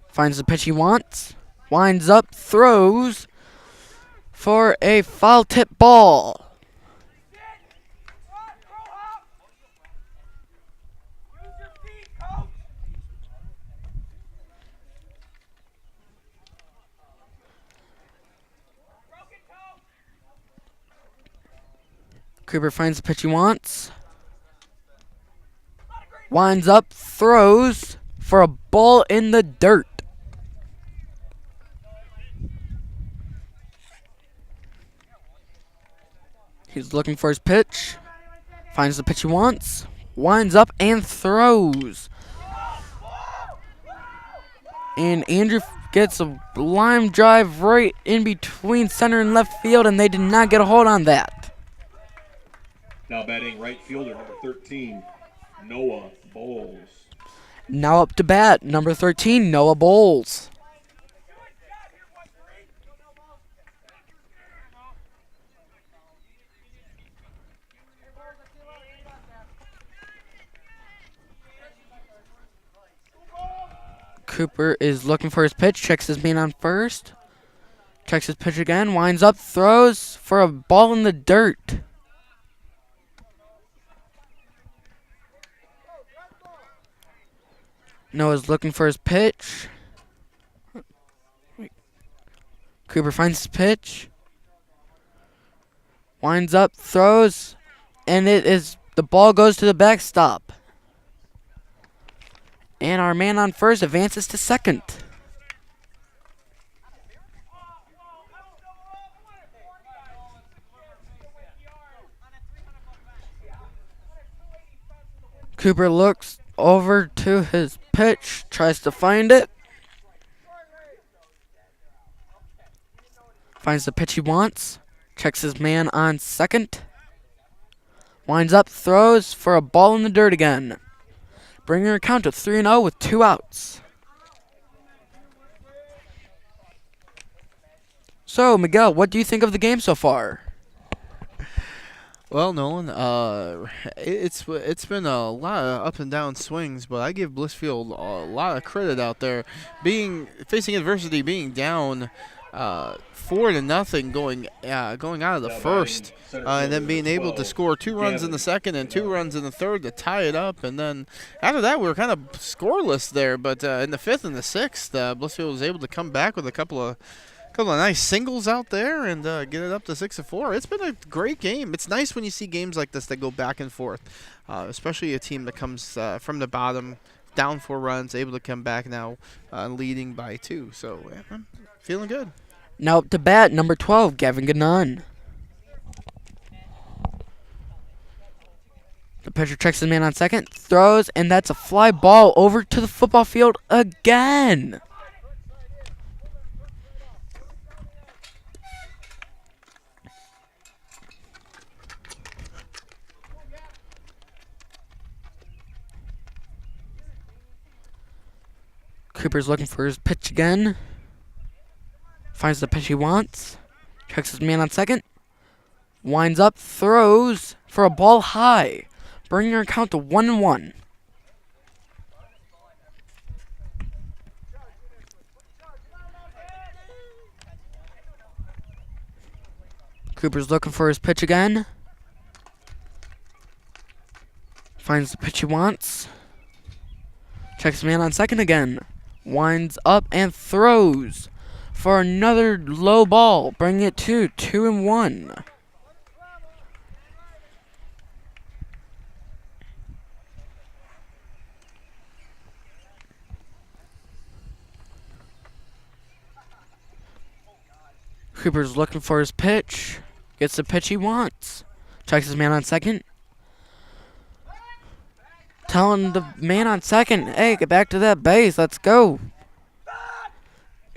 finds the pitch he wants, winds up, throws for a foul tip ball. Cooper finds the pitch he wants. Winds up, throws for a ball in the dirt. He's looking for his pitch. Finds the pitch he wants. Winds up and throws. And Andrew gets a line drive right in between center and left field, and they did not get a hold on that. Now batting right fielder, number 13, Noah Bowles. Now up to bat, number 13, Noah Bowles. Cooper is looking for his pitch, checks his man on first. Checks his pitch again, winds up, throws for a ball in the dirt. Noah's looking for his pitch. Cooper finds his pitch. Winds up, throws, and the ball goes to the backstop. And our man on first advances to second. Cooper looks over to his pitch, tries to find it. Finds the pitch he wants. Checks his man on second. Winds up, throws for a ball in the dirt again. Bringing our count to 3-0 with 2 outs. So, Miguel, what do you think of the game so far? Well, Nolan, it's been a lot of up and down swings, but I give Blissfield a lot of credit out there, facing adversity, being down 4-0 going out of the first, and then being able to score 2 runs in the second and 2 runs in the third to tie it up, and then after that we were kind of scoreless there. But in the fifth and the sixth, Blissfield was able to come back with a couple of nice singles out there and get it up to 6-4. It's been a great game. It's nice when you see games like this that go back and forth, especially a team that comes from the bottom, down 4 runs, able to come back now leading by 2. So I'm feeling good. Now up to bat, number 12, Gavin Gannon. The pitcher checks his man on second, throws, and that's a fly ball over to the football field again. Cooper's looking for his pitch again. Finds the pitch he wants. Checks his man on second. Winds up, throws for a ball high. Bringing our count to 1-1. Cooper's looking for his pitch again. Finds the pitch he wants. Checks his man on second again. Winds up and throws for another low ball, bringing it to 2-1. Cooper's looking for his pitch. Gets the pitch he wants. Checks his man on second. Telling the man on second, hey, get back to that base. Let's go.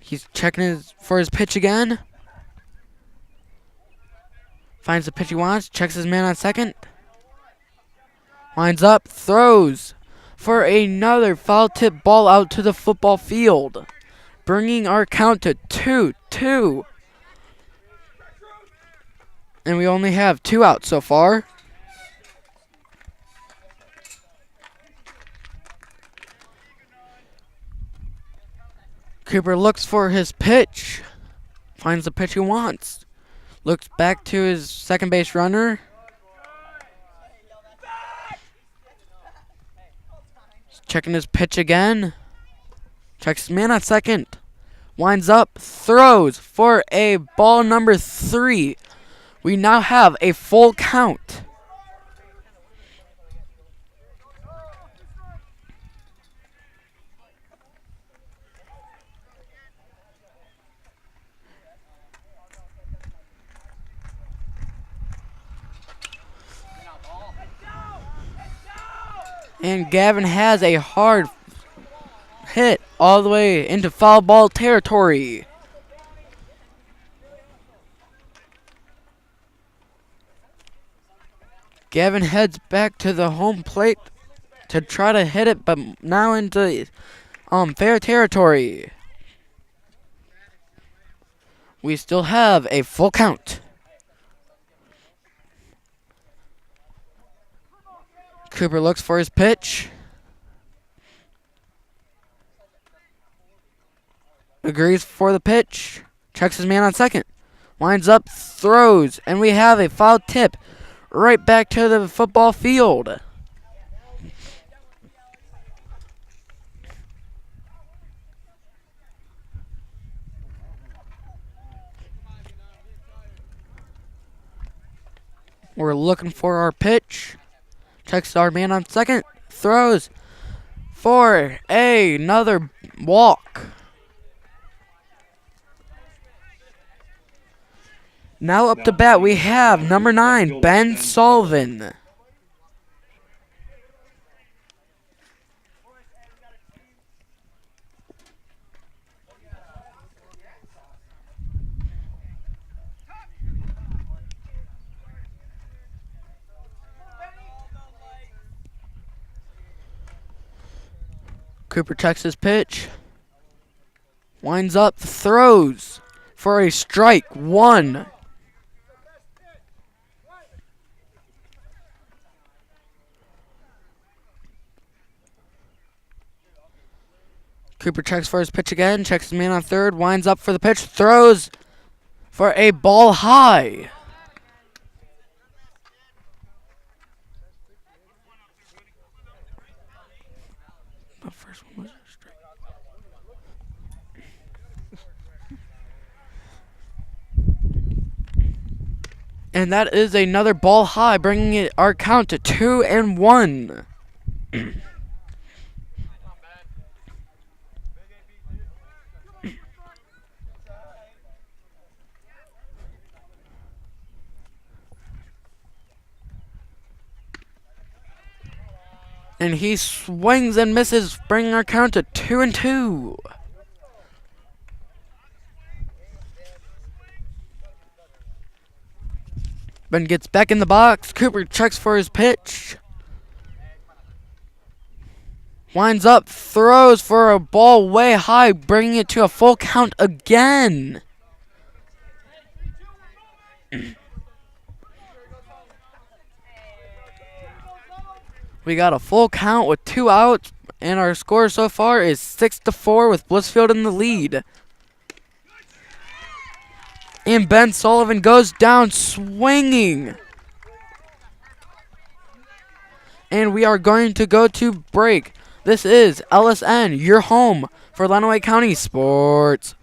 He's checking for his pitch again. Finds the pitch he wants. Checks his man on second. Winds up. Throws for another foul tip ball out to the football field. Bringing our count to 2-2. And we only have 2 outs so far. Cooper looks for his pitch. Finds the pitch he wants. Looks back to his second base runner. Checking his pitch again. Checks his man on second. Winds up. Throws for a ball number 3. We now have a full count. And Gavin has a hard hit all the way into foul ball territory. Gavin heads back to the home plate to try to hit it, but now into fair territory. We still have a full count. Cooper looks for his pitch. Agrees for the pitch. Checks his man on second. Winds up, throws, and we have a foul tip right back to the football field. We're looking for our pitch. Checks our man on second. Throws for another walk. Now up to bat, we have number 9, Ben Sullivan. Cooper checks his pitch. Winds up, throws for a strike, 1. Cooper checks for his pitch again, checks his man on third, winds up for the pitch, throws for a ball high. The first one was a strike. And that is another ball high, bringing our count to 2-1. And he swings and misses, bringing our count to 2-2. Ben gets back in the box. Cooper checks for his pitch. Winds up, throws for a ball way high, bringing it to a full count again. We got a full count with 2 outs, and our score so far is 6-4 with Blissfield in the lead. And Ben Sullivan goes down swinging. And we are going to go to break. This is LSN, your home for Lenawee County Sports.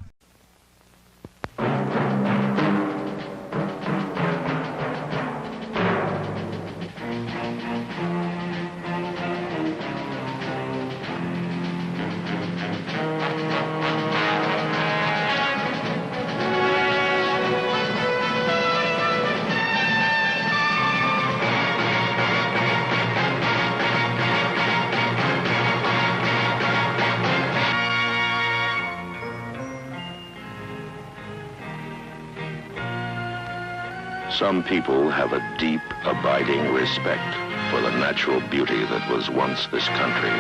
Some people have a deep, abiding respect for the natural beauty that was once this country.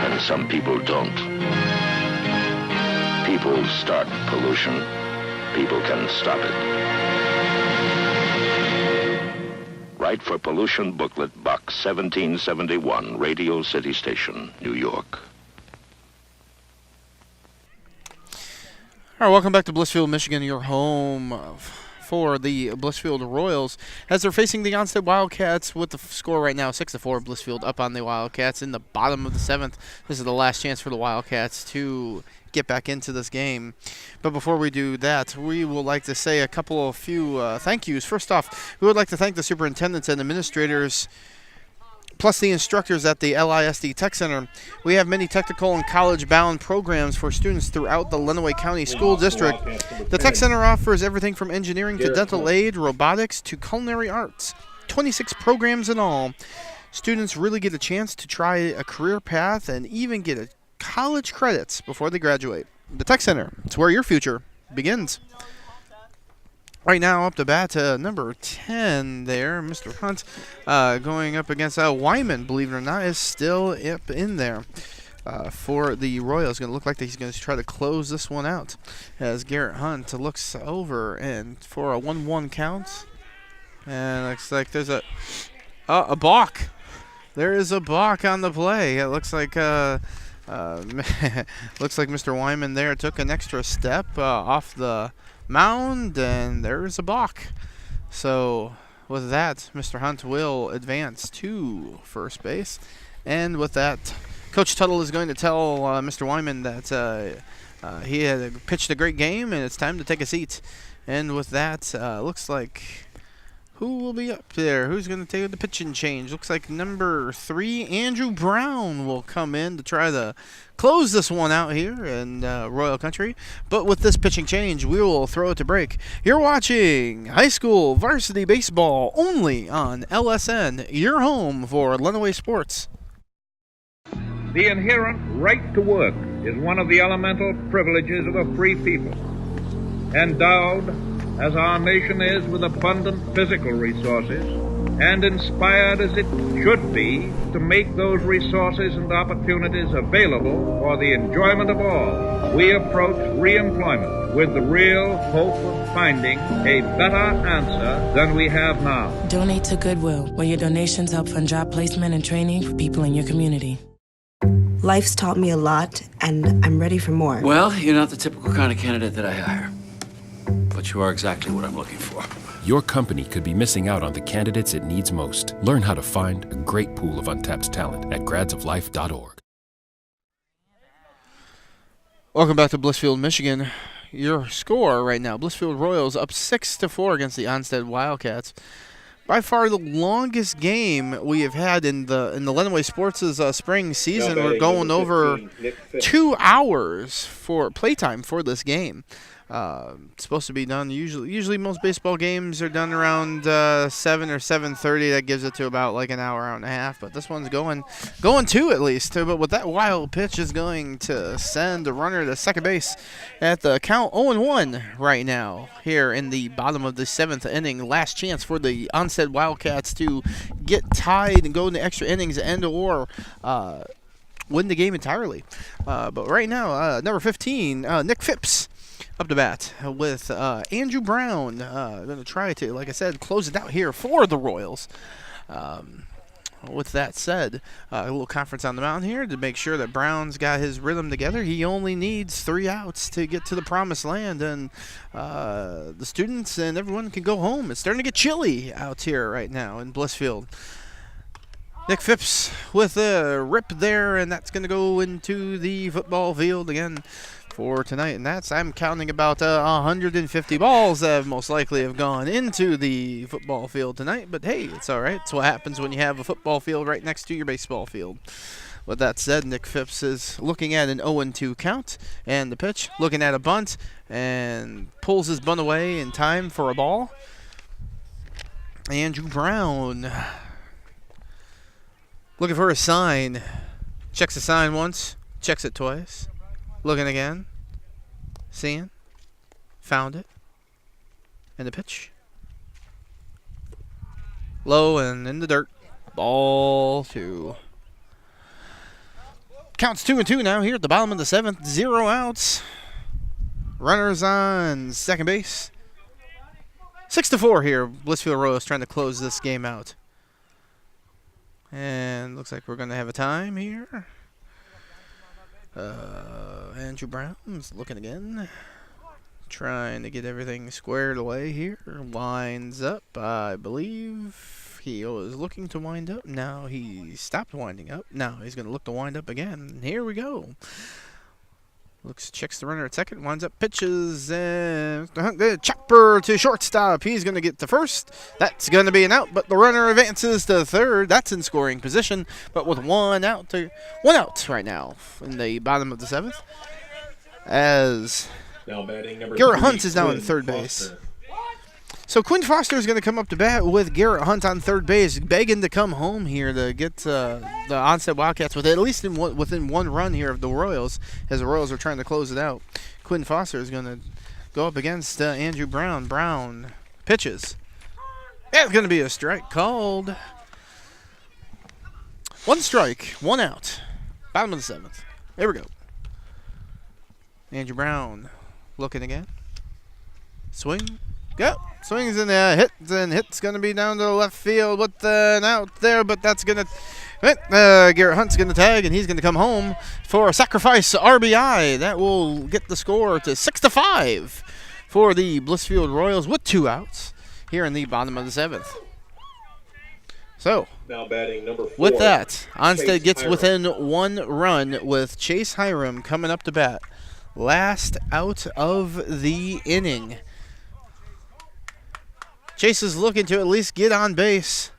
And some people don't. People start pollution. People can stop it. Write for Pollution Booklet, Box 1771, Radio City Station, New York. All right, welcome back to Blissfield, Michigan, your home for the Blissfield Royals as they're facing the Onsted Wildcats with the score right now 6-4. Blissfield up on the Wildcats in the bottom of the 7th. This is the last chance for the Wildcats to get back into this game. But before we do that, we would like to say a few thank yous. First off, we would like to thank the superintendents and administrators plus the instructors at the LISD Tech Center. We have many technical and college-bound programs for students throughout the Lenawee County School District. The Tech Center offers everything from engineering to dental aid, robotics to culinary arts. 26 programs in all. students really get a chance to try a career path and even get a college credits before they graduate. The Tech Center, it's where your future begins. Right now, up to bat, number 10 there, Mr. Hunt, going up against Wyman, believe it or not, is still up in there. For the Royals, going to look like he's going to try to close this one out as Garrett Hunt looks over and for a 1-1 count. And looks like there's a balk. There is a balk on the play. It looks like looks like Mr. Wyman there took an extra step off the mound, and there's a balk. So with that, Mr. Hunt will advance to first base. And with that, Coach Tuttle is going to tell Mr. Wyman that he had pitched a great game and it's time to take a seat. And with that, looks like who will be up there? Who's going to take the pitching change? Looks like number 3, Andrew Brown, will come in to try to close this one out here in Royal Country. But with this pitching change, we will throw it to break. You're watching high school varsity baseball only on LSN, your home for Lenawee Sports. The inherent right to work is one of the elemental privileges of a free people. Endowed, as our nation is, with abundant physical resources, and inspired as it should be to make those resources and opportunities available for the enjoyment of all, we approach reemployment with the real hope of finding a better answer than we have now. Donate to Goodwill, where your donations help fund job placement and training for people in your community. Life's taught me a lot, and I'm ready for more. Well, you're not the typical kind of candidate that I hire. But you are exactly what I'm looking for. Your company could be missing out on the candidates it needs most. Learn how to find a great pool of untapped talent at gradsoflife.org. Welcome back to Blissfield, Michigan. Your score right now, Blissfield Royals up 6-4 against the Onsted Wildcats. By far the longest game we have had in the Lenawee Sports' spring season. We're going over 2 hours for playtime for this game. It's supposed to be done usually most baseball games are done around 7 or 7:30. That gives it to about like an hour and a half. But this one's going 2 at least. But with that wild pitch is going to send a runner to second base at the count 0-1 right now here in the bottom of the 7th inning. Last chance for the Onsted Wildcats to get tied and go into extra innings and or win the game entirely. But right now, number 15, Nick Phipps, up to bat with Andrew Brown. Going to try to, like I said, close it out here for the Royals. With that said, a little conference on the mound here to make sure that Brown's got his rhythm together. He only needs 3 outs to get to the promised land, and the students and everyone can go home. It's starting to get chilly out here right now in Blissfield. Nick Phipps with a rip there, and that's going to go into the football field again for tonight. And that's, I'm counting about 150 balls that most likely have gone into the football field tonight. But hey, it's all right. It's what happens when you have a football field right next to your baseball field. With that said, Nick Phipps is looking at an 0-2 count, and the pitch, looking at a bunt, and pulls his bunt away in time for a ball. Andrew Brown looking for a sign. Checks the sign once, checks it twice. Looking again. Seeing. Found it. And the pitch. Low and in the dirt. Ball 2. Counts 2-2 now here at the bottom of the 7th. 0 outs. Runners on second base. 6-4 here. Blissfield Royals trying to close this game out. And looks like we're going to have a time here. Andrew Brown's looking again. Trying to get everything squared away here. Winds up. I believe he was looking to wind up. Now he stopped winding up. Now he's going to look to wind up again. Here we go. Checks the runner at second, winds up, pitches, and chopper to shortstop. He's going to get to first. That's going to be an out, but the runner advances to third. That's in scoring position, but with one out right now in the bottom of the 7th. As now batting number Garrett 3, Hunt is now in Quinn third Foster. base. So Quinn Foster is going to come up to bat with Garrett Hunt on third base, begging to come home here to get the Onsted Wildcats with at least within one run here of the Royals, as the Royals are trying to close it out. Quinn Foster is going to go up against Andrew Brown. Brown pitches. That's going to be a strike called. 1 strike, 1 out. Bottom of the 7th. There we go. Andrew Brown looking again. Swing. Yep. Swings and hits, and hit's going to be down to the left field with an out there, but that's going to. Garrett Hunt's going to tag, and he's going to come home for a sacrifice RBI. That will get the score to 6-5 for the Blissfield Royals with 2 outs here in the bottom of the 7th. So, now batting number 4, with that, Onsted Chase gets Hiram. within 1 run with Chase Hiram coming up to bat. Last out of the inning. Chase is looking to at least get on base.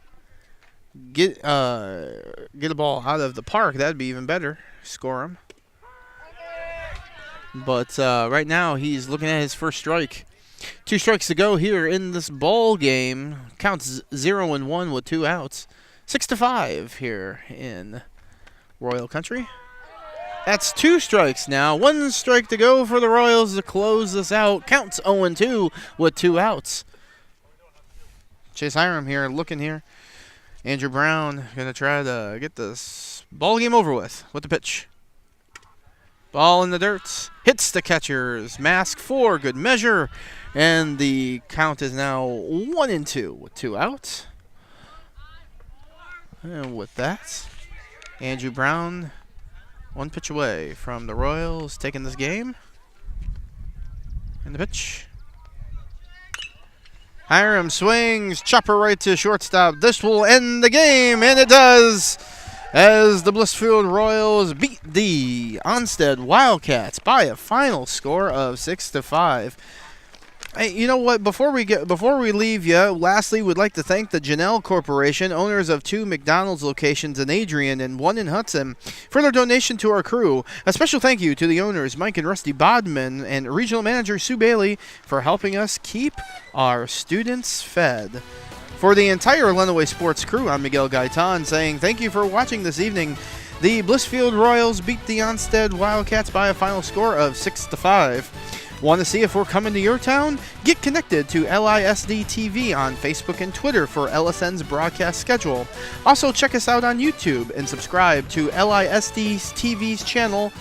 Get a ball out of the park. That'd be even better. Score him. But right now he's looking at his first strike. 2 strikes to go here in this ball game. Counts 0-1 with 2 outs. 6-5 here in Royal Country. That's 2 strikes now. 1 strike to go for the Royals to close this out. Counts 0-2 with 2 outs. Chase Hiram here looking here. Andrew Brown going to try to get this ball game over with the pitch. Ball in the dirt. Hits the catcher's mask for good measure. And the count is now 1-2 with 2 outs. And with that, Andrew Brown 1 pitch away from the Royals taking this game. And the pitch. Hiram swings, chopper right to shortstop. This will end the game, and it does, as the Blissfield Royals beat the Onsted Wildcats by a final score of 6-5. Hey, you know what? Before we leave you, lastly, we'd like to thank the Janelle Corporation, owners of 2 McDonald's locations in Adrian and 1 in Hudson, for their donation to our crew. A special thank you to the owners, Mike and Rusty Bodman, and regional manager Sue Bailey, for helping us keep our students fed. For the entire Lenawee Sports crew, I'm Miguel Gaitan saying thank you for watching this evening. The Blissfield Royals beat the Onsted Wildcats by a final score of 6-5. Want to see if we're coming to your town? Get connected to LISD TV on Facebook and Twitter for LSN's broadcast schedule. Also, check us out on YouTube and subscribe to LISD TV's channel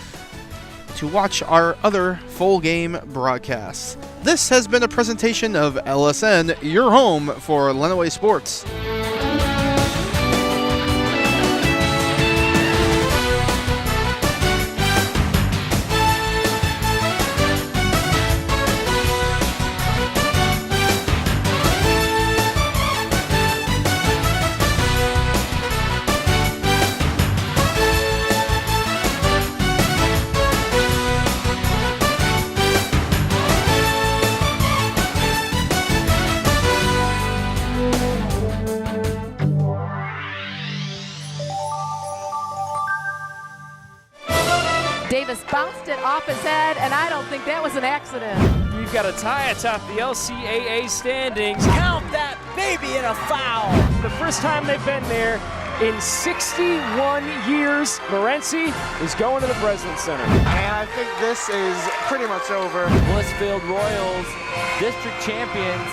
to watch our other full game broadcasts. This has been a presentation of LSN, your home for Lenawee Sports. Davis bounced it off his head, and I don't think that was an accident. You've got a tie atop the LCAA standings. Count that baby in a foul. The first time they've been there in 61 years. Morency is going to the President's Center. And I think this is pretty much over. Blissfield Royals, district champions.